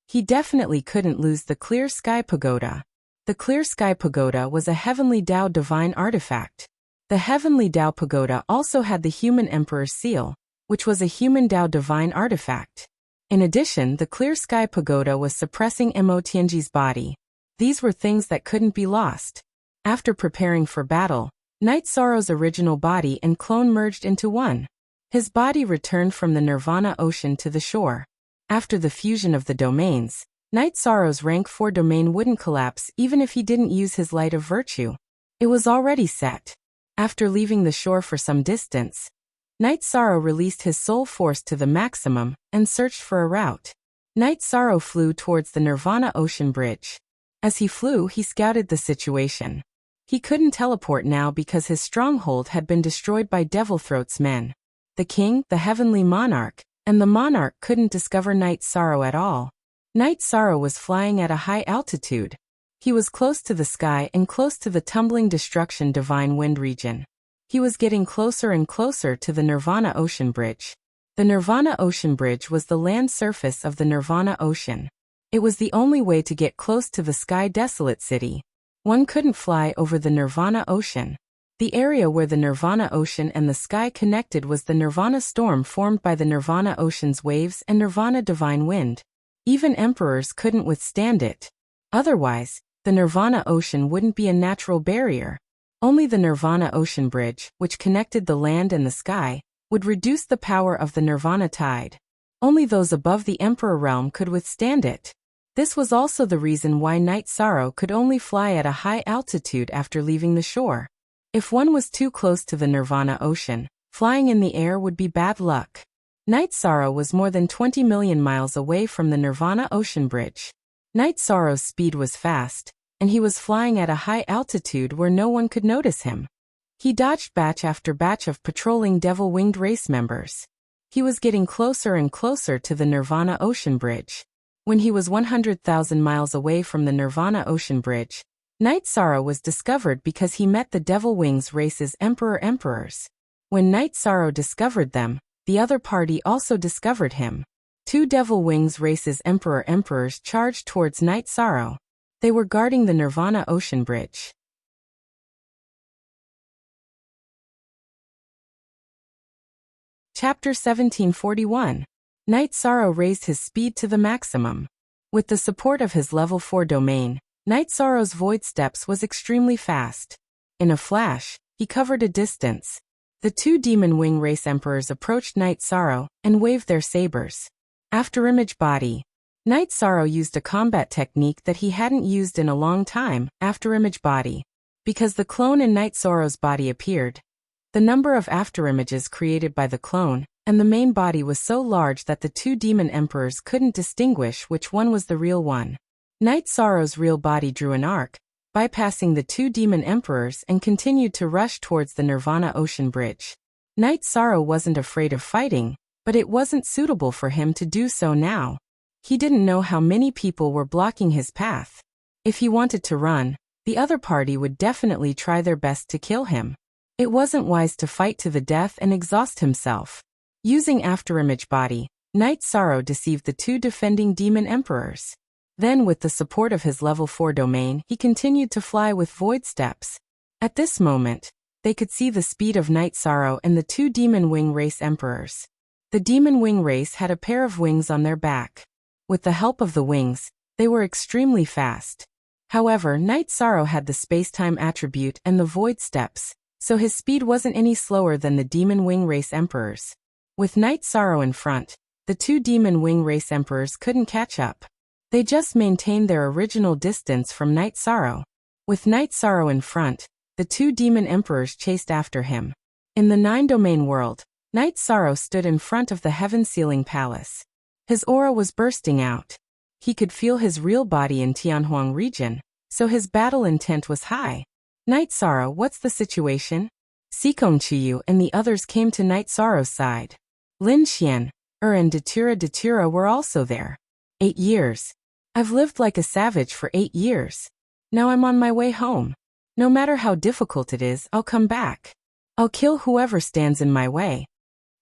He definitely couldn't lose the Clear Sky Pagoda. The Clear Sky Pagoda was a Heavenly Tao divine artifact. The Heavenly Tao Pagoda also had the Human Emperor's Seal, which was a Human Tao divine artifact. In addition, the Clear Sky Pagoda was suppressing Mo Tianji's body. These were things that couldn't be lost. After preparing for battle, Night Sorrow's original body and clone merged into one. His body returned from the Nirvana Ocean to the shore. After the fusion of the domains, Night Sorrow's rank 4 domain wouldn't collapse even if he didn't use his light of virtue. It was already set. After leaving the shore for some distance, Night Sorrow released his soul force to the maximum and searched for a route. Night Sorrow flew towards the Nirvana Ocean Bridge. As he flew, he scouted the situation. He couldn't teleport now because his stronghold had been destroyed by Devilthroat's men. The king, the heavenly monarch, and the monarch couldn't discover Night Sorrow at all. Night Sorrow was flying at a high altitude. He was close to the sky and close to the tumbling destruction divine wind region. He was getting closer and closer to the Nirvana Ocean Bridge. The Nirvana Ocean Bridge was the land surface of the Nirvana Ocean. It was the only way to get close to the sky desolate city. One couldn't fly over the Nirvana Ocean. The area where the Nirvana Ocean and the sky connected was the Nirvana Storm formed by the Nirvana Ocean's waves and Nirvana Divine Wind. Even emperors couldn't withstand it. Otherwise, the Nirvana Ocean wouldn't be a natural barrier. Only the Nirvana Ocean Bridge, which connected the land and the sky, would reduce the power of the Nirvana tide. Only those above the Emperor realm could withstand it. This was also the reason why Night Sorrow could only fly at a high altitude after leaving the shore. If one was too close to the Nirvana Ocean, flying in the air would be bad luck. Night Sorrow was more than 20 million miles away from the Nirvana Ocean Bridge. Night Sorrow's speed was fast, and he was flying at a high altitude where no one could notice him. He dodged batch after batch of patrolling devil-winged race members. He was getting closer and closer to the Nirvana Ocean Bridge. When he was 100,000 miles away from the Nirvana Ocean Bridge, Night Sorrow was discovered because he met the Devil Wings race's Emperors. When Night Sorrow discovered them, the other party also discovered him. Two Devil Wings race's Emperors charged towards Night Sorrow. They were guarding the Nirvana Ocean Bridge. Chapter 1741. Night Sorrow raised his speed to the maximum. With the support of his level 4 domain, Night Sorrow's void steps was extremely fast. In a flash, he covered a distance. The two Demon Wing Race Emperors approached Night Sorrow and waved their sabers. Afterimage Body. Night Sorrow used a combat technique that he hadn't used in a long time, Afterimage Body. Because the clone in Night Sorrow's body appeared, the number of afterimages created by the clone and the main body was so large that the two demon emperors couldn't distinguish which one was the real one. Night Sorrow's real body drew an arc, bypassing the two demon emperors and continued to rush towards the Nirvana Ocean Bridge. Night Sorrow wasn't afraid of fighting, but it wasn't suitable for him to do so now. He didn't know how many people were blocking his path. If he wanted to run, the other party would definitely try their best to kill him. It wasn't wise to fight to the death and exhaust himself. Using Afterimage Body, Night Sorrow deceived the two defending demon emperors. Then with the support of his level 4 domain, he continued to fly with void steps. At this moment, they could see the speed of Night Sorrow and the two Demon Wing Race Emperors. The Demon Wing Race had a pair of wings on their back. With the help of the wings, they were extremely fast. However, Night Sorrow had the space-time attribute and the void steps, so his speed wasn't any slower than the Demon Wing Race Emperors. With Night Sorrow in front, the two Demon Wing Race Emperors couldn't catch up. They just maintained their original distance from Night Sorrow. With Night Sorrow in front, the two Demon Emperors chased after him. In the 9-domain world, Night Sorrow stood in front of the Heaven Sealing Palace. His aura was bursting out. He could feel his real body in Tianhuang region, so his battle intent was high. Night Sorrow, what's the situation? Sikong Chiyu and the others came to Night Sorrow's side. Lin Xian, and Datura were also there. 8 years. I've lived like a savage for 8 years. Now I'm on my way home. No matter how difficult it is, I'll come back. I'll kill whoever stands in my way.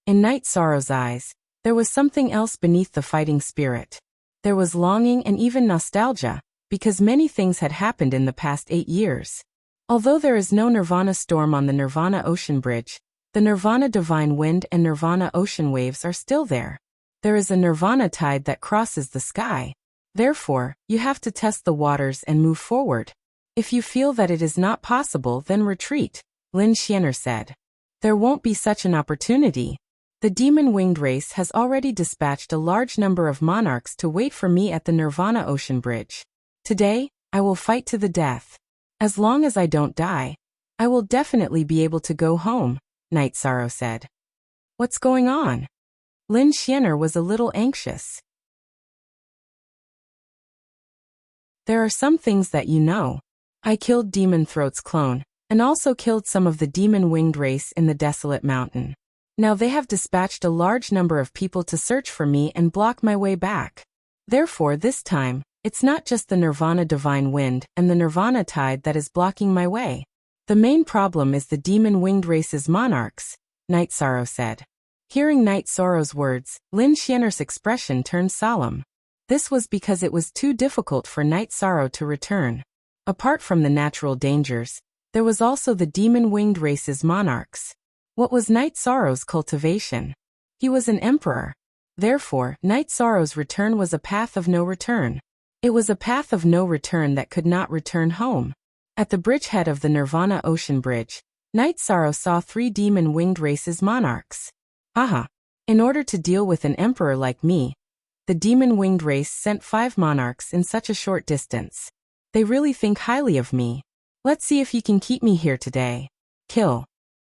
In Night Sorrow's eyes, there was something else beneath the fighting spirit. There was longing and even nostalgia, because many things had happened in the past 8 years. Although there is no Nirvana Storm on the Nirvana Ocean Bridge, the Nirvana Divine Wind and Nirvana Ocean Waves are still there. There is a Nirvana tide that crosses the sky. Therefore, you have to test the waters and move forward. If you feel that it is not possible, then retreat, Lin Xianer said. There won't be such an opportunity. The demon-winged race has already dispatched a large number of monarchs to wait for me at the Nirvana Ocean Bridge. Today, I will fight to the death. As long as I don't die, I will definitely be able to go home, Night Sorrow said. What's going on? Lin Xianer was a little anxious. There are some things that you know. I killed Demon Throat's clone, and also killed some of the demon-winged race in the desolate mountain. Now they have dispatched a large number of people to search for me and block my way back. Therefore this time, it's not just the Nirvana Divine Wind and the Nirvana Tide that is blocking my way. The main problem is the demon-winged race's monarchs, Night Sorrow said. Hearing Night Sorrow's words, Lin Xianer's expression turned solemn. This was because it was too difficult for Night Sorrow to return. Apart from the natural dangers, there was also the demon-winged race's monarchs. What was Night Sorrow's cultivation? He was an emperor. Therefore, Night Sorrow's return was a path of no return. It was a path of no return that could not return home. At the bridgehead of the Nirvana Ocean Bridge, Night Sorrow saw 3 demon-winged races monarchs. Haha. In order to deal with an emperor like me, the demon-winged race sent 5 monarchs in such a short distance. They really think highly of me. Let's see if you can keep me here today. Kill.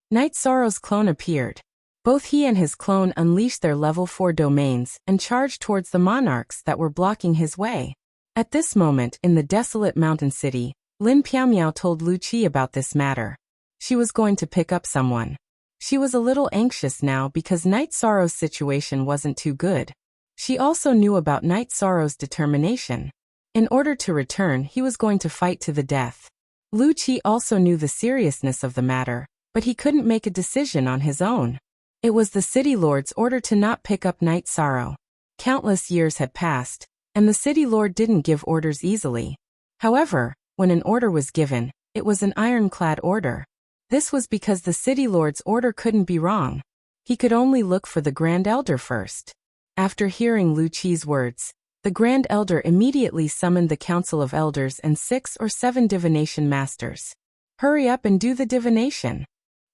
Night Sorrow's clone appeared. Both he and his clone unleashed their level 4 domains and charged towards the monarchs that were blocking his way. At this moment in the desolate mountain city, Lin Piaomiao told Lu Qi about this matter. She was going to pick up someone. She was a little anxious now because Night Sorrow's situation wasn't too good. She also knew about Night Sorrow's determination. In order to return, he was going to fight to the death. Lu Qi also knew the seriousness of the matter, but he couldn't make a decision on his own. It was the city lord's order to not pick up Night Sorrow. Countless years had passed, and the city lord didn't give orders easily. However, when an order was given, it was an ironclad order. This was because the city lord's order couldn't be wrong. He could only look for the Grand Elder first. After hearing Lu Qi's words, the Grand Elder immediately summoned the Council of Elders and 6 or 7 divination masters. Hurry up and do the divination.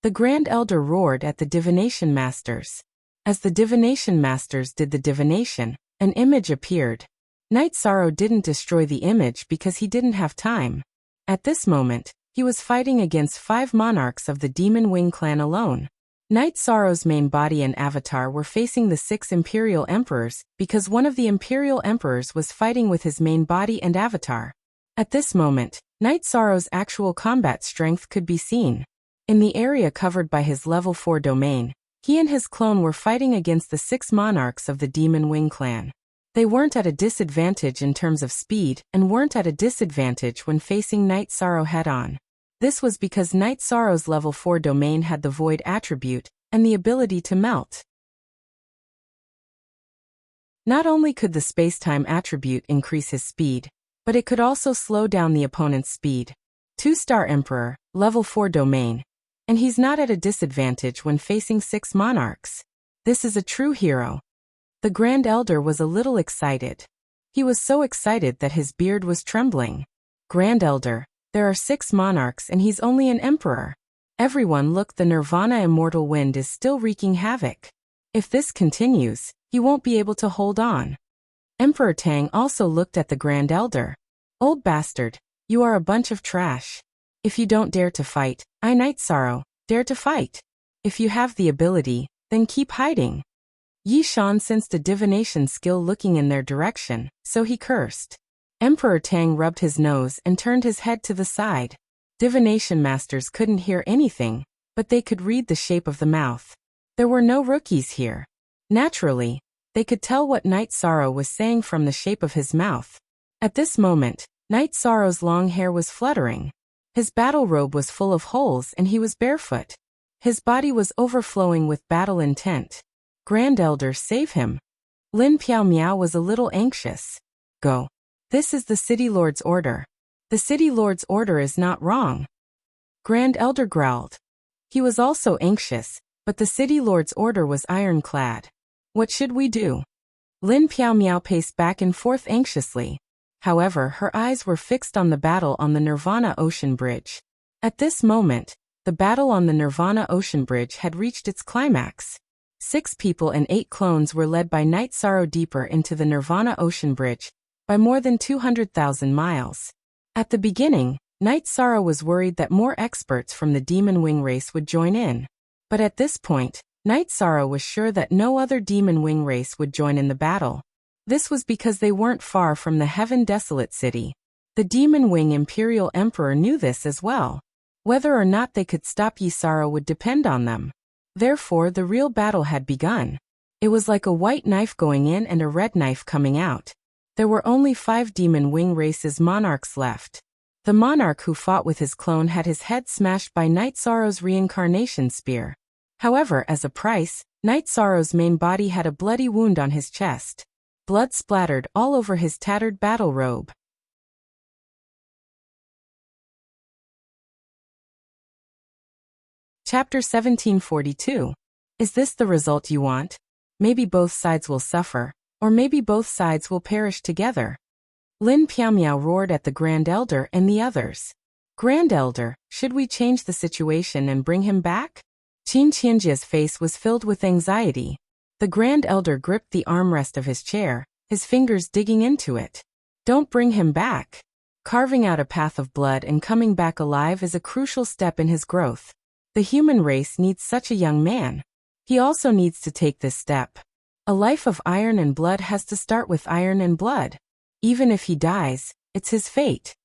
The Grand Elder roared at the divination masters. As the divination masters did the divination, an image appeared. Night Sorrow didn't destroy the image because he didn't have time. At this moment, he was fighting against 5 monarchs of the Demon Wing clan alone. Night Sorrow's main body and avatar were facing the 6 Imperial Emperors because one of the Imperial Emperors was fighting with his main body and avatar. At this moment, Night Sorrow's actual combat strength could be seen. In the area covered by his level 4 domain, he and his clone were fighting against the 6 monarchs of the Demon Wing clan. They weren't at a disadvantage in terms of speed and weren't at a disadvantage when facing Night Sorrow head-on. This was because Night Sorrow's level 4 domain had the Void attribute and the ability to melt. Not only could the space-time attribute increase his speed, but it could also slow down the opponent's speed. 2-star Emperor, level 4 domain, and he's not at a disadvantage when facing 6 monarchs. This is a true hero. The Grand Elder was a little excited. He was so excited that his beard was trembling. Grand Elder, there are 6 monarchs and he's only an emperor. Everyone look, the Nirvana Immortal Wind is still wreaking havoc. If this continues, he won't be able to hold on. Emperor Tang also looked at the Grand Elder. Old bastard, you are a bunch of trash. If you don't dare to fight, I Night Sorrow, dare to fight. If you have the ability, then keep hiding. Yi Shan sensed a divination skill looking in their direction, so he cursed. Emperor Tang rubbed his nose and turned his head to the side. Divination masters couldn't hear anything, but they could read the shape of the mouth. There were no rookies here. Naturally, they could tell what Night Sorrow was saying from the shape of his mouth. At this moment, Night Sorrow's long hair was fluttering. His battle robe was full of holes and he was barefoot. His body was overflowing with battle intent. Grand Elder, save him. Lin Piaomiao was a little anxious. Go. This is the City Lord's order. The City Lord's order is not wrong. Grand Elder growled. He was also anxious, but the City Lord's order was ironclad. What should we do? Lin Piaomiao paced back and forth anxiously. However, her eyes were fixed on the battle on the Nirvana Ocean Bridge. At this moment, the battle on the Nirvana Ocean Bridge had reached its climax. 6 people and 8 clones were led by Night Sorrow deeper into the Nirvana Ocean Bridge, by more than 200,000 miles. At the beginning, Night Sorrow was worried that more experts from the Demon Wing race would join in. But at this point, Night Sorrow was sure that no other Demon Wing race would join in the battle. This was because they weren't far from the Heaven Desolate City. The Demon Wing Imperial Emperor knew this as well. Whether or not they could stop Ysara would depend on them. Therefore, the real battle had begun. It was like a white knife going in and a red knife coming out. There were only 5 Demon Wing races monarchs left. The monarch who fought with his clone had his head smashed by Night Sorrow's reincarnation spear. However, as a price, Night Sorrow's main body had a bloody wound on his chest. Blood splattered all over his tattered battle robe. Chapter 1742. Is this the result you want? Maybe both sides will suffer, or maybe both sides will perish together. Lin Piaomiao roared at the Grand Elder and the others. Grand Elder, should we change the situation and bring him back? Qin Qianjia's face was filled with anxiety. The Grand Elder gripped the armrest of his chair, his fingers digging into it. Don't bring him back. Carving out a path of blood and coming back alive is a crucial step in his growth. The human race needs such a young man. He also needs to take this step. A life of iron and blood has to start with iron and blood. Even if he dies, it's his fate.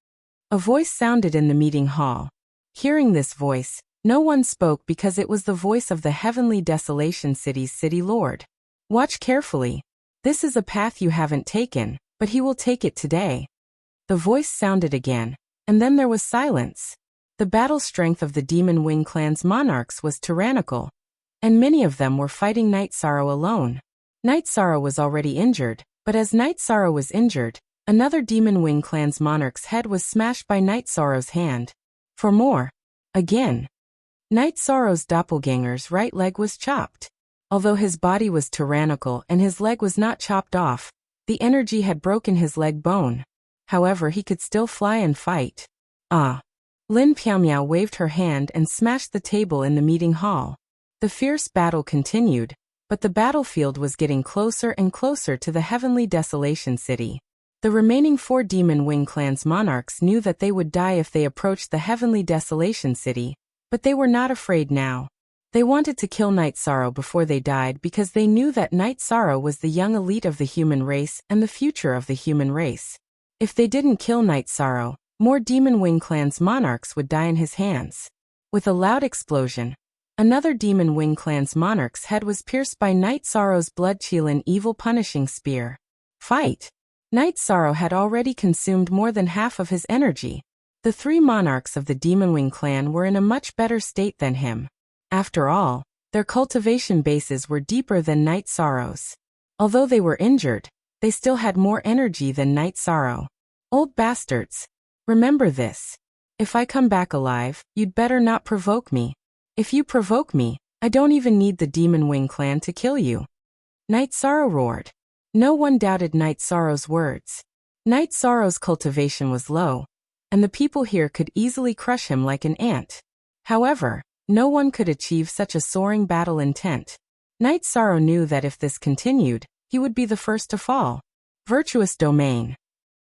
A voice sounded in the meeting hall. Hearing this voice, no one spoke because it was the voice of the Heavenly Desolation City's city lord. Watch carefully. This is a path you haven't taken, but he will take it today. The voice sounded again, and then there was silence. The battle strength of the Demon Wing clan's monarchs was tyrannical, and many of them were fighting Night Sorrow alone. Night Sorrow was already injured, but as Night Sorrow was injured, another Demon Wing clan's monarch's head was smashed by Night Sorrow's hand. For more. Again. Night Sorrow's doppelganger's right leg was chopped. Although his body was tyrannical and his leg was not chopped off, the energy had broken his leg bone. However, he could still fly and fight. Ah. Lin Piaomiao waved her hand and smashed the table in the meeting hall. The fierce battle continued, but the battlefield was getting closer and closer to the Heavenly Desolation City. The remaining 4 Demon Wing clan's monarchs knew that they would die if they approached the Heavenly Desolation City, but they were not afraid now. They wanted to kill Night Sorrow before they died because they knew that Night Sorrow was the young elite of the human race and the future of the human race. If they didn't kill Night Sorrow, more Demon Wing clan's monarchs would die in his hands. With a loud explosion, another Demon Wing clan's monarch's head was pierced by Night Sorrow's blood-chilling evil punishing spear. Fight! Night Sorrow had already consumed more than half of his energy. The 3 monarchs of the Demon Wing clan were in a much better state than him. After all, their cultivation bases were deeper than Night Sorrow's. Although they were injured, they still had more energy than Night Sorrow. Old bastards. Remember this. If I come back alive, you'd better not provoke me. If you provoke me, I don't even need the Demon Wing clan to kill you. Night Sorrow roared. No one doubted Night Sorrow's words. Night Sorrow's cultivation was low, and the people here could easily crush him like an ant. However, no one could achieve such a soaring battle intent. Night Sorrow knew that if this continued, he would be the first to fall. Virtuous domain.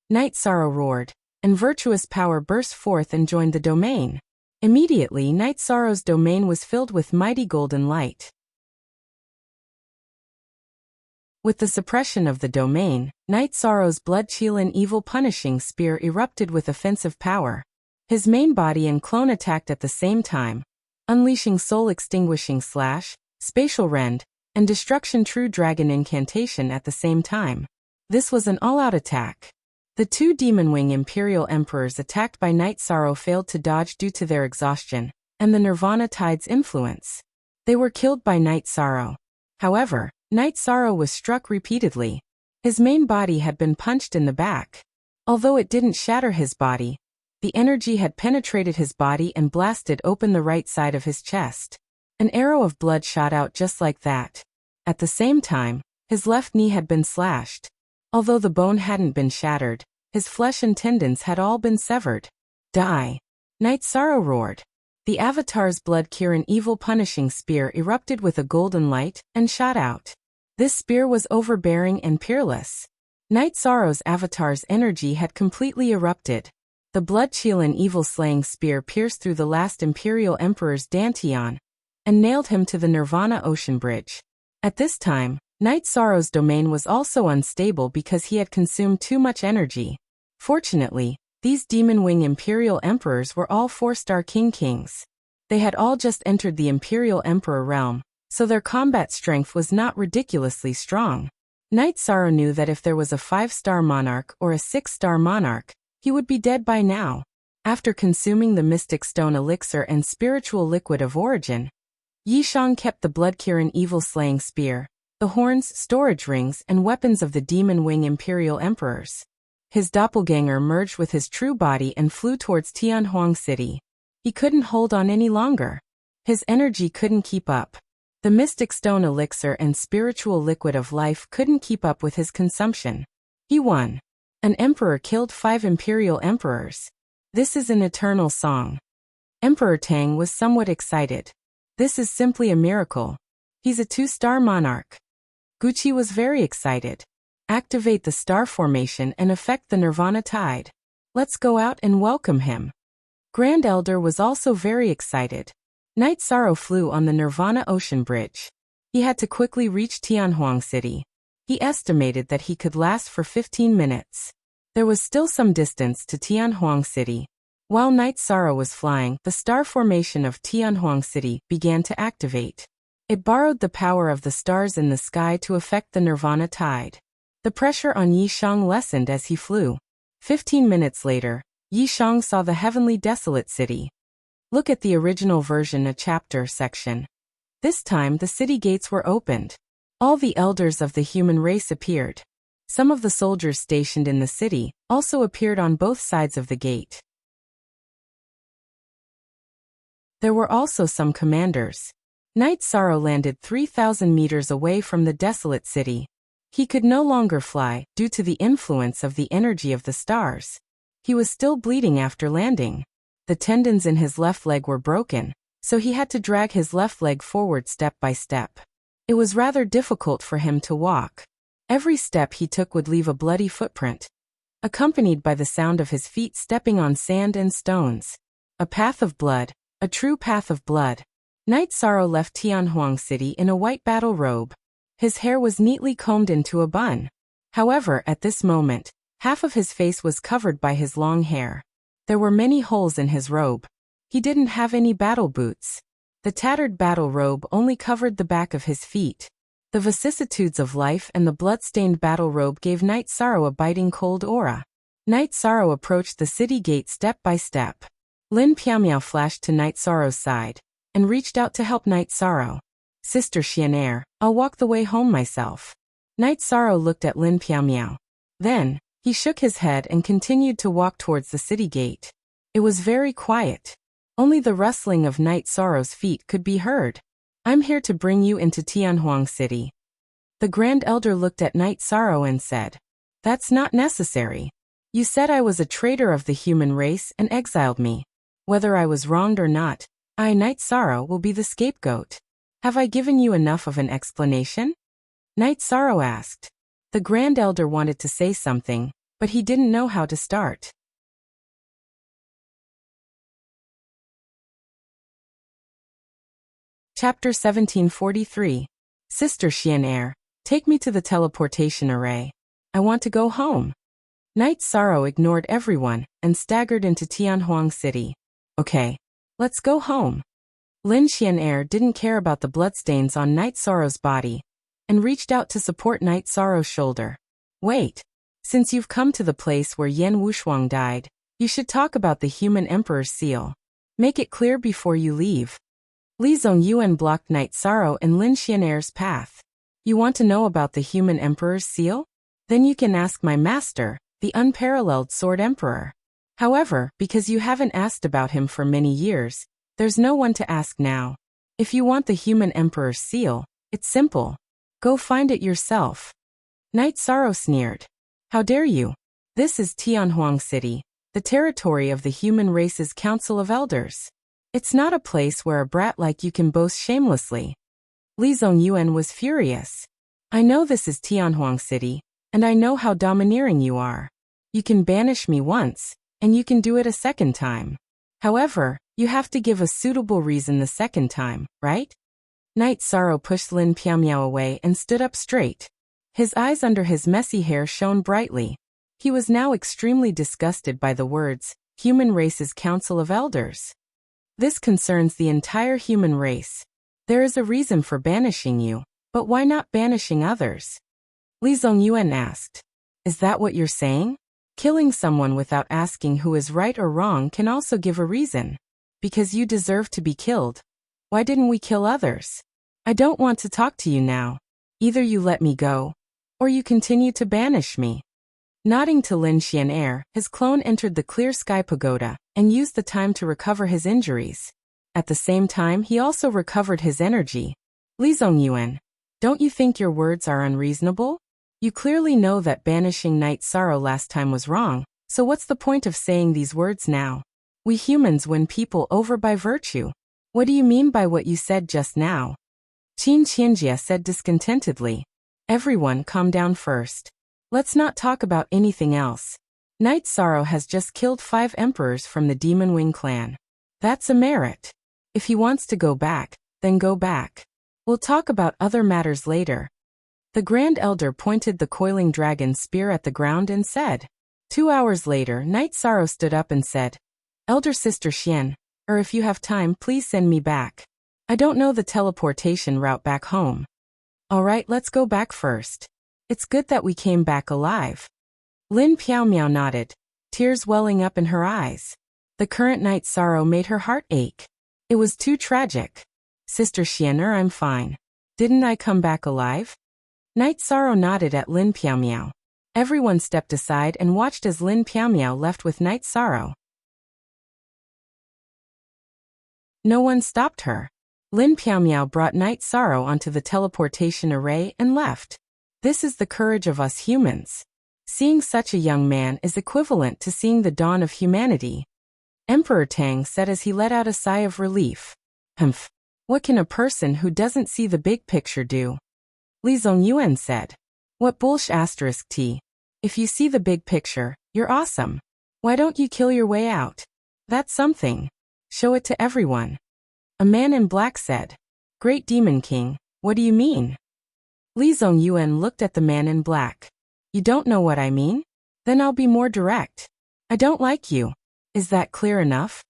Night Sorrow roared, and virtuous power burst forth and joined the domain. Immediately, Night Sorrow's domain was filled with mighty golden light. With the suppression of the domain, Night Sorrow's blood-chilling evil punishing spear erupted with offensive power. His main body and clone attacked at the same time, unleashing soul-extinguishing slash, spatial rend, and destruction true dragon incantation at the same time. This was an all-out attack. The 2 Demon Wing Imperial Emperors attacked by Night Sorrow failed to dodge due to their exhaustion, and the Nirvana Tide's influence. They were killed by Night Sorrow. However, Night Sorrow was struck repeatedly. His main body had been punched in the back. Although it didn't shatter his body, the energy had penetrated his body and blasted open the right side of his chest. An arrow of blood shot out just like that. At the same time, his left knee had been slashed. Although the bone hadn't been shattered, his flesh and tendons had all been severed. Die! Night Sorrow roared. The Avatar's blood-curing evil punishing spear erupted with a golden light and shot out. This spear was overbearing and peerless. Night Sorrow's Avatar's energy had completely erupted. The blood-chilling evil-slaying spear pierced through the last Imperial Emperor's Dantian and nailed him to the Nirvana Ocean Bridge. At this time, Knight Sorrow's domain was also unstable because he had consumed too much energy. Fortunately, these Demon Wing Imperial Emperors were all 4-star kings. They had all just entered the Imperial Emperor realm, so their combat strength was not ridiculously strong. Knight Sorrow knew that if there was a 5-star monarch or a 6-star monarch, he would be dead by now. After consuming the Mystic Stone Elixir and Spiritual Liquid of Origin, Yi Shang kept the blood-curing evil-slaying spear, the horns, storage rings, and weapons of the Demon Wing Imperial Emperors. His doppelganger merged with his true body and flew towards Tianhuang City. He couldn't hold on any longer. His energy couldn't keep up. The Mystic Stone Elixir and Spiritual Liquid of Life couldn't keep up with his consumption. He won. An emperor killed 5 imperial emperors. This is an eternal song. Emperor Tang was somewhat excited. This is simply a miracle. He's a 2-star monarch. Gucci was very excited. Activate the star formation and affect the Nirvana tide. Let's go out and welcome him. Grand Elder was also very excited. Knight Sorrow flew on the Nirvana Ocean Bridge. He had to quickly reach Tianhuang City. He estimated that he could last for 15 minutes. There was still some distance to Tianhuang City. While Knight Sorrow was flying, the star formation of Tianhuang City began to activate. It borrowed the power of the stars in the sky to affect the Nirvana tide. The pressure on Yi Shang lessened as he flew. 15 minutes later, Yi Shang saw the heavenly desolate city. Look at the original version, a chapter section. This time the city gates were opened. All the elders of the human race appeared. Some of the soldiers stationed in the city also appeared on both sides of the gate. There were also some commanders. Knight Sorrow landed 3,000 meters away from the desolate city. He could no longer fly due to the influence of the energy of the stars. He was still bleeding after landing. The tendons in his left leg were broken, so he had to drag his left leg forward step by step. It was rather difficult for him to walk. Every step he took would leave a bloody footprint, accompanied by the sound of his feet stepping on sand and stones. A path of blood, a true path of blood. Knight Sorrow left Tianhuang City in a white battle robe. His hair was neatly combed into a bun. However, at this moment, half of his face was covered by his long hair. There were many holes in his robe. He didn't have any battle boots. The tattered battle robe only covered the back of his feet. The vicissitudes of life and the blood-stained battle robe gave Knight Sorrow a biting cold aura. Knight Sorrow approached the city gate step by step. Lin Piaomiao flashed to Knight Sorrow's side and reached out to help Knight Sorrow. Sister Xianair, I'll walk the way home myself. Knight Sorrow looked at Lin Piaomiao. Then, he shook his head and continued to walk towards the city gate. It was very quiet. Only the rustling of Knight Sorrow's feet could be heard. I'm here to bring you into Tianhuang City. The Grand Elder looked at Knight Sorrow and said, That's not necessary. You said I was a traitor of the human race and exiled me. Whether I was wronged or not, I, Knight Sorrow, will be the scapegoat. Have I given you enough of an explanation? Knight Sorrow asked. The Grand Elder wanted to say something, but he didn't know how to start. Chapter 1743. Sister Xianair, take me to the teleportation array. I want to go home. Knight Sorrow ignored everyone and staggered into Tianhuang City. Okay, let's go home. Lin Xianair didn't care about the bloodstains on Knight Sorrow's body and reached out to support Knight Sorrow's shoulder. Wait, since you've come to the place where Yan Wushuang died, you should talk about the human emperor's seal. Make it clear before you leave. Li Zongyuan blocked Knight Sorrow and Lin Xianair's path. You want to know about the human emperor's seal? Then you can ask my master, the unparalleled Sword Emperor. However, because you haven't asked about him for many years, there's no one to ask now. If you want the human emperor's seal, it's simple. Go find it yourself. Knight Sorrow sneered. How dare you? This is Tianhuang City, the territory of the human race's Council of Elders. It's not a place where a brat like you can boast shamelessly. Li Zongyuan was furious. I know this is Tianhuang City, and I know how domineering you are. You can banish me once, and you can do it a second time. However, you have to give a suitable reason the second time, right? Night Sorrow pushed Lin Piaomiao away and stood up straight. His eyes under his messy hair shone brightly. He was now extremely disgusted by the words, human race's council of elders. This concerns the entire human race. There is a reason for banishing you, but why not banishing others? Li Zongyuan asked. Is that what you're saying? Killing someone without asking who is right or wrong can also give a reason. Because you deserve to be killed. Why didn't we kill others? I don't want to talk to you now. Either you let me go, or you continue to banish me. Nodding to Lin Xian'er, his clone entered the clear sky pagoda and used the time to recover his injuries. At the same time, he also recovered his energy. Li Zongyuan, don't you think your words are unreasonable? You clearly know that banishing Night Sorrow last time was wrong, so what's the point of saying these words now? We humans win people over by virtue. What do you mean by what you said just now? Qin Qianjia said discontentedly. Everyone calm down first. Let's not talk about anything else. Night Sorrow has just killed 5 emperors from the Demon Wing clan. That's a merit. If he wants to go back, then go back. We'll talk about other matters later. The Grand Elder pointed the coiling dragon spear at the ground and said. 2 hours later, Night Sorrow stood up and said, Elder Sister Xian, or if you have time, please send me back. I don't know the teleportation route back home. Alright, let's go back first. It's good that we came back alive. Lin Piaomiao nodded, tears welling up in her eyes. The current Night Sorrow made her heart ache. It was too tragic. Sister Xian'er, I'm fine. Didn't I come back alive? Night Sorrow nodded at Lin Piaomiao. Everyone stepped aside and watched as Lin Piaomiao left with Night Sorrow. No one stopped her. Lin Piaomiao brought Night Sorrow onto the teleportation array and left. This is the courage of us humans. Seeing such a young man is equivalent to seeing the dawn of humanity. Emperor Tang said as he let out a sigh of relief. Humph. What can a person who doesn't see the big picture do? Li Zongyuan said. What bullsh***. If you see the big picture, you're awesome. Why don't you kill your way out? That's something. Show it to everyone. A man in black said. Great Demon King, what do you mean? Li Zongyuan looked at the man in black. You don't know what I mean? Then I'll be more direct. I don't like you. Is that clear enough?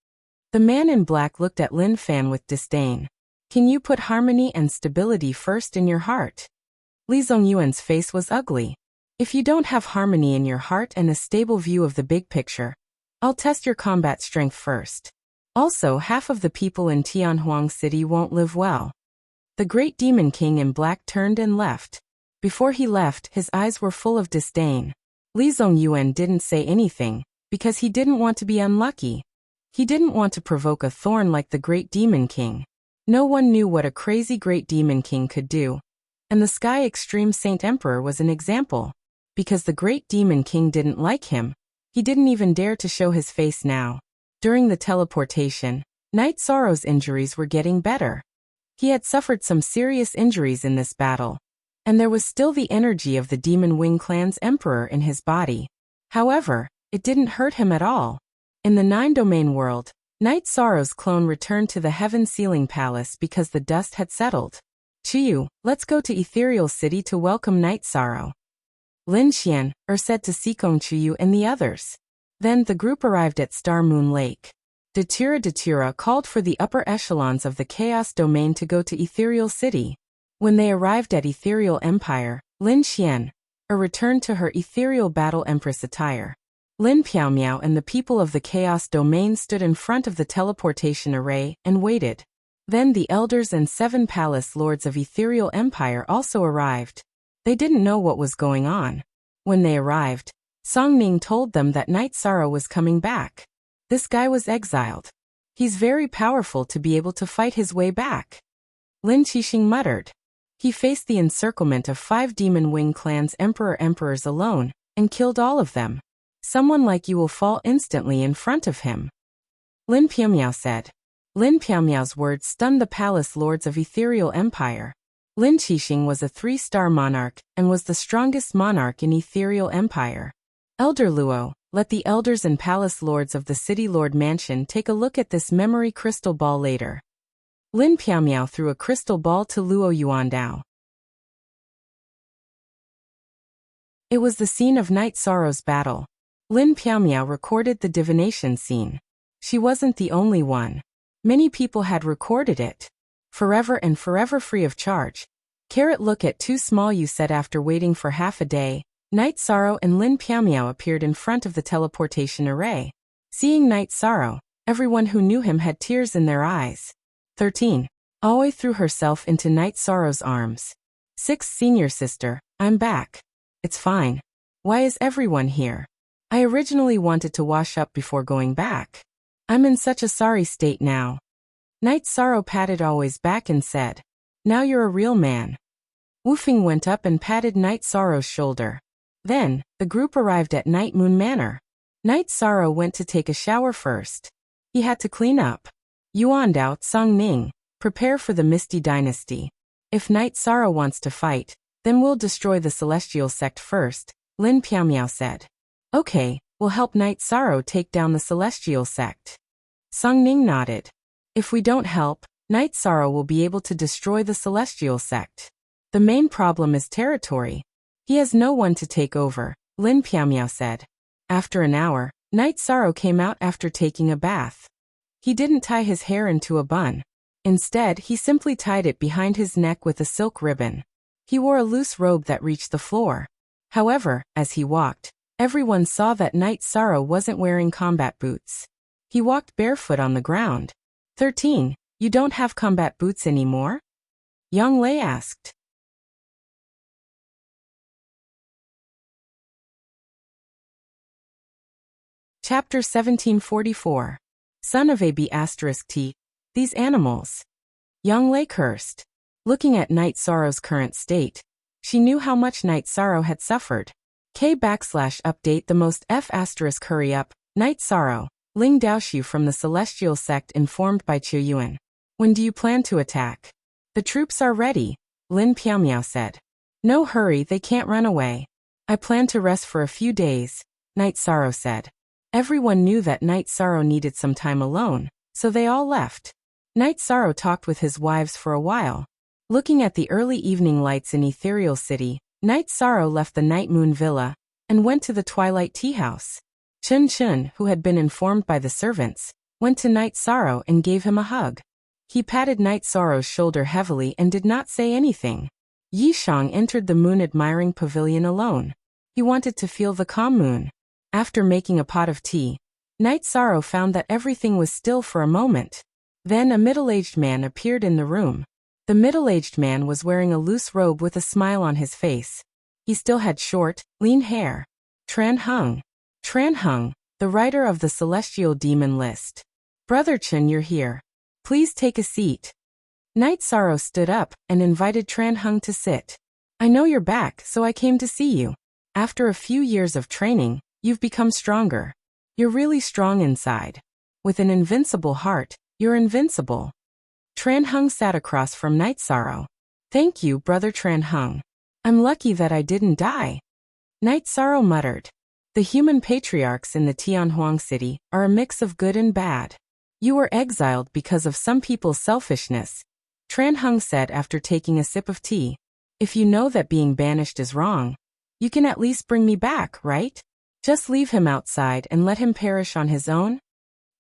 The man in black looked at Lin Fan with disdain. Can you put harmony and stability first in your heart? Li Zongyuan's face was ugly. If you don't have harmony in your heart and a stable view of the big picture, I'll test your combat strength first. Also, half of the people in Tianhuang City won't live well. The Great Demon King in black turned and left. Before he left, his eyes were full of disdain. Li Zongyuan didn't say anything, because he didn't want to be unlucky. He didn't want to provoke a thorn like the Great Demon King. No one knew what a crazy Great Demon King could do. And the Sky Extreme Saint Emperor was an example. Because the Great Demon King didn't like him, he didn't even dare to show his face now. During the teleportation, Night Sorrow's injuries were getting better. He had suffered some serious injuries in this battle, and there was still the energy of the Demon Wing clan's emperor in his body. However, it didn't hurt him at all. In the 9-domain world, Night Sorrow's clone returned to the Heaven Ceiling Palace because the dust had settled. Chiyu, let's go to Ethereal City to welcome Night Sorrow. Lin Xian said to Sikong Chiyu and the others. Then the group arrived at Star Moon Lake. Datura called for the upper echelons of the Chaos Domain to go to Ethereal City. When they arrived at Ethereal Empire, Lin Xian returned to her Ethereal Battle Empress attire. Lin Piaomiao and the people of the Chaos Domain stood in front of the teleportation array and waited. Then the elders and 7 palace lords of Ethereal Empire also arrived. They didn't know what was going on. When they arrived, Songning told them that Night Sorrow was coming back. This guy was exiled. He's very powerful to be able to fight his way back. Lin Qixing muttered. He faced the encirclement of 5 Demon Wing clan's emperors alone, and killed all of them. Someone like you will fall instantly in front of him. Lin Piaomiao said. Lin Piaomiao's words stunned the palace lords of Ethereal Empire. Lin Qixing was a 3-star monarch and was the strongest monarch in Ethereal Empire. Elder Luo, Let the elders and palace lords of the City Lord Mansion take a look at this memory crystal ball later. Lin Piaomiao threw a crystal ball to Luo Yuandao. It was the scene of Night Sorrow's battle. Lin Piaomiao recorded the divination scene. She wasn't the only one. Many people had recorded it. Forever and forever free of charge. Look at too small, you said after waiting for half a day. Night Sorrow and Lin Piaomiao appeared in front of the teleportation array. Seeing Night Sorrow, everyone who knew him had tears in their eyes. 13. Aoi threw herself into Night Sorrow's arms. 6. Senior sister, I'm back. It's fine. Why is everyone here? I originally wanted to wash up before going back. I'm in such a sorry state now. Night Sorrow patted Aoi's back and said, now you're a real man. Wu Fing went up and patted Night Sorrow's shoulder. Then, the group arrived at Night Moon Manor. Night Sorrow went to take a shower first. He had to clean up. Yuandao, Song Ning, prepare for the Misty Dynasty. If Night Sorrow wants to fight, then we'll destroy the Celestial Sect first, Lin Piaomiao said. Okay, we'll help Night Sorrow take down the Celestial Sect. Song Ning nodded. If we don't help, Night Sorrow will be able to destroy the Celestial Sect. The main problem is territory. He has no one to take over, Lin Piaomiao said. After an hour, Night Sorrow came out after taking a bath. He didn't tie his hair into a bun. Instead, he simply tied it behind his neck with a silk ribbon. He wore a loose robe that reached the floor. However, as he walked, everyone saw that Night Sorrow wasn't wearing combat boots. He walked barefoot on the ground. 13. You don't have combat boots anymore? Yang Lei asked. Chapter 1744. Son of AB*T. These animals. Yang Lei cursed. Looking at Night Sorrow's current state, she knew how much Night Sorrow had suffered. K\update the most F** hurry up, Night Sorrow, Ling Daoxiu from the Celestial Sect informed by Qiu Yuan. When do you plan to attack? The troops are ready, Lin Piaomiao said. No hurry, they can't run away. I plan to rest for a few days, Night Sorrow said. Everyone knew that Night Sorrow needed some time alone, so they all left. Night Sorrow talked with his wives for a while. Looking at the early evening lights in Ethereal City, Night Sorrow left the Night Moon Villa and went to the Twilight Tea House. Chun Chun, who had been informed by the servants, went to Night Sorrow and gave him a hug. He patted Night Sorrow's shoulder heavily and did not say anything. Yi Shang entered the moon-admiring pavilion alone. He wanted to feel the calm moon. After making a pot of tea, Night Sorrow found that everything was still for a moment. Then a middle-aged man appeared in the room. The middle-aged man was wearing a loose robe with a smile on his face. He still had short, lean hair. Tran Hung. Tran Hung, the writer of the Celestial Demon List. Brother Chen, you're here. Please take a seat. Night Sorrow stood up and invited Tran Hung to sit. I know you're back, so I came to see you. After a few years of training, you've become stronger. You're really strong inside. With an invincible heart, you're invincible. Tran Hung sat across from Night Sorrow. Thank you, Brother Tran Hung. I'm lucky that I didn't die. Night Sorrow muttered. The human patriarchs in the Tianhuang city are a mix of good and bad. You were exiled because of some people's selfishness, Tran Hung said after taking a sip of tea. If you know that being banished is wrong, you can at least bring me back, right? Just leave him outside and let him perish on his own?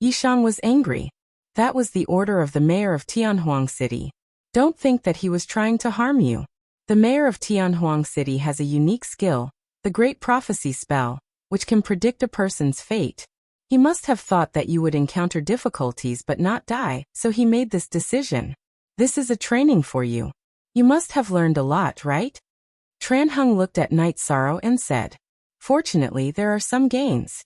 Yishang was angry. That was the order of the mayor of Tianhuang City. Don't think that he was trying to harm you. The mayor of Tianhuang City has a unique skill, the Great Prophecy spell, which can predict a person's fate. He must have thought that you would encounter difficulties but not die, so he made this decision. This is a training for you. You must have learned a lot, right? Tran Hung looked at Night Sorrow and said, Fortunately, there are some gains.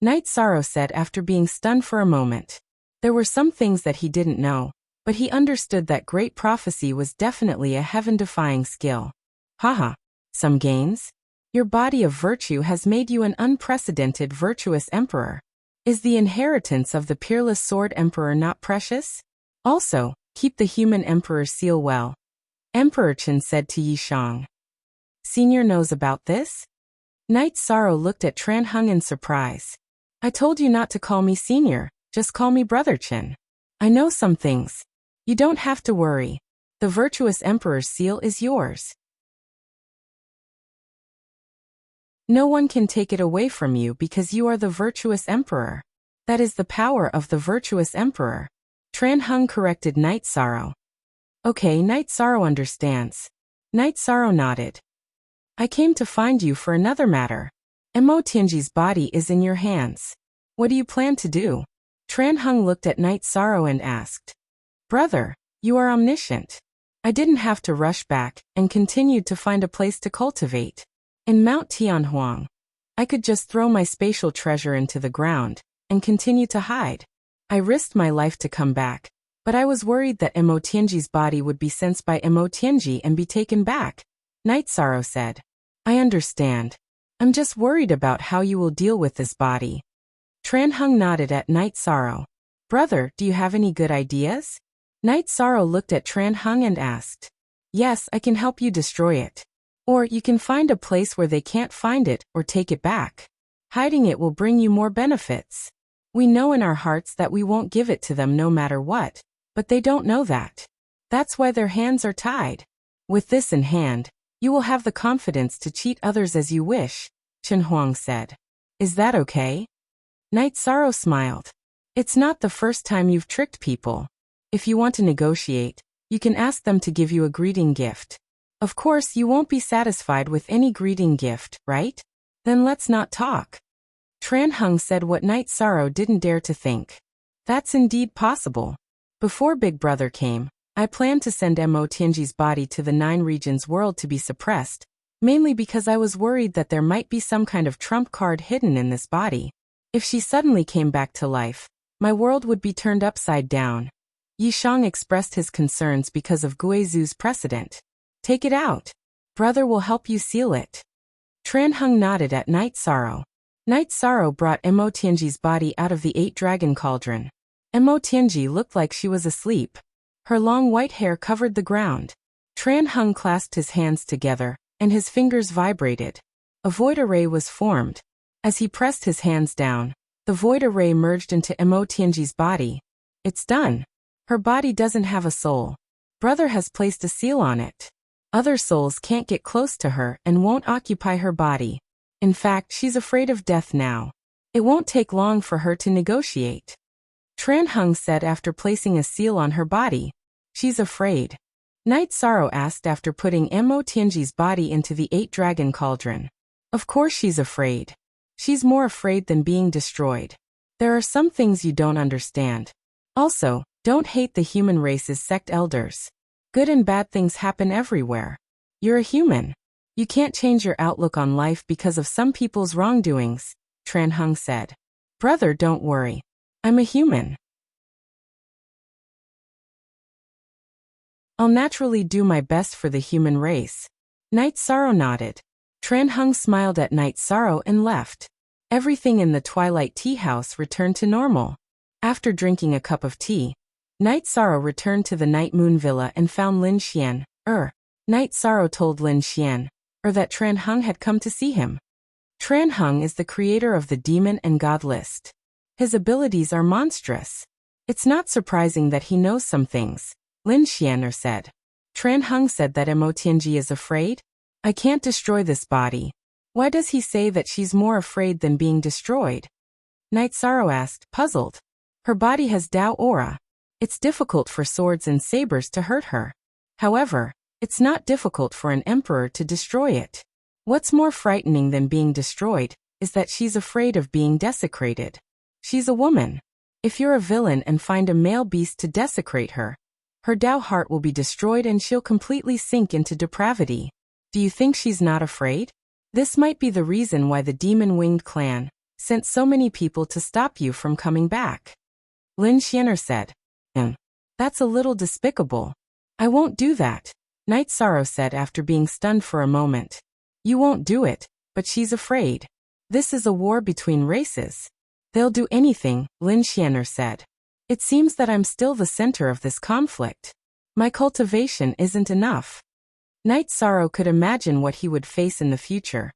Night Sorrow said after being stunned for a moment. There were some things that he didn't know, but he understood that Great Prophecy was definitely a heaven-defying skill. Haha, some gains? Your body of virtue has made you an unprecedented virtuous emperor. Is the inheritance of the peerless sword emperor not precious? Also, keep the human emperor seal well. Emperor Chen said to Yi Shang. Senior knows about this? Night Sorrow looked at Tran Hung in surprise. I told you not to call me senior, just call me Brother Chin. I know some things. You don't have to worry. The virtuous emperor's seal is yours. No one can take it away from you because you are the virtuous emperor. That is the power of the virtuous emperor. Tran Hung corrected Night Sorrow. Okay, Night Sorrow understands. Night Sorrow nodded. I came to find you for another matter. Mo Tianji's body is in your hands. What do you plan to do? Tran Hung looked at Night Sorrow and asked. Brother, you are omniscient. I didn't have to rush back and continued to find a place to cultivate. In Mount Tianhuang, I could just throw my spatial treasure into the ground and continue to hide. I risked my life to come back, but I was worried that Mo Tianji's body would be sensed by Mo Tianji and be taken back. Night Sorrow said. I understand. I'm just worried about how you will deal with this body. Tran Hung nodded at Night Sorrow. Brother, do you have any good ideas? Night Sorrow looked at Tran Hung and asked. Yes, I can help you destroy it. Or you can find a place where they can't find it or take it back. Hiding it will bring you more benefits. We know in our hearts that we won't give it to them no matter what, but they don't know that. That's why their hands are tied. With this in hand, you will have the confidence to cheat others as you wish, Chen Huang said. Is that okay? Night Sorrow smiled. It's not the first time you've tricked people. If you want to negotiate, you can ask them to give you a greeting gift. Of course, you won't be satisfied with any greeting gift, right? Then let's not talk. Tran Hung said what Night Sorrow didn't dare to think. That's indeed possible. Before Big Brother came, I planned to send Mo Tianji's body to the 9 regions world to be suppressed, mainly because I was worried that there might be some kind of trump card hidden in this body. If she suddenly came back to life, my world would be turned upside down. Yi Shang expressed his concerns because of Guizu's precedent. Take it out. Brother will help you seal it. Tran Hung nodded at Night Sorrow. Night Sorrow brought Mo Tianji's body out of the 8-dragon cauldron. Mo Tianji looked like she was asleep. Her long white hair covered the ground. Tran Hung clasped his hands together, and his fingers vibrated. A void array was formed. As he pressed his hands down, the void array merged into Mo Tianji's body. It's done. Her body doesn't have a soul. Brother has placed a seal on it. Other souls can't get close to her and won't occupy her body. In fact, she's afraid of death now. It won't take long for her to negotiate. Tran Hung said after placing a seal on her body. She's afraid. Night Sorrow asked after putting Mo Tianji's body into the 8-dragon cauldron. Of course she's afraid. She's more afraid than being destroyed. There are some things you don't understand. Also, don't hate the human race's sect elders. Good and bad things happen everywhere. You're a human. You can't change your outlook on life because of some people's wrongdoings, Tran Hung said. Brother, don't worry. I'm a human. I'll naturally do my best for the human race. Night Sorrow nodded. Tran Hung smiled at Night Sorrow and left. Everything in the Twilight Tea House returned to normal. After drinking a cup of tea, Night Sorrow returned to the Night Moon Villa and found Lin Xian. Night Sorrow told Lin Xian, that Tran Hung had come to see him. Tran Hung is the creator of the demon and god list. His abilities are monstrous. It's not surprising that he knows some things, Lin Xian said. Tran Hung said that Mo Tianji is afraid? I can't destroy this body. Why does he say that she's more afraid than being destroyed? Night Sorrow asked, puzzled. Her body has Dao aura. It's difficult for swords and sabers to hurt her. However, it's not difficult for an emperor to destroy it. What's more frightening than being destroyed is that she's afraid of being desecrated. She's a woman. If you're a villain and find a male beast to desecrate her, her Dao heart will be destroyed and she'll completely sink into depravity. Do you think she's not afraid? This might be the reason why the demon-winged clan sent so many people to stop you from coming back. Lin Xianer said. That's a little despicable. I won't do that, Night Sorrow said after being stunned for a moment. You won't do it, but she's afraid. This is a war between races. They'll do anything, Lin Xianer said. It seems that I'm still the center of this conflict. My cultivation isn't enough. Night Sorrow could imagine what he would face in the future.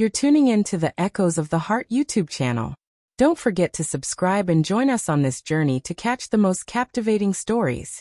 You're tuning in to the Echoes of the Heart YouTube channel. Don't forget to subscribe and join us on this journey to catch the most captivating stories.